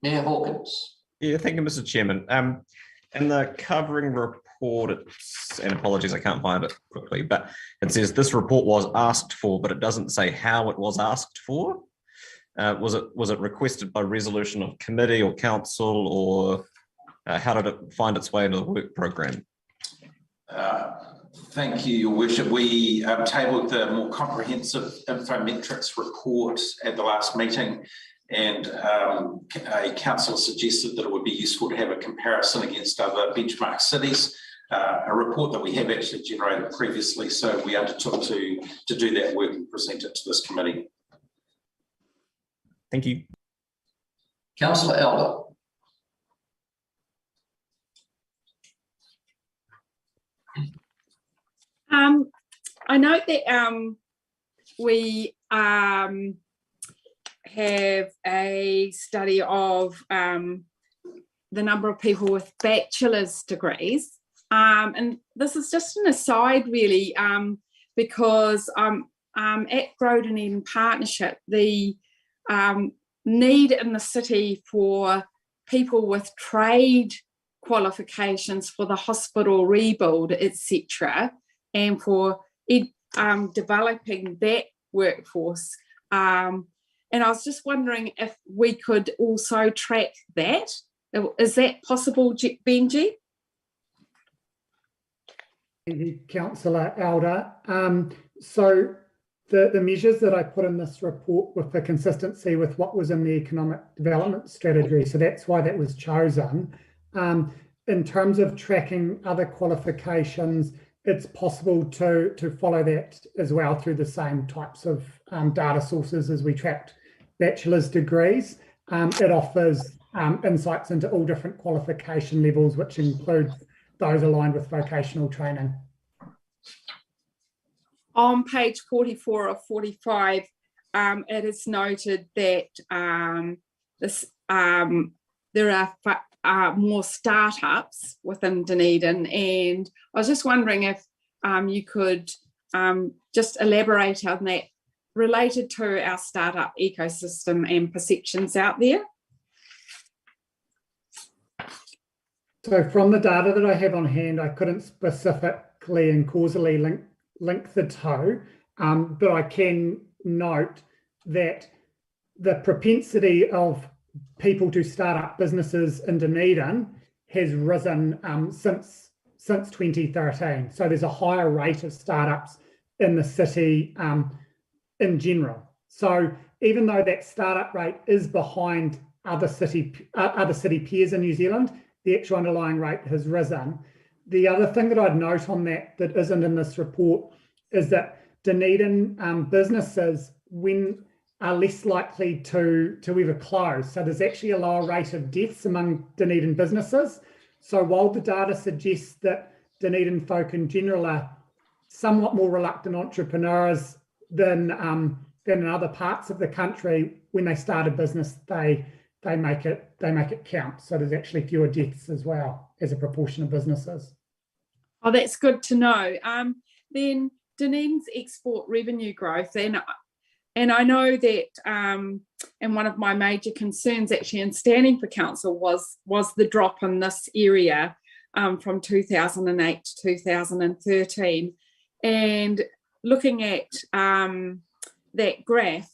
Mayor Hawkins. Yeah, thank you, Mr. Chairman. In the covering report, and apologies, I can't find it quickly, but it says this report was asked for, but it doesn't say how it was asked for. Was it requested by resolution of committee or council, or how did it find its way into the work program? Thank you, Your Worship. We tabled the more comprehensive infometrics report at the last meeting, and a council suggested that it would be useful to have a comparison against other benchmark cities, a report that we have actually generated previously, so we undertook to do that work and present it to this committee. Thank you. Councillor Elder. I note that we have a study of the number of people with bachelor's degrees, and this is just an aside really, because at Grow Dunedin Partnership, the need in the city for people with trade qualifications for the hospital rebuild, etc., and for developing that workforce. And I was just wondering if we could also track that. Is that possible, Benji? Thank you, Councillor Elder. So the measures that I put in this report were for consistency with what was in the economic development strategy. So that's why that was chosen. In terms of tracking other qualifications, it's possible to follow that as well through the same types of data sources as we tracked bachelor's degrees. It offers insights into all different qualification levels, which include those aligned with vocational training. On page 44 of 45, it is noted that there are more startups within Dunedin, and I was just wondering if you could just elaborate on that related to our startup ecosystem and perceptions out there. So from the data that I have on hand, I couldn't specifically and causally link the two, but I can note that the propensity of people to start up businesses in Dunedin has risen since 2013. So there's a higher rate of startups in the city in general. So even though that startup rate is behind other city peers in New Zealand, the actual underlying rate has risen. The other thing that I'd note on that isn't in this report is that Dunedin businesses are less likely to ever close. So there's actually a lower rate of deaths among Dunedin businesses. So while the data suggests that Dunedin folk in general are somewhat more reluctant entrepreneurs than in other parts of the country, when they start a business, they make it count. So there's actually fewer deaths as well as a proportion of businesses. Oh, that's good to know. Then Dunedin's export revenue growth, and I know that, and one of my major concerns actually in standing for council was the drop in this area from 2008 to 2013. And looking at that graph,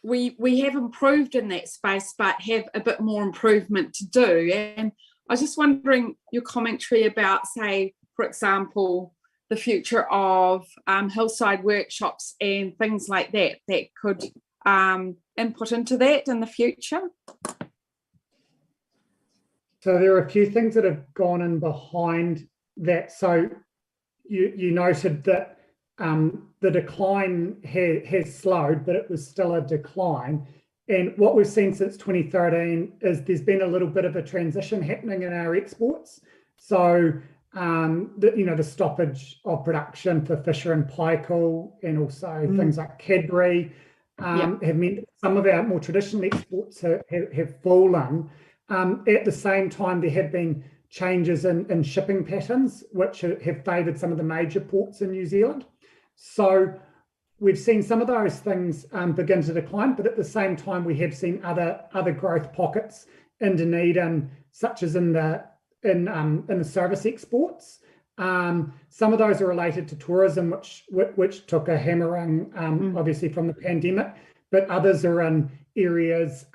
we have improved in that space, but have a bit more improvement to do. And I was just wondering your commentary about, say, for example, the future of hillside workshops and things like that could input into that in the future. So there are a few things that have gone in behind that. So you noted that the decline has slowed, but it was still a decline. And what we've seen since 2013 is there's been a little bit of a transition happening in our exports. So the stoppage of production for Fisher and Paykel, and also things like Cadbury have meant that some of our more traditional exports have fallen. At the same time, there have been changes in shipping patterns, which have favoured some of the major ports in New Zealand. So we've seen some of those things begin to decline, but at the same time, we have seen other growth pockets in Dunedin, such as in the service exports. Some of those are related to tourism, which took a hammering, obviously, from the pandemic, but others are in areas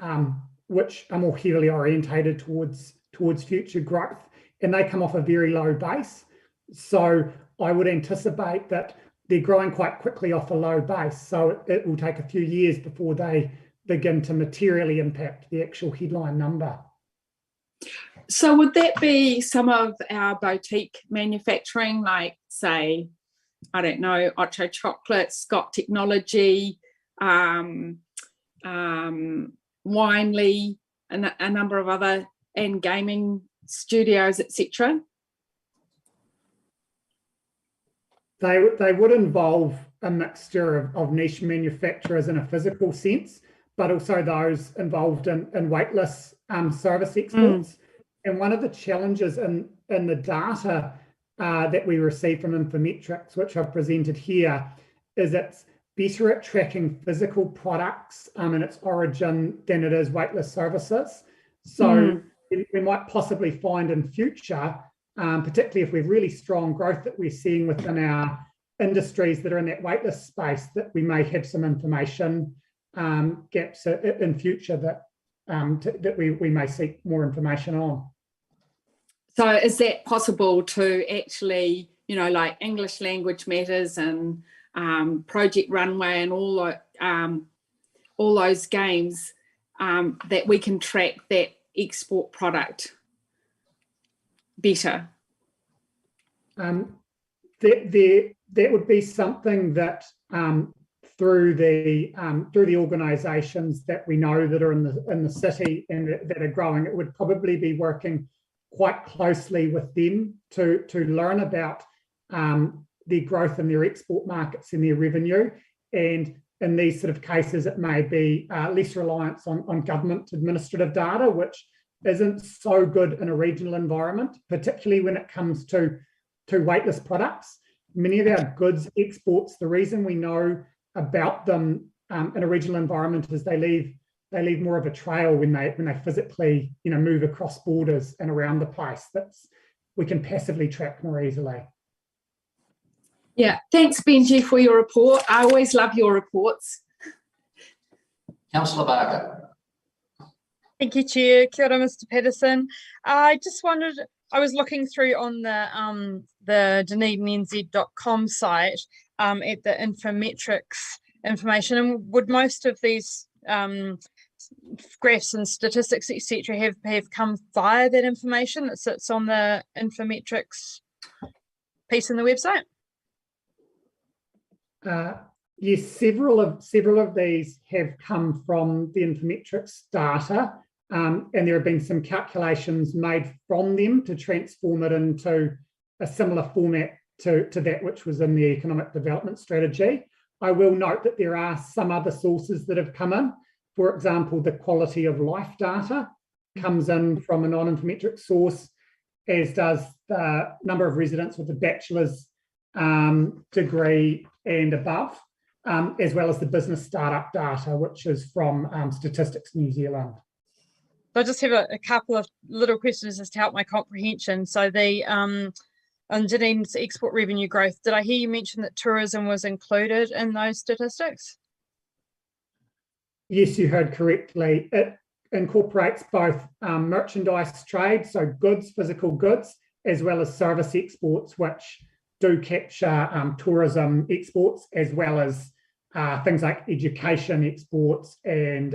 which are more heavily orientated towards future growth, and they come off a very low base. So I would anticipate that they're growing quite quickly off a low base. So it will take a few years before they begin to materially impact the actual headline number. So would that be some of our boutique manufacturing, like, say, I don't know, Otago Chocolate, Scott Technology, Winely, and a number of other, and gaming studios, etc.? They would involve a mixture of niche manufacturers in a physical sense, but also those involved in weightless service exports. And one of the challenges in the data that we receive from Infometrics, which I've presented here, is it's better at tracking physical products and its origin than it is weightless services. So we might possibly find in future, particularly if we have really strong growth that we're seeing within our industries that are in that weightless space, that we may have some information gaps in future that we may seek more information on. So is that possible to actually, like English Language Matters and Project Runway and all those games, that we can track that export product better? That would be something that through the organisations that we know that are in the city and that are growing, it would probably be working quite closely with them to learn about their growth in their export markets and their revenue. And in these sort of cases, it may be less reliance on government administrative data, which isn't so good in a regional environment, particularly when it comes to weightless products. Many of our goods exports, the reason we know about them in a regional environment is they leave more of a trail when they physically move across borders and around the place. We can passively track more easily. Yeah, thanks Benji for your report. I always love your reports. Councillor Barker. Thank you, Chair. Kia ora, Mr. Patterson. I just wondered, I was looking through on the DunedinNZ.com site at the Infometrics information, and would most of these graphs and statistics, etc., have come via that information that sits on the Infometrics piece in the website? Yes, several of these have come from the Infometrics data, and there have been some calculations made from them to transform it into a similar format to that which was in the economic development strategy. I will note that there are some other sources that have come in. For example, the quality of life data comes in from a non-informametric source, as does the number of residents with a bachelor's degree and above, as well as the business startup data, which is from Statistics New Zealand. So I just have a couple of little questions just to help my comprehension. So the Dunedin's export revenue growth, did I hear you mention that tourism was included in those statistics? Yes, you heard correctly. It incorporates both merchandise trade, so goods, physical goods, as well as service exports, which do capture tourism exports, as well as things like education exports and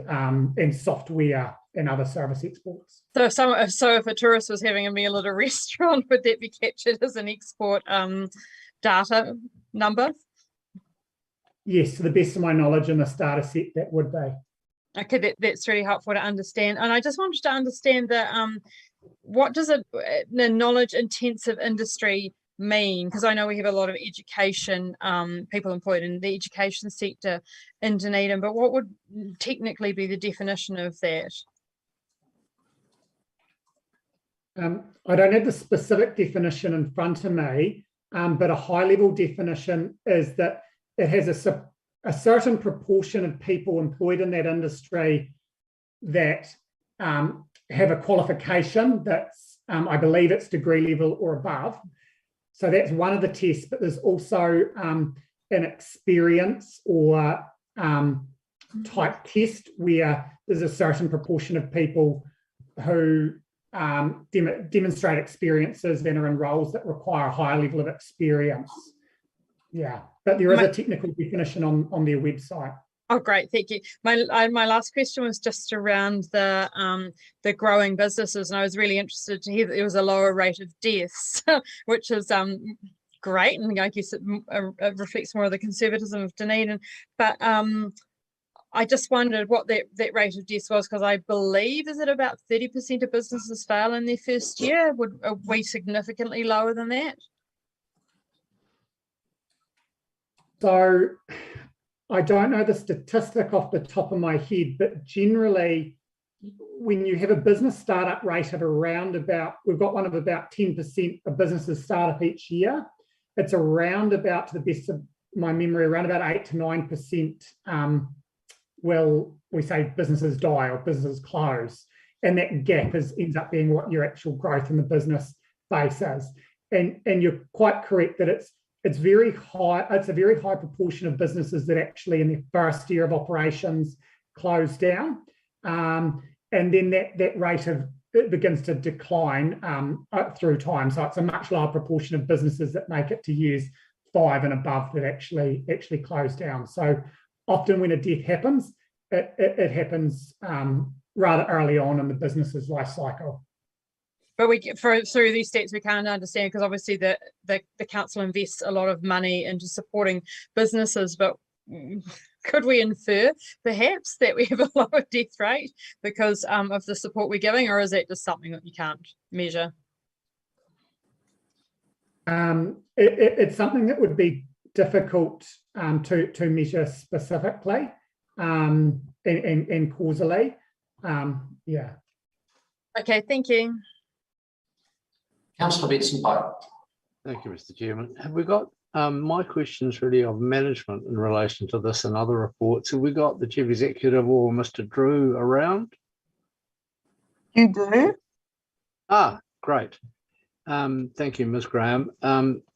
software and other service exports. So if a tourist was having a meal at a restaurant, would that be captured as an export data number? Yes, to the best of my knowledge in this data set, that would be. Okay, that's really helpful to understand. And I just wanted to understand that what does the knowledge intensive industry mean? Because I know we have a lot of education people employed in the education sector in Dunedin, but what would technically be the definition of that? I don't have the specific definition in front of me, but a high level definition is that it has a certain proportion of people employed in that industry that have a qualification that's, I believe it's degree level or above. So that's one of the tests, but there's also an experience or type test where there's a certain proportion of people who demonstrate experiences and are in roles that require a higher level of experience. Yeah, but there is a technical definition on their website. Oh, great, thank you. My last question was just around the growing businesses, and I was really interested to hear that there was a lower rate of deaths, which is great, and I guess it reflects more of the conservatism of Dunedin. But I just wondered what that rate of deaths was, because I believe, is it about 30% of businesses fail in their first year? Are we significantly lower than that? So I don't know the statistic off the top of my head, but generally when you have a business startup rate of around about, we've got one of about 10% of businesses start up each year. It's around about, to the best of my memory, around about 8 to 9% will, we say, businesses die or businesses close. And that gap ends up being what your actual growth in the business faces. And you're quite correct that it's very high. It's a very high proportion of businesses that actually in their first year of operations close down. And then that rate it begins to decline through time. So it's a much lower proportion of businesses that make it to years 5 and above that actually close down. So often when a death happens, it happens rather early on in the business's life cycle. But through these stats, we can't understand, because obviously the council invests a lot of money into supporting businesses, but could we infer perhaps that we have a lower death rate because of the support we're giving, or is that just something that you can't measure? It's something that would be difficult to measure specifically and causally. Yeah. Okay, thank you. Councillor Betson-Bowden. Thank you, Mr. Chairman. Have we got my questions really of management in relation to this and other reports? Have we got the Chief Executive or Mr. Drew around? You do. Ah, great. Thank you, Ms. Graham.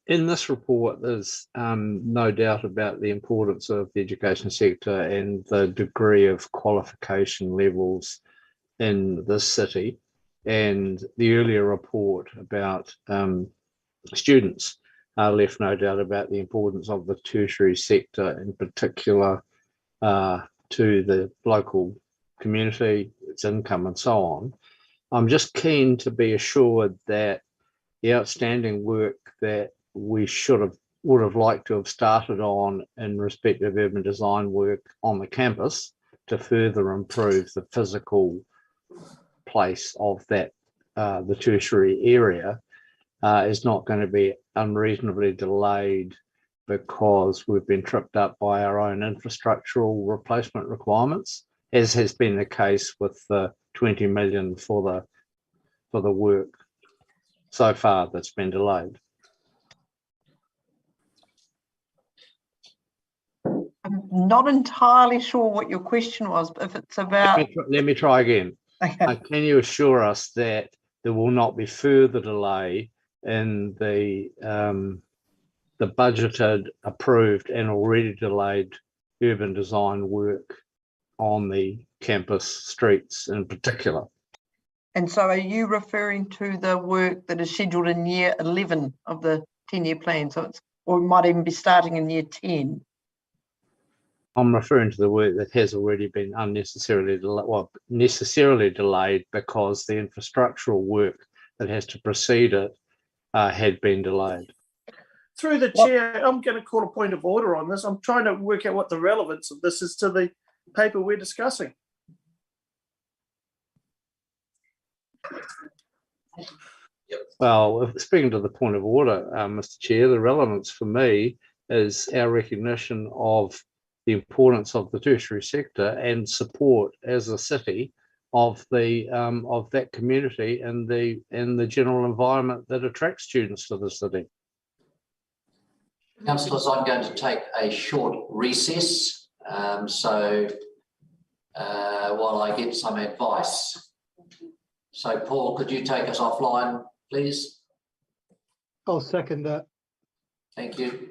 In this report, there's no doubt about the importance of the education sector and the degree of qualification levels in this city. And the earlier report about students left no doubt about the importance of the tertiary sector, in particular to the local community, its income and so on. I'm just keen to be assured that the outstanding work that we would have liked to have started on in respect of urban design work on the campus to further improve the physical place of that the tertiary area is not going to be unreasonably delayed because we've been tripped up by our own infrastructural replacement requirements, as has been the case with the 20 million for the work so far that's been delayed. I'm not entirely sure what your question was, but if it's about... Let me try again. Okay. Can you assure us that there will not be further delay in the budgeted, approved and already delayed urban design work on the campus streets in particular? And so are you referring to the work that is scheduled in year 11 of the 10-year plan? So it's, or it might even be starting in year 10. I'm referring to the work that has already been unnecessarily delayed, well, necessarily delayed because the infrastructural work that has to precede it had been delayed. Through the chair, I'm going to call a point of order on this. I'm trying to work out what the relevance of this is to the paper we're discussing. Well, speaking to the point of order, Mr. Chair, the relevance for me is our recognition of the importance of the tertiary sector and support as a city of that community and the general environment that attracts students to the city. Councillors, I'm going to take a short recess, so while I get some advice. So, Paul, could you take us offline, please? I'll second that. Thank you.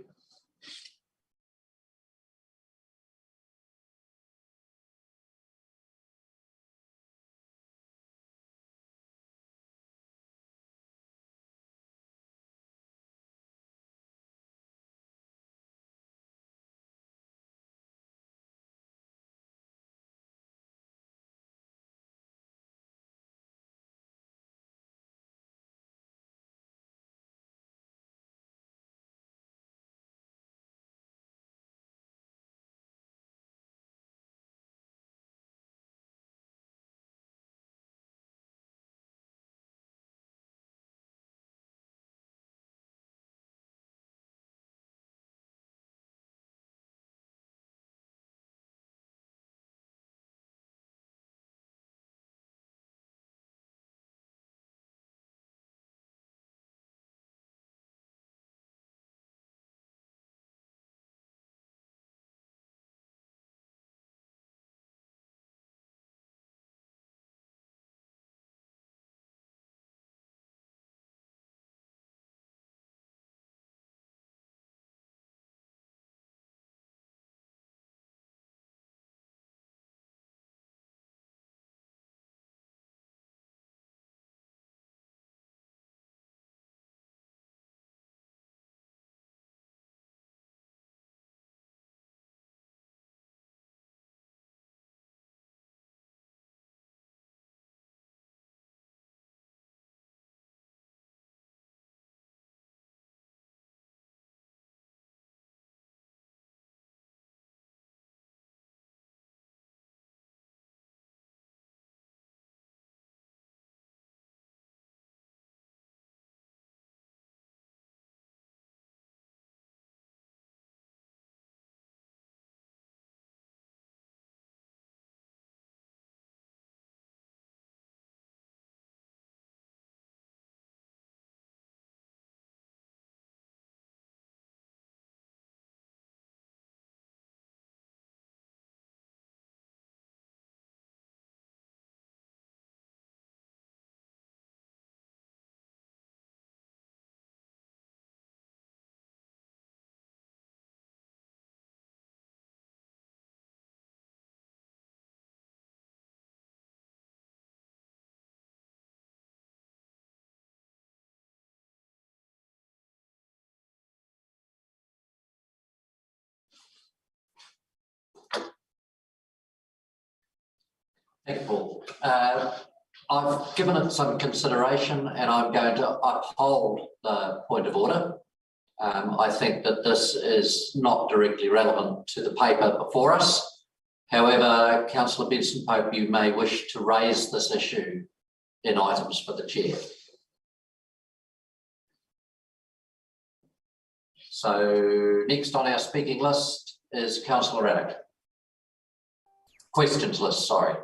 Thank you, Paul. I've given it some consideration and I'm going to uphold the point of order. I think that this is not directly relevant to the paper before us. However, Councillor Benson-Pope, you may wish to raise this issue in items for the chair. So next on our speaking list is Councillor Raddick. Questions list, sorry.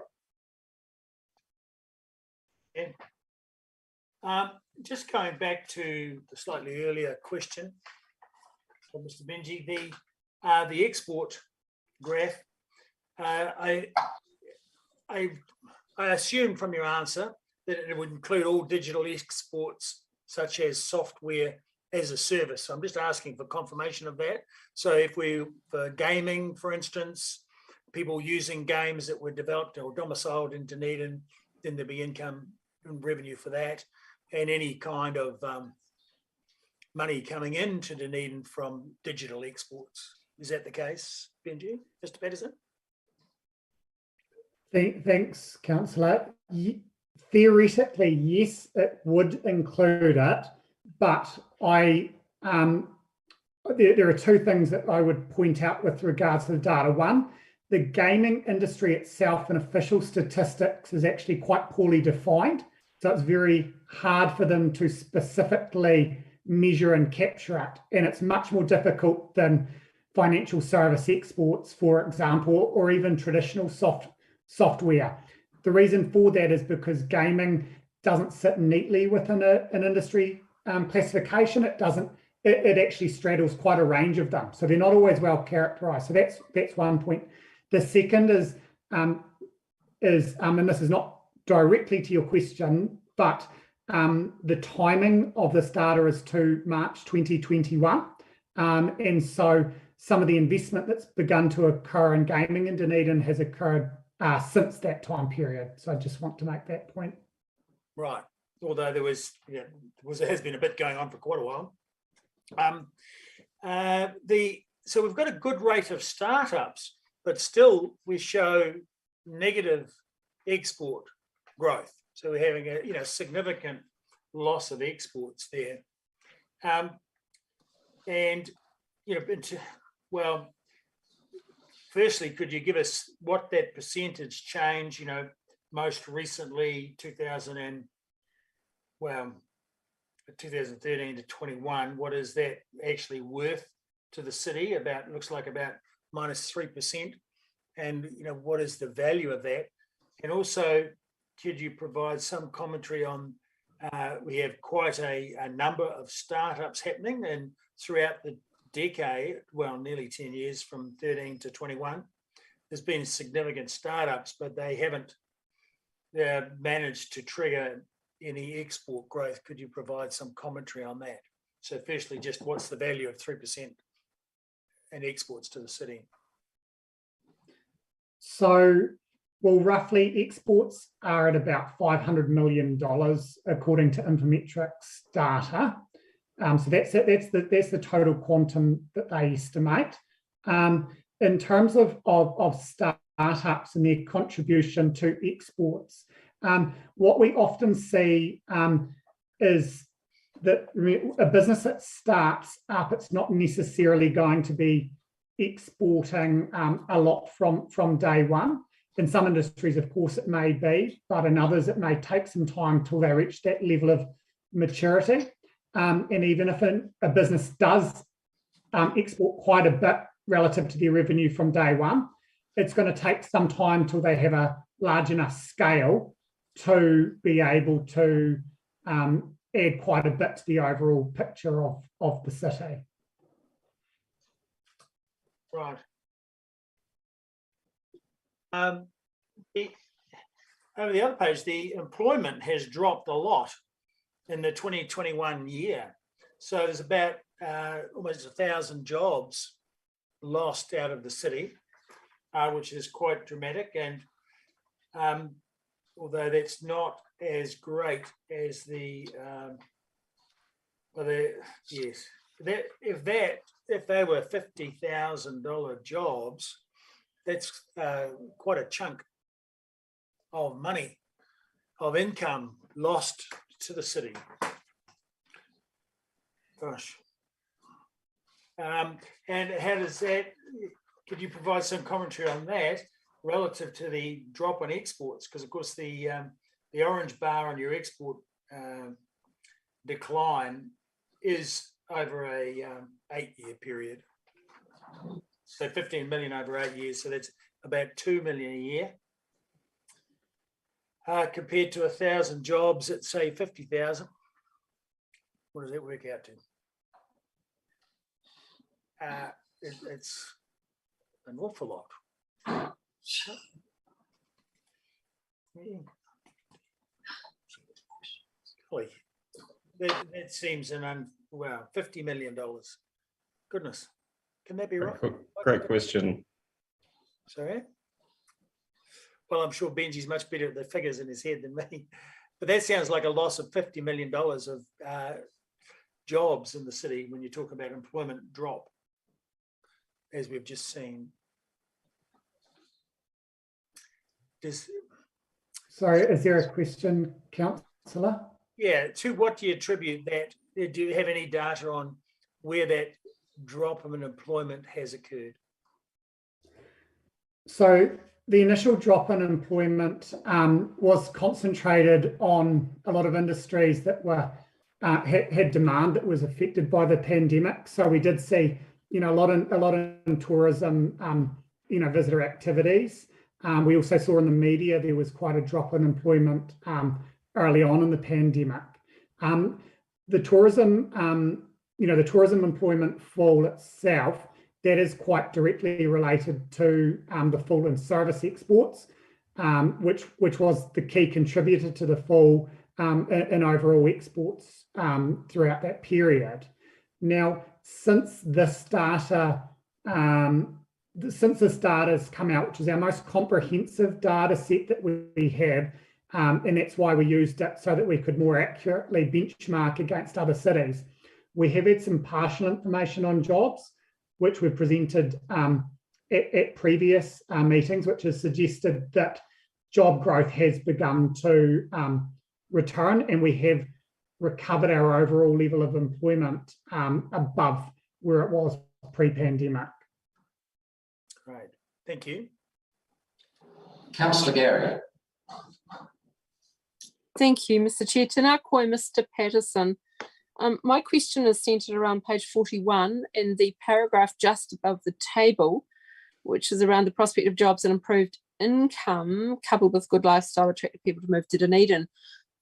Yeah. Just going back to the slightly earlier question from Mr. Benji, the export graph. I assume from your answer that it would include all digital exports, such as software as a service. So I'm just asking for confirmation of that. So if for gaming, for instance, people using games that were developed or domiciled in Dunedin, then there'd be income and revenue for that, and any kind of money coming into Dunedin from digital exports. Is that the case, Benji? Mr. Patterson? Thanks, Councillor. Theoretically, yes, it would include it, but there are two things that I would point out with regards to the data. One, the gaming industry itself in official statistics is actually quite poorly defined. So it's very hard for them to specifically measure and capture it. And it's much more difficult than financial service exports, for example, or even traditional software. The reason for that is because gaming doesn't sit neatly within an industry classification. It actually straddles quite a range of them. So they're not always well characterized. So that's one point. The second is and this is not directly to your question, but the timing of this data is to March 2021. And so some of the investment that's begun to occur in gaming in Dunedin has occurred since that time period. So I just want to make that point. Right. Although there has been a bit going on for quite a while. So we've got a good rate of startups, but still we show negative export growth. So we're having a significant loss of exports there. Firstly, could you give us what that percentage change, most recently 2013 to 21, what is that actually worth to the city? Looks like about -3%. And what is the value of that? And also, could you provide some commentary on, we have quite a number of startups happening, and throughout the decade, well, nearly 10 years from 13 to 21, there's been significant startups, but they haven't managed to trigger any export growth. Could you provide some commentary on that? So firstly, just what's the value of 3% in exports to the city? So, well, roughly exports are at about $500 million according to Infometrics data. So that's the total quantum that they estimate. In terms of startups and their contribution to exports, what we often see is that a business that starts up, it's not necessarily going to be exporting a lot from day one. In some industries, of course, it may be, but in others, it may take some time till they reach that level of maturity. And even if a business does export quite a bit relative to their revenue from day one, it's going to take some time till they have a large enough scale to be able to add quite a bit to the overall picture of the city. Right. Over the other page, the employment has dropped a lot in the 2021 year. So there's about almost 1,000 jobs lost out of the city, which is quite dramatic. And although that's not as great as if they were $50,000 jobs, that's quite a chunk of money, of income lost to the city. Gosh. And how does that, could you provide some commentary on that relative to the drop in exports? Because of course the orange bar on your export decline is over a 8-year period. So 15 million over 8 years, so that's about 2 million a year. Compared to 1,000 jobs at say 50,000. What does that work out to? It's an awful lot. Golly, that seems wow, $50 million. Goodness, can that be right? Great question. Sorry? Well, I'm sure Benji's much better at the figures in his head than me, but that sounds like a loss of $50 million of jobs in the city when you talk about employment drop, as we've just seen. Sorry, is there a question, Councillor? Yeah, to what do you attribute that? Do you have any data on where that drop in employment has occurred? So the initial drop in employment was concentrated on a lot of industries that were had demand that was affected by the pandemic. So we did see, a lot in tourism, visitor activities. We also saw in the media there was quite a drop in employment early on in the pandemic. The tourism, the tourism employment fall itself, that is quite directly related to the fall in service exports, which was the key contributor to the fall in overall exports throughout that period. Now, since this data has come out, which is our most comprehensive data set that we have, and that's why we used it so that we could more accurately benchmark against other cities. We have had some partial information on jobs, which we've presented at previous meetings, which has suggested that job growth has begun to return, and we have recovered our overall level of employment above where it was pre-pandemic. Right, thank you. Councillor Gary. Thank you, Mr. Chair. Tēnā koe, Mr. Patterson. My question is centred around page 41 in the paragraph just above the table, which is around the prospect of jobs and improved income coupled with good lifestyle attracting people to move to Dunedin.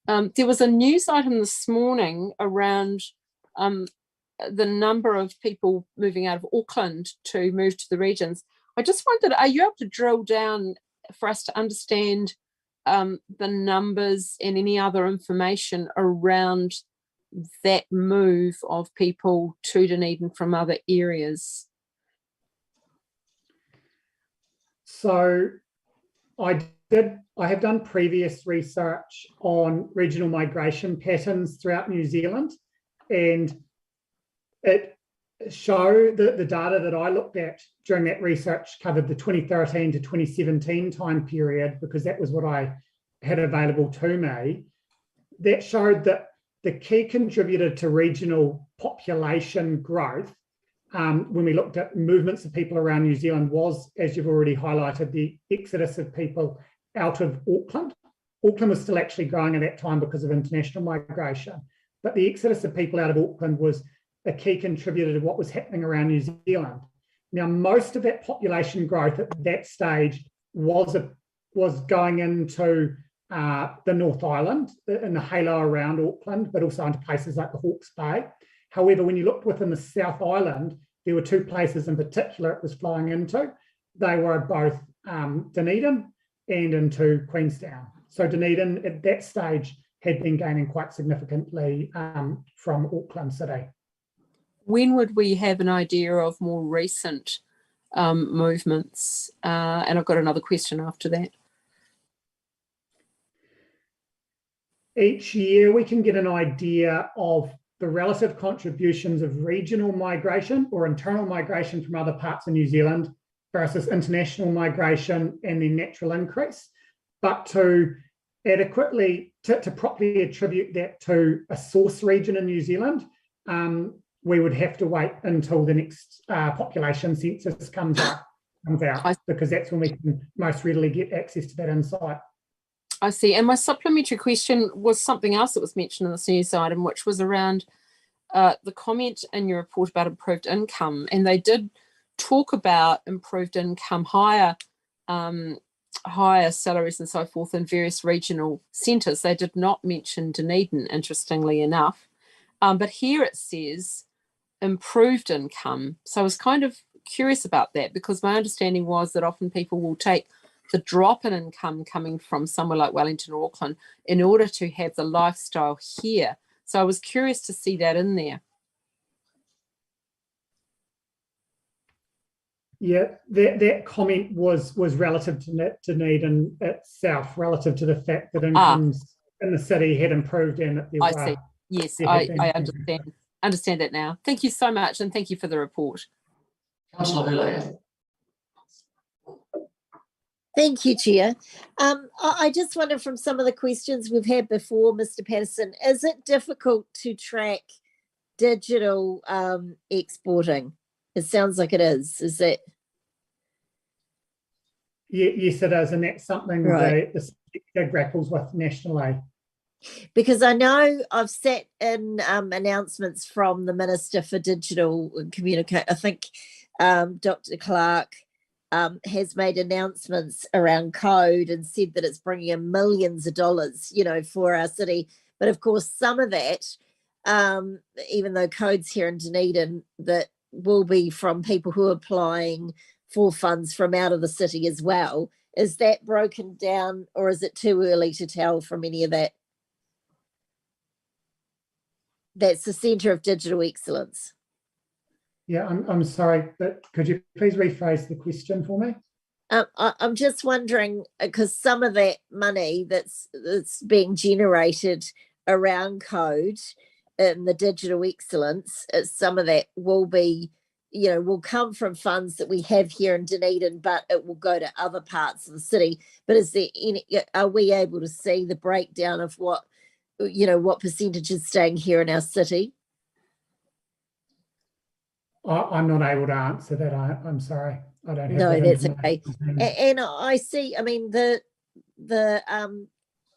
There was a news item this morning around the number of people moving out of Auckland to move to the regions. I just wondered, are you able to drill down for us to understand the numbers and any other information around that move of people to Dunedin from other areas? So I have done previous research on regional migration patterns throughout New Zealand, and it showed that the data that I looked at during that research covered the 2013 to 2017 time period, because that was what I had available to me. That showed that the key contributor to regional population growth, when we looked at movements of people around New Zealand, was, as you've already highlighted, the exodus of people out of Auckland. Auckland was still actually growing at that time because of international migration, but the exodus of people out of Auckland was a key contributor to what was happening around New Zealand. Now, most of that population growth at that stage was going into the North Island, in the halo around Auckland, but also into places like the Hawke's Bay. However, when you looked within the South Island, there were two places in particular it was flowing into. They were both Dunedin and into Queenstown. So Dunedin at that stage had been gaining quite significantly from Auckland City. When would we have an idea of more recent movements? And I've got another question after that. Each year we can get an idea of the relative contributions of regional migration or internal migration from other parts of New Zealand versus international migration and the natural increase. But to adequately, to properly attribute that to a source region in New Zealand, we would have to wait until the next population census comes out, because that's when we can most readily get access to that insight. I see. And my supplementary question was something else that was mentioned in this news item, which was around the comment in your report about improved income, and they did talk about improved income, higher salaries and so forth in various regional centres. They did not mention Dunedin, interestingly enough. But here it says improved income. So I was kind of curious about that, because my understanding was that often people will take the drop in income coming from somewhere like Wellington or Auckland in order to have the lifestyle here. So I was curious to see that in there. Yeah, that comment was relative to Dunedin itself, relative to the fact that incomes in the city had improved and that there I see. Yes, I understand that now. Thank you so much, and thank you for the report. Councillor Hulahan. Thank you, Chair. I just wonder, from some of the questions we've had before, Mr. Patterson, is it difficult to track digital exporting? It sounds like it is. Is that? Yes, it is, and that's something the sector grapples with nationally. Because I know I've sat in announcements from the Minister for Digital Communication. I think Dr. Clark has made announcements around code and said that it's bringing in millions of dollars, for our city. But of course, some of that, even though code's here in Dunedin, that will be from people who are applying for funds from out of the city as well. Is that broken down, or is it too early to tell from any of that? That's the Centre of Digital Excellence. Yeah, I'm sorry, but could you please rephrase the question for me? I'm just wondering, because some of that money that's being generated around code and the digital excellence, some of that will be, will come from funds that we have here in Dunedin, but it will go to other parts of the city. But is there any? Are we able to see the breakdown of what percentage is staying here in our city? I'm not able to answer that. I'm sorry. I don't have No, that that's okay. And I see, the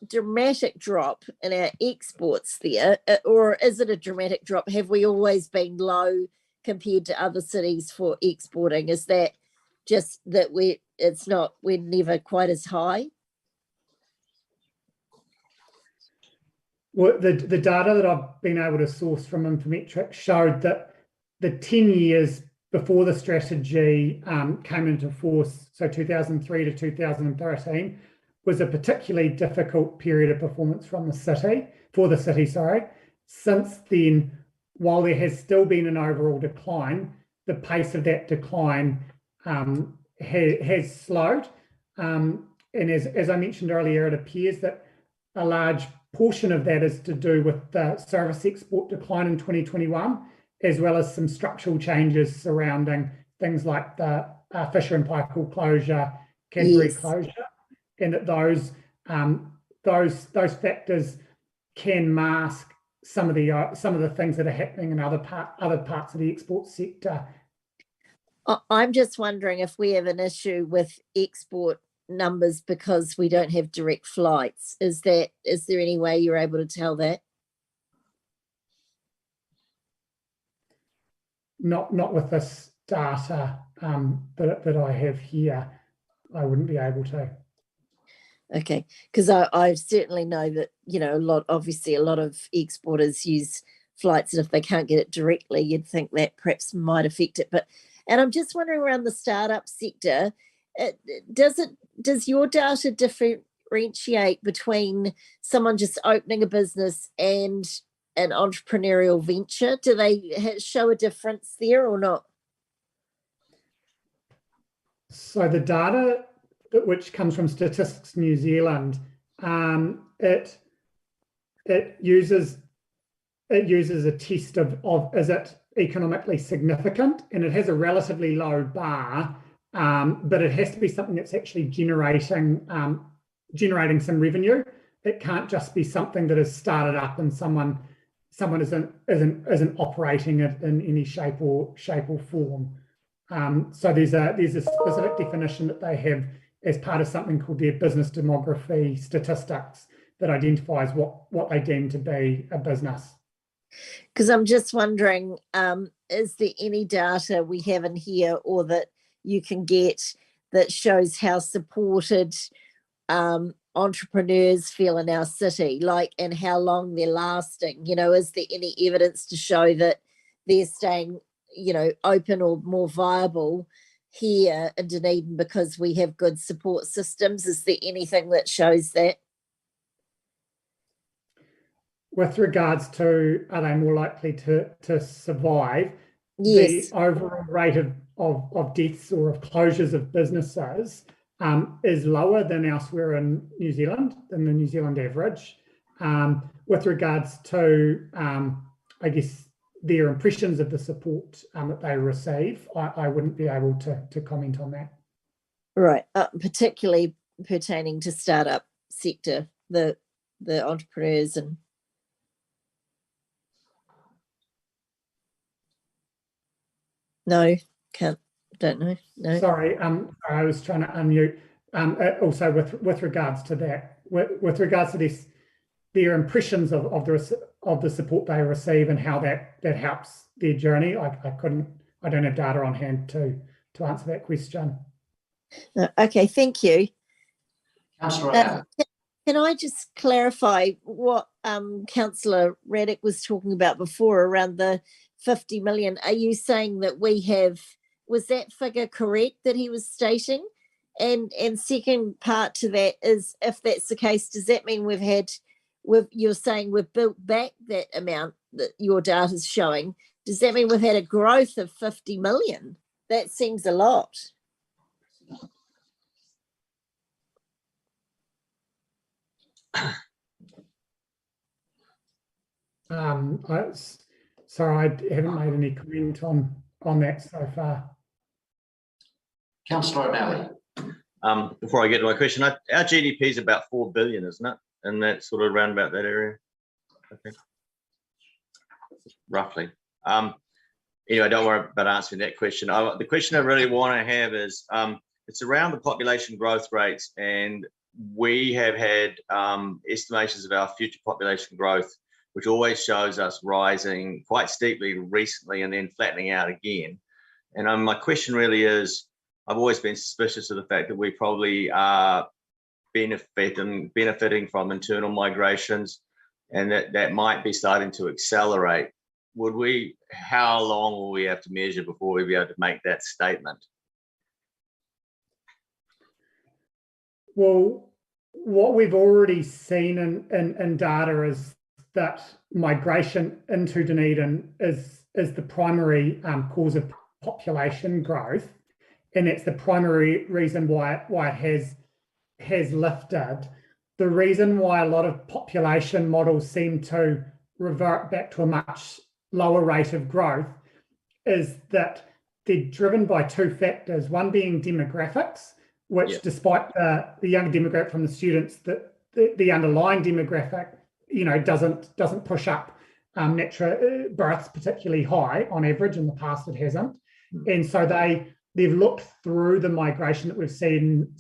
dramatic drop in our exports there, or is it a dramatic drop? Have we always been low compared to other cities for exporting? Is that just that we're never quite as high? Well, the data that I've been able to source from Infometrics showed that the 10 years before the strategy came into force, so 2003 to 2013, was a particularly difficult period of performance for the city. Since then, while there has still been an overall decline, the pace of that decline has slowed. And as I mentioned earlier, it appears that a large portion of that is to do with the service export decline in 2021, as well as some structural changes surrounding things like the Fisher and Paykel closure, Canterbury closure, and that those factors can mask some of the things that are happening in other parts of the export sector. I'm just wondering if we have an issue with export numbers because we don't have direct flights. Is there any way you're able to tell that? Not with this data that I have here. I wouldn't be able to. Okay, because I certainly know that a lot of exporters use flights, and if they can't get it directly, you'd think that perhaps might affect it. And I'm just wondering, around the startup sector, does your data differentiate between someone just opening a business and an entrepreneurial venture? Do they show a difference there or not? So the data which comes from Statistics New Zealand, it uses a test of is it economically significant, and it has a relatively low bar, but it has to be something that's actually generating some revenue. It can't just be something that is started up and someone isn't operating it in any shape or form. So there's a specific definition that they have as part of something called their business demography statistics that identifies what they deem to be a business. Because I'm just wondering, is there any data we have in here or that you can get that shows how supported entrepreneurs feel in our city, like, and how long they're lasting? You know, is there any evidence to show that they're staying, you know, open or more viable here in Dunedin because we have good support systems? Is there anything that shows that? With regards to, are they more likely to survive? Yes. The overall rate of deaths or of closures of businesses is lower than elsewhere in New Zealand, than the New Zealand average. With regards to, I guess, their impressions of the support that they receive, I wouldn't be able to comment on that. Right, particularly pertaining to startup sector, the entrepreneurs and. No, don't know. No. Sorry, I was trying to unmute. Also, with regards to that, with regards to this, their impressions of the support they receive and how that helps their journey, I don't have data on hand to answer that question. Okay, thank you. Councillor, can I just clarify what Councillor Raddick was talking about before around the 50 million? Are you saying that we have, was that figure correct that he was stating? And second part to that is, if that's the case, does that mean you're saying we've built back that amount that your data is showing? Does that mean we've had a growth of 50 million? That seems a lot. Sorry, I haven't made any comment on that so far. Councillor O'Malley. Before I get to my question, our GDP is about 4 billion, isn't it? And that's sort of around about that area. Okay. Roughly. Anyway, don't worry about answering that question. The question I really want to have is, it's around the population growth rates, and we have had estimations of our future population growth, which always shows us rising quite steeply recently and then flattening out again. And my question really is, I've always been suspicious of the fact that we probably are benefiting from internal migrations, and that might be starting to accelerate. How long will we have to measure before we be able to make that statement? Well, what we've already seen in data is that migration into Dunedin is the primary cause of population growth, and that's the primary reason why it has lifted. The reason why a lot of population models seem to revert back to a much lower rate of growth is that they're driven by two factors, one being demographics, which despite the young demographic from the students, the underlying demographic, you know, doesn't push up natural births particularly high on average. In the past it hasn't. And so they've looked through the migration that we've seen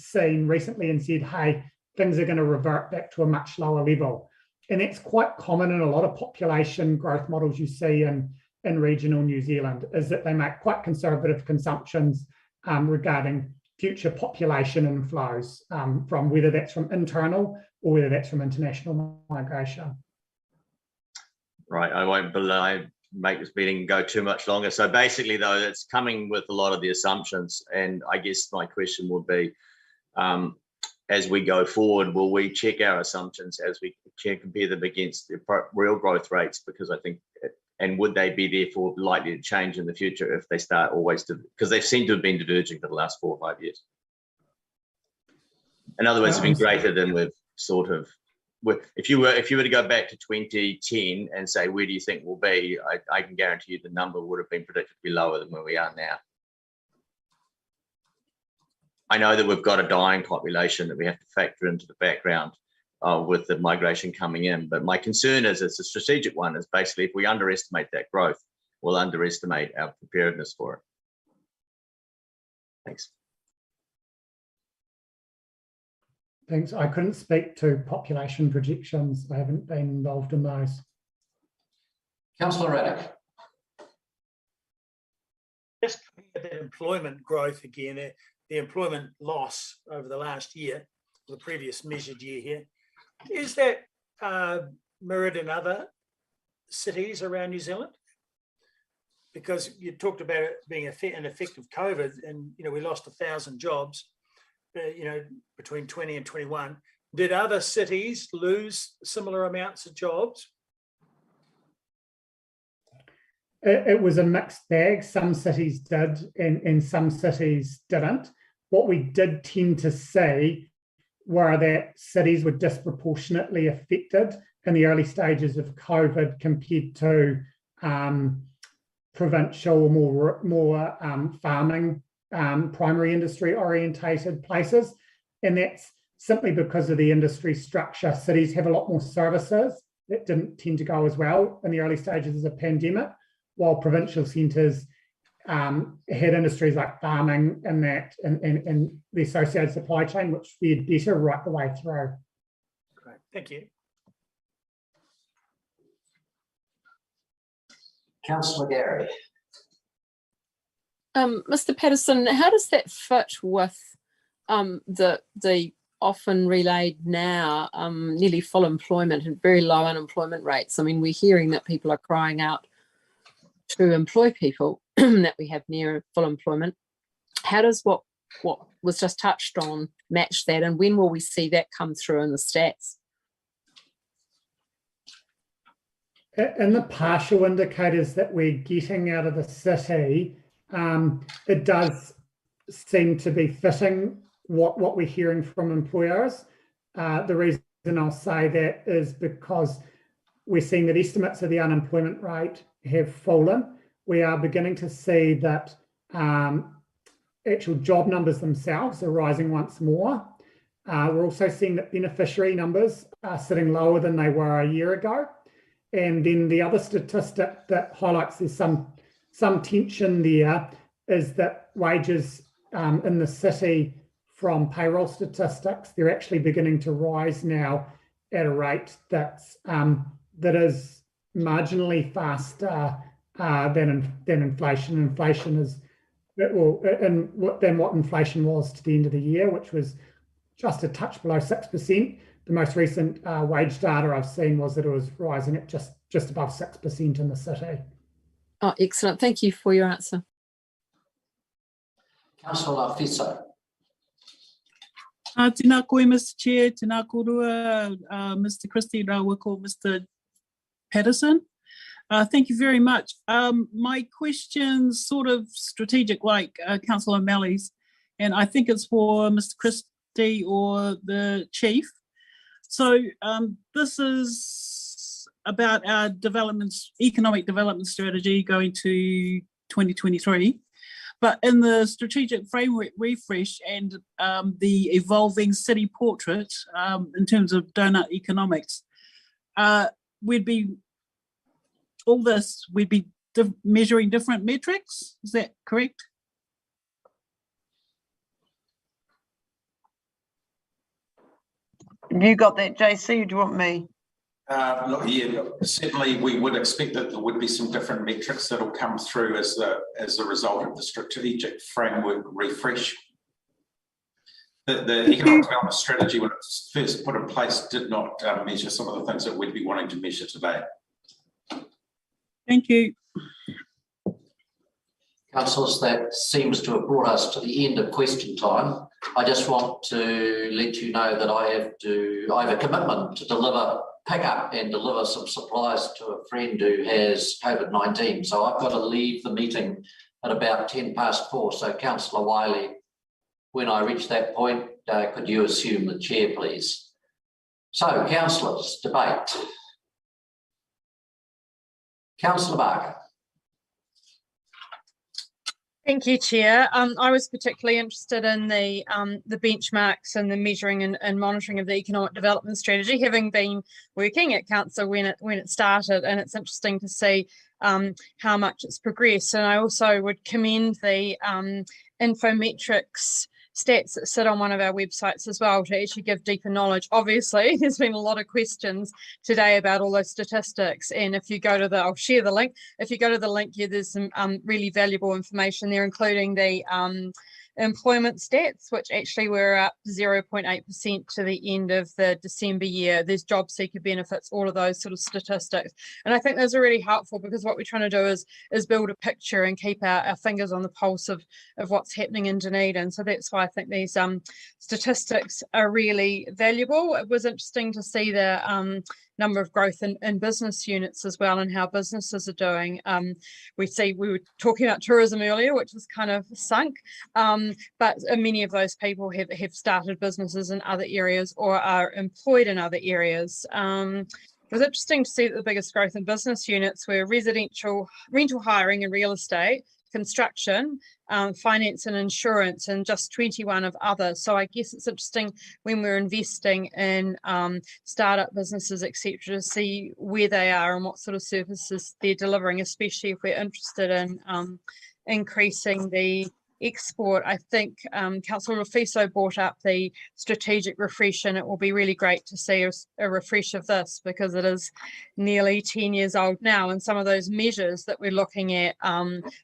recently and said, hey, things are going to revert back to a much lower level. And that's quite common in a lot of population growth models you see in regional New Zealand, is that they make quite conservative consumptions regarding future population inflows, from whether that's from internal or whether that's from international migration. Right, I won't make this meeting go too much longer. So basically, though, it's coming with a lot of the assumptions, and I guess my question would be, as we go forward, will we check our assumptions as we compare them against the real growth rates? Because I think, and would they be therefore likely to change in the future if they start always to, because they seem to have been diverging for the last 4 or 5 years. In other words, it's been greater than we've sort of, if you were to go back to 2010 and say, where do you think we'll be? I can guarantee you the number would have been predicted to be lower than where we are now. I know that we've got a dying population that we have to factor into the background with the migration coming in. But my concern is, it's a strategic one, is basically if we underestimate that growth, we'll underestimate our preparedness for it. Thanks. Thanks. I couldn't speak to population projections. I haven't been involved in those. Councillor Raddick. Just looking at that employment growth again, the employment loss over the last year, the previous measured year here, is that mirrored in other cities around New Zealand? Because you talked about it being an effect of COVID, and we lost 1,000 jobs, between 20 and 21. Did other cities lose similar amounts of jobs? It was a mixed bag. Some cities did and some cities didn't. What we did tend to see were that cities were disproportionately affected in the early stages of COVID compared to provincial, more farming, primary industry orientated places. And that's simply because of the industry structure. Cities have a lot more services that didn't tend to go as well in the early stages of the pandemic, while provincial centres had industries like farming and the associated supply chain, which fared better right the way through. Great, thank you. Councillor Gary. Mr. Patterson, how does that fit with the often relayed now nearly full employment and very low unemployment rates? I mean, we're hearing that people are crying out to employ people, that we have near full employment. How does what was just touched on match that, and when will we see that come through in the stats? In the partial indicators that we're getting out of the city, it does seem to be fitting what we're hearing from employers. The reason I'll say that is because we're seeing that estimates of the unemployment rate have fallen. We are beginning to see that actual job numbers themselves are rising once more. We're also seeing that beneficiary numbers are sitting lower than they were a year ago. And then the other statistic that highlights there's some tension there is that wages in the city from payroll statistics, they're actually beginning to rise now at a rate that is marginally faster than inflation. Inflation is than what inflation was to the end of the year, which was just a touch below 6%. The most recent wage data I've seen was that it was rising at just above 6% in the city. Oh, excellent. Thank you for your answer. Councillor Fiso. Tēnā koe, Mr. Chair, tēnā korua, Mr. Christie, Rawako, Mr. Patterson. Thank you very much. My question's sort of strategic, like Councillor O'Malley's, and I think it's for Mr. Christie or the Chief. So this is about our economic development strategy going to 2023. But in the strategic framework refresh and the evolving city portrait in terms of donut economics, we'd be measuring different metrics. Is that correct? You got that, JC, or do you want me? Look, yeah, certainly we would expect that there would be some different metrics that will come through as a result of the strategic framework refresh. The economic development strategy, when it was first put in place, did not measure some of the things that we'd be wanting to measure today. Thank you. Councillors, that seems to have brought us to the end of question time. I just want to let you know that I have a commitment to pick up and deliver some supplies to a friend who has COVID-19. So I've got to leave the meeting at about 4:10. So Councillor Wiley, when I reach that point, could you assume the chair, please? So councillors, debate. Councillor Barker. Thank you, Chair. I was particularly interested in the benchmarks and the measuring and monitoring of the economic development strategy, having been working at council when it started, and it's interesting to see how much it's progressed. And I also would commend the infometrics stats that sit on one of our websites as well to actually give deeper knowledge. Obviously, there's been a lot of questions today about all those statistics, and if you go to I'll share the link. If you go to the link, there's some really valuable information there, including the employment stats, which actually were up 0.8% to the end of the December year. There's job seeker benefits, all of those sort of statistics. And I think those are really helpful, because what we're trying to do is build a picture and keep our fingers on the pulse of what's happening in Dunedin. So that's why I think these statistics are really valuable. It was interesting to see the number of growth in business units as well, and how businesses are doing. We were talking about tourism earlier, which was kind of sunk, but many of those people have started businesses in other areas or are employed in other areas. It was interesting to see that the biggest growth in business units were residential, rental hiring and real estate, construction, finance and insurance, and just 21 of others. So I guess it's interesting when we're investing in startup businesses, etc., to see where they are and what sort of services they're delivering, especially if we're interested in increasing the export. I think Councillor Lofiso brought up the strategic refresh, and it will be really great to see a refresh of this, because it is nearly 10 years old now, and some of those measures that we're looking at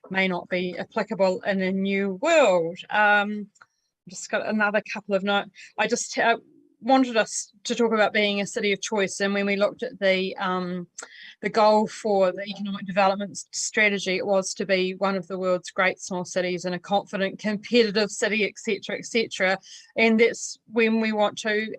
may not be applicable in a new world. Just got another couple of notes. I just wanted us to talk about being a city of choice, and when we looked at the goal for the economic development strategy, it was to be one of the world's great small cities and a confident, competitive city, etc., etc. And that's when we want to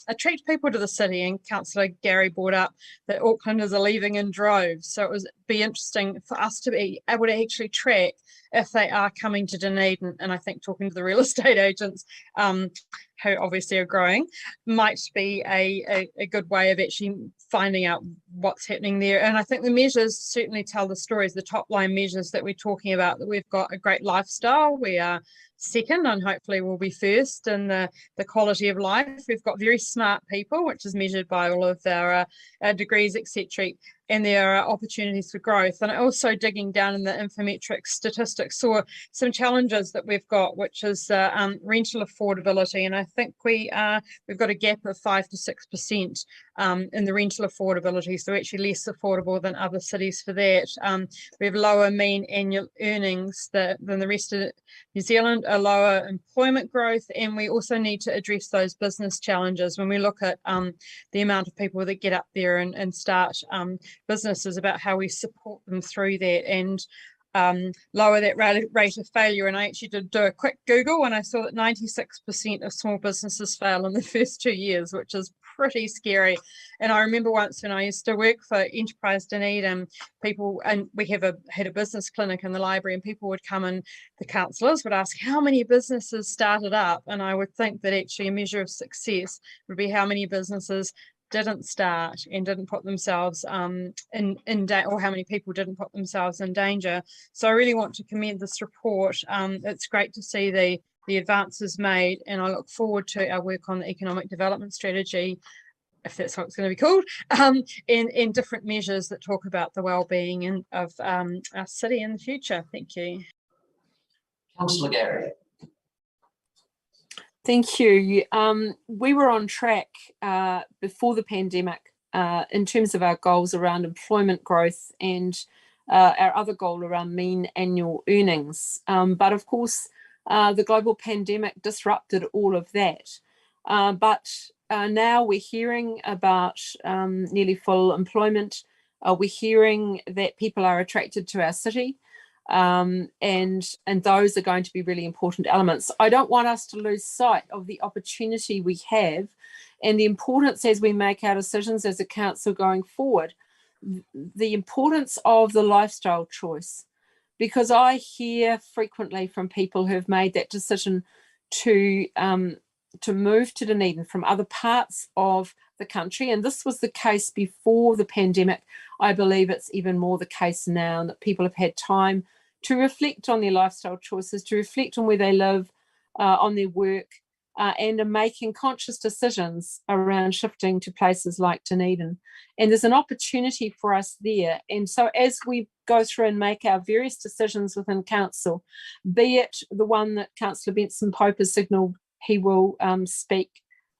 attract people to the city. And Councillor Gary brought up that Aucklanders are leaving in droves, so it would be interesting for us to be able to actually track if they are coming to Dunedin. And I think talking to the real estate agents, who obviously are growing, might be a good way of actually finding out what's happening there. And I think the measures certainly tell the stories, the top line measures that we're talking about, that we've got a great lifestyle, we are second and hopefully we'll be first in the quality of life. We've got very smart people, which is measured by all of our degrees, etc. And there are opportunities for growth. And also digging down in the infometric statistics, saw some challenges that we've got, which is rental affordability. And I think we've got a gap of 5 to 6% in the rental affordability, so actually less affordable than other cities for that. We have lower mean annual earnings than the rest of New Zealand, a lower employment growth, and we also need to address those business challenges. When we look at the amount of people that get up there and start businesses, about how we support them through that and lower that rate of failure. And I actually did do a quick Google, and I saw that 96% of small businesses fail in the first 2 years, which is pretty scary. And I remember once when I used to work for Enterprise Dunedin, we had a business clinic in the library, and people would come and the councillors would ask how many businesses started up, and I would think that actually a measure of success would be how many businesses didn't start and didn't put themselves in danger, or how many people didn't put themselves in danger. So I really want to commend this report. It's great to see the advances made, and I look forward to our work on the economic development strategy, if that's what it's going to be called, and different measures that talk about the well-being of our city in the future. Thank you. Councillor Gary. Thank you. We were on track before the pandemic in terms of our goals around employment growth and our other goal around mean annual earnings. But of course, the global pandemic disrupted all of that. But now we're hearing about nearly full employment. We're hearing that people are attracted to our city. And those are going to be really important elements. I don't want us to lose sight of the opportunity we have and the importance, as we make our decisions as a council going forward, the importance of the lifestyle choice. Because I hear frequently from people who have made that decision to move to Dunedin from other parts of the country, and this was the case before the pandemic. I believe it's even more the case now, that people have had time to reflect on their lifestyle choices, to reflect on where they live, on their work, and are making conscious decisions around shifting to places like Dunedin. And there's an opportunity for us there. And so as we go through and make our various decisions within council, be it the one that Councillor Benson Pope has signalled he will speak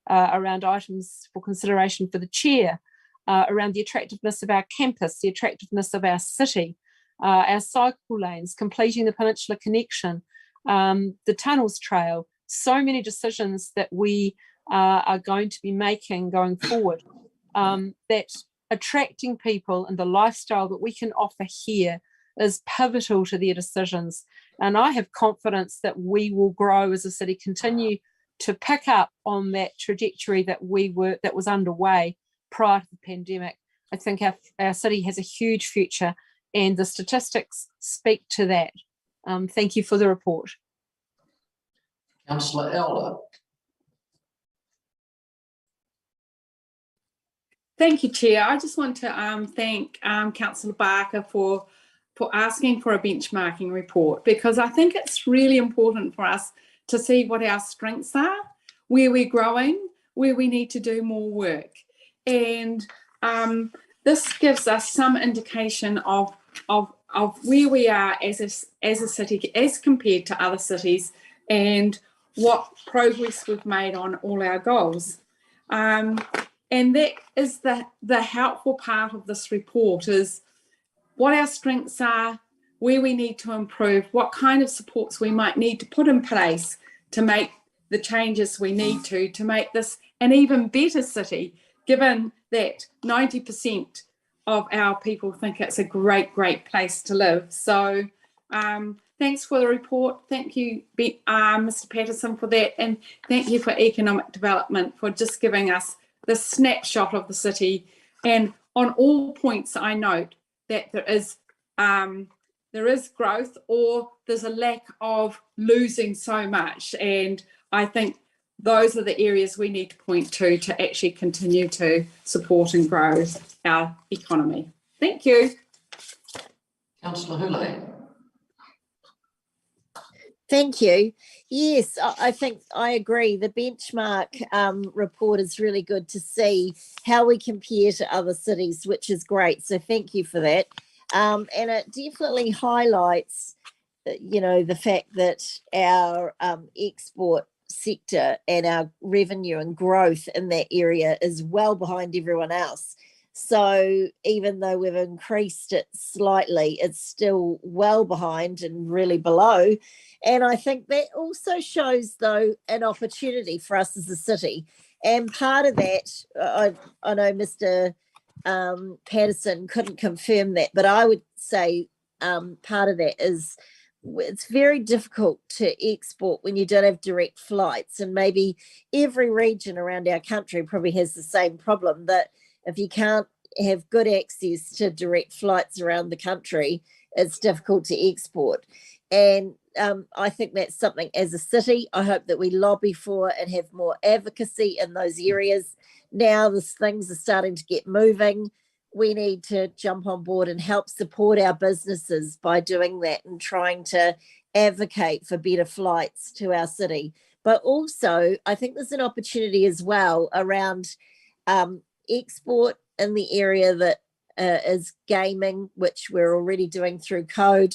around items for consideration for the chair, around the attractiveness of our campus, the attractiveness of our city, our cycle lanes, completing the Peninsula Connection, the Tunnels Trail, so many decisions that we are going to be making going forward, that attracting people and the lifestyle that we can offer here is pivotal to their decisions. And I have confidence that we will grow as a city, continue to pick up on that trajectory that was underway prior to the pandemic. I think our city has a huge future, and the statistics speak to that. Thank you for the report. Councillor Elder. Thank you, Chair. I just want to thank Councillor Barker for asking for a benchmarking report, because I think it's really important for us to see what our strengths are, where we're growing, where we need to do more work. And this gives us some indication of where we are as a city as compared to other cities, and what progress we've made on all our goals. And that is the helpful part of this report, is what our strengths are, where we need to improve, what kind of supports we might need to put in place to make the changes we need to make this an even better city, given that 90% of our people think it's a great, great place to live. So thanks for the report. Thank you, Mr. Patterson, for that. And thank you for Economic Development for just giving us the snapshot of the city. And on all points, I note that there is growth, or there's a lack of losing so much. And I think those are the areas we need to point to actually continue to support and grow our economy. Thank you. Councillor Hooley. Thank you. Yes, I think I agree. The benchmark report is really good to see how we compare to other cities, which is great. So thank you for that. And it definitely highlights, the fact that our export sector and our revenue and growth in that area is well behind everyone else. So even though we've increased it slightly, it's still well behind and really below. And I think that also shows, though, an opportunity for us as a city. And part of that, I know Mr. Patterson couldn't confirm that, but I would say part of that is it's very difficult to export when you don't have direct flights. And maybe every region around our country probably has the same problem, that if you can't have good access to direct flights around the country, it's difficult to export. And I think that's something as a city, I hope that we lobby for and have more advocacy in those areas. Now things are starting to get moving. We need to jump on board and help support our businesses by doing that and trying to advocate for better flights to our city. But also, I think there's an opportunity as well around export in the area that is gaming, which we're already doing through code,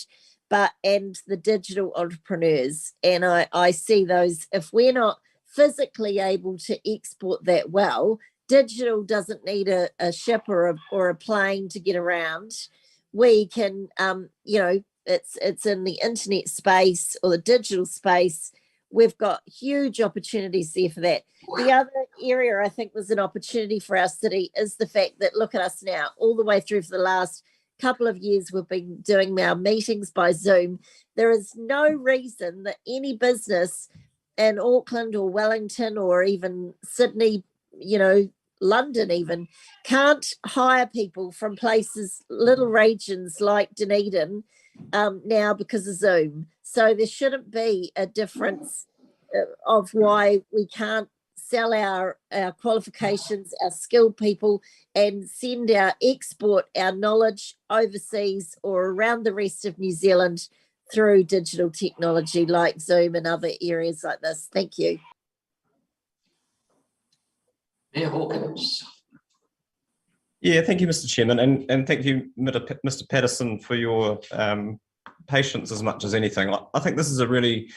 and the digital entrepreneurs. And I see those, if we're not physically able to export that well, digital doesn't need a ship or a plane to get around. We can, it's in the internet space or the digital space. We've got huge opportunities there for that. The other area I think there's an opportunity for our city is the fact that, look at us now, all the way through for the last couple of years, we've been doing our meetings by Zoom. There is no reason that any business in Auckland or Wellington or even Sydney, London even, can't hire people from places, little regions like Dunedin now because of Zoom. So there shouldn't be a difference of why we can't sell our qualifications, our skilled people, and send export our knowledge overseas or around the rest of New Zealand through digital technology like Zoom and other areas like this. Thank you. Mayor Hawkins. Yeah, thank you, Mr. Chairman, and thank you, Mr. Patterson, for your patience as much as anything. I think this is a really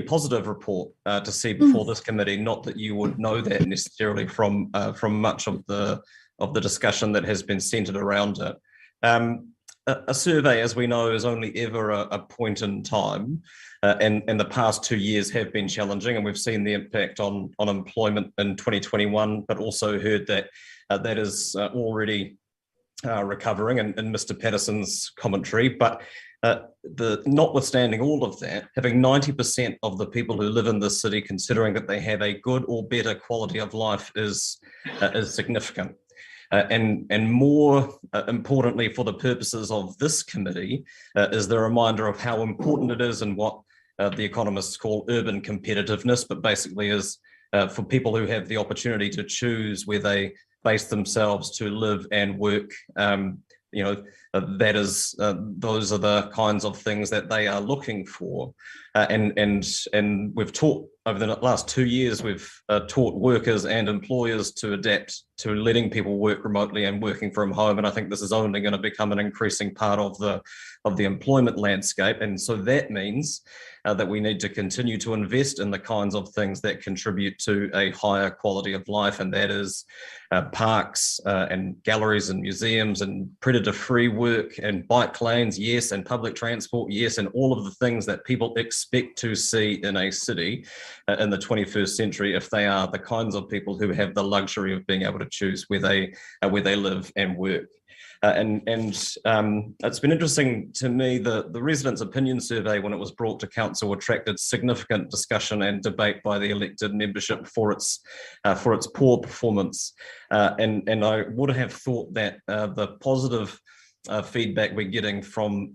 positive report to see before this committee. Not that you would know that necessarily from much of the discussion that has been centred around it. A survey, as we know, is only ever a point in time, and the past 2 years have been challenging, and we've seen the impact on employment in 2021, but also heard that that is already recovering in Mr. Patterson's commentary. But notwithstanding all of that, having 90% of the people who live in this city considering that they have a good or better quality of life is significant. And more importantly, for the purposes of this committee, is the reminder of how important it is and what the economists call urban competitiveness, but basically is for people who have the opportunity to choose where they base themselves to live and work. That is, those are the kinds of things that they are looking for. And we've taught over the last 2 years, we've taught workers and employers to adapt to letting people work remotely and working from home. And I think this is only going to become an increasing part of the employment landscape. And so that means that we need to continue to invest in the kinds of things that contribute to a higher quality of life. And that is parks and galleries and museums and predator-free work and bike lanes, yes, and public transport, yes, and all of the things that people expect to see in a city in the 21st century, if they are the kinds of people who have the luxury of being able to choose where they live and work. And it's been interesting to me, the residents' opinion survey, when it was brought to council, attracted significant discussion and debate by the elected membership for its poor performance. And I would have thought that the positive feedback we're getting from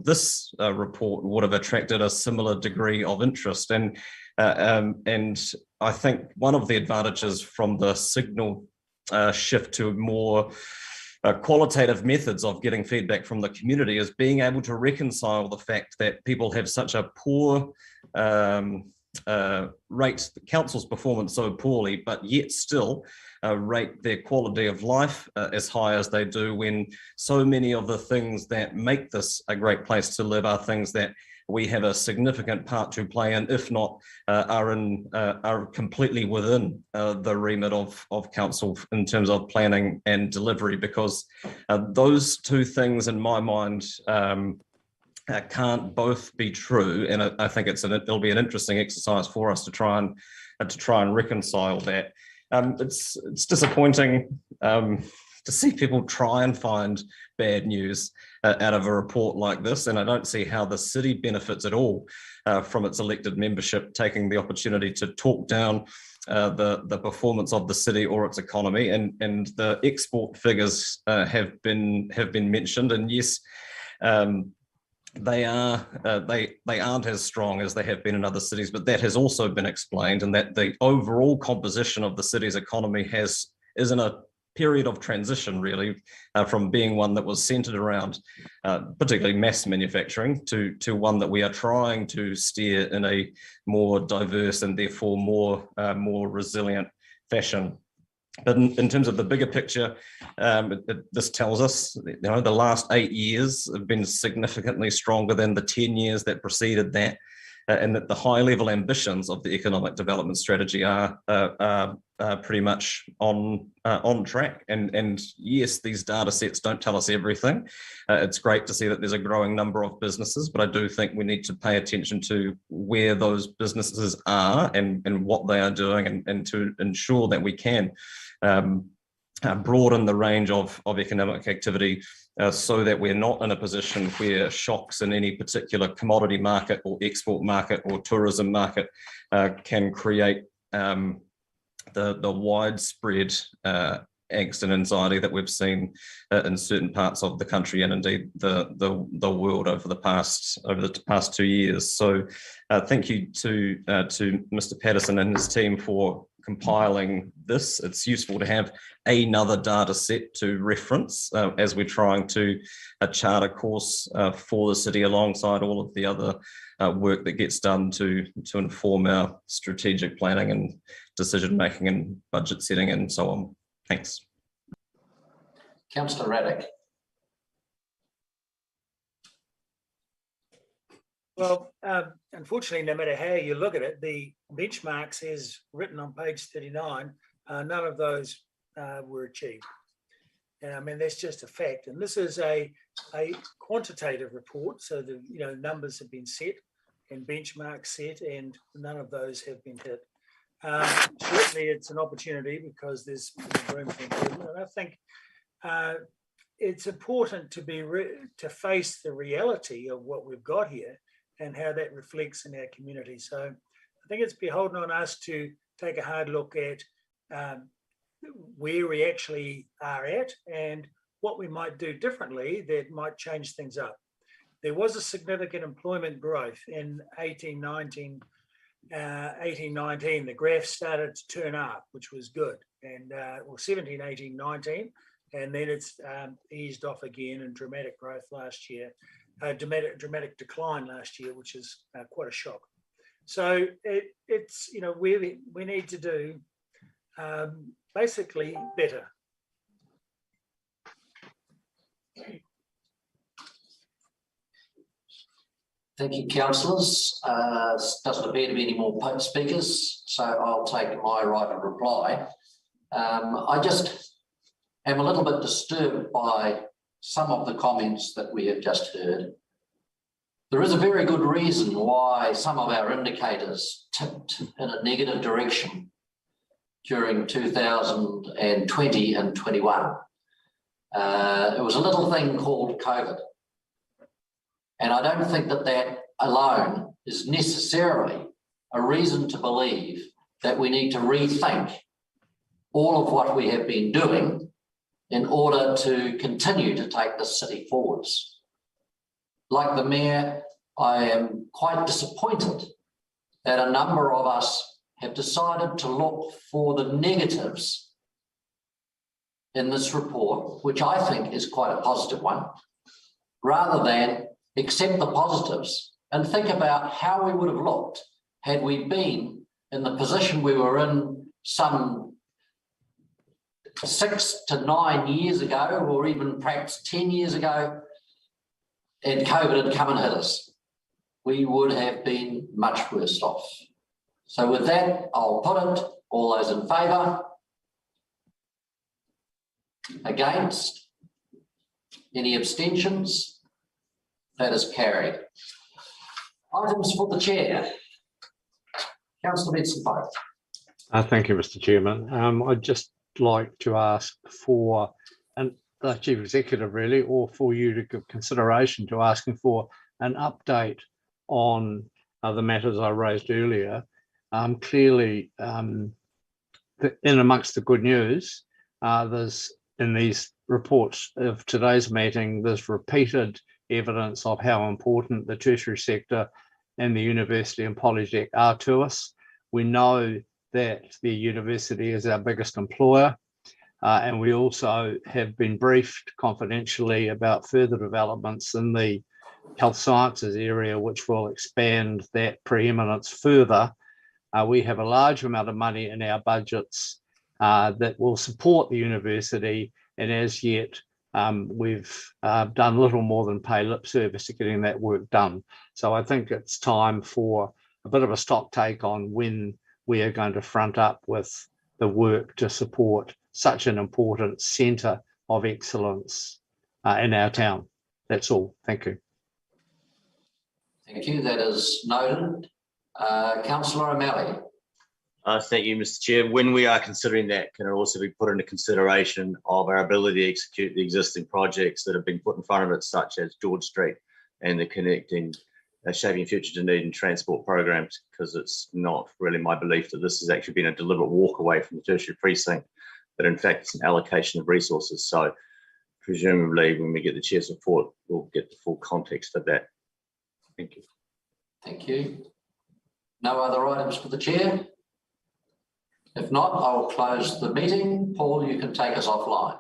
this report would have attracted a similar degree of interest. And I think one of the advantages from the signal shift to more qualitative methods of getting feedback from the community is being able to reconcile the fact that people have such a poor rate the council's performance so poorly, but yet still rate their quality of life as high as they do, when so many of the things that make this a great place to live are things that we have a significant part to play in, if not are completely within the remit of council in terms of planning and delivery, because those two things in my mind can't both be true. And I think it'll be an interesting exercise for us to try and reconcile that. It's disappointing to see people try and find bad news out of a report like this, and I don't see how the city benefits at all from its elected membership taking the opportunity to talk down the performance of the city or its economy. And the export figures have been mentioned, and yes, they aren't as strong as they have been in other cities, but that has also been explained, and that the overall composition of the city's economy is in a period of transition, really, from being one that was centered around particularly mass manufacturing to one that we are trying to steer in a more diverse and therefore more resilient fashion. But in terms of the bigger picture, this tells us, the last 8 years have been significantly stronger than the 10 years that preceded that, and that the high level ambitions of the economic development strategy are pretty much on track. And yes, these data sets don't tell us everything. It's great to see that there's a growing number of businesses, but I do think we need to pay attention to where those businesses are and what they are doing, and to ensure that we can broaden the range of economic activity so that we're not in a position where shocks in any particular commodity market or export market or tourism market can create the widespread angst and anxiety that we've seen in certain parts of the country, and indeed the world over the past 2 years. So thank you to Mr. Patterson and his team for compiling this. It's useful to have another data set to reference as we're trying to chart a course for the city alongside all of the other work that gets done to inform our strategic planning and decision making and budget setting and so on. Thanks. Councillor Raddick. Well, unfortunately, no matter how you look at it, the benchmarks as written on page 39, none of those were achieved. And I mean, that's just a fact. And this is a quantitative report. So the numbers have been set and benchmarks set, and none of those have been hit. Certainly, it's an opportunity because there's room for improvement. And I think it's important to face the reality of what we've got here and how that reflects in our community. So I think it's beholden on us to take a hard look at where we actually are at and what we might do differently that might change things up. There was a significant employment growth in 1819. The graph started to turn up, which was good, and 17, 18, 19, and then it's eased off again in dramatic growth last year. Dramatic decline last year, which is quite a shock. So it's we need to do basically better. Thank you, councillors. Doesn't appear to be any more speakers, so I'll take my right of reply. I just am a little bit disturbed by some of the comments that we have just heard. There is a very good reason why some of our indicators tipped in a negative direction during 2020 and 21. It was a little thing called COVID. And I don't think that that alone is necessarily a reason to believe that we need to rethink all of what we have been doing in order to continue to take the city forwards. Like the Mayor, I am quite disappointed that a number of us have decided to look for the negatives in this report, which I think is quite a positive one, rather than accept the positives and think about how we would have looked had we been in the position we were in some 6 to 9 years ago, or even perhaps 10 years ago, and COVID had come and hit us. We would have been much worse off. So with that, I'll put it. All those in favour? Against? Any abstentions? That is carried. Items for the chair. Councillor Benson-Pope. Thank you, Mr. Chairman. I'd just like to ask for the Chief Executive really, or for you to give consideration to asking for an update on the matters I raised earlier. Clearly, in amongst the good news, there's in these reports of today's meeting, there's repeated evidence of how important the tertiary sector and the university and Polytech are to us. We know that the university is our biggest employer, and we also have been briefed confidentially about further developments in the health sciences area, which will expand that preeminence further. We have a large amount of money in our budgets that will support the university, and as yet we've done little more than pay lip service to getting that work done. So I think it's time for a bit of a stock take on when we are going to front up with the work to support such an important centre of excellence in our town. That's all. Thank you. Thank you. That is noted. Councillor O'Malley. Thank you, Mr. Chair. When we are considering that, can it also be put into consideration of our ability to execute the existing projects that have been put in front of it, such as George Street and the connecting Shaping Future Dunedin transport programs, because it's not really my belief that this has actually been a deliberate walk away from the tertiary precinct, but in fact it's an allocation of resources. So presumably when we get the chair's report, we'll get the full context of that. Thank you. Thank you. No other items for the chair? If not, I will close the meeting. Paul, you can take us offline.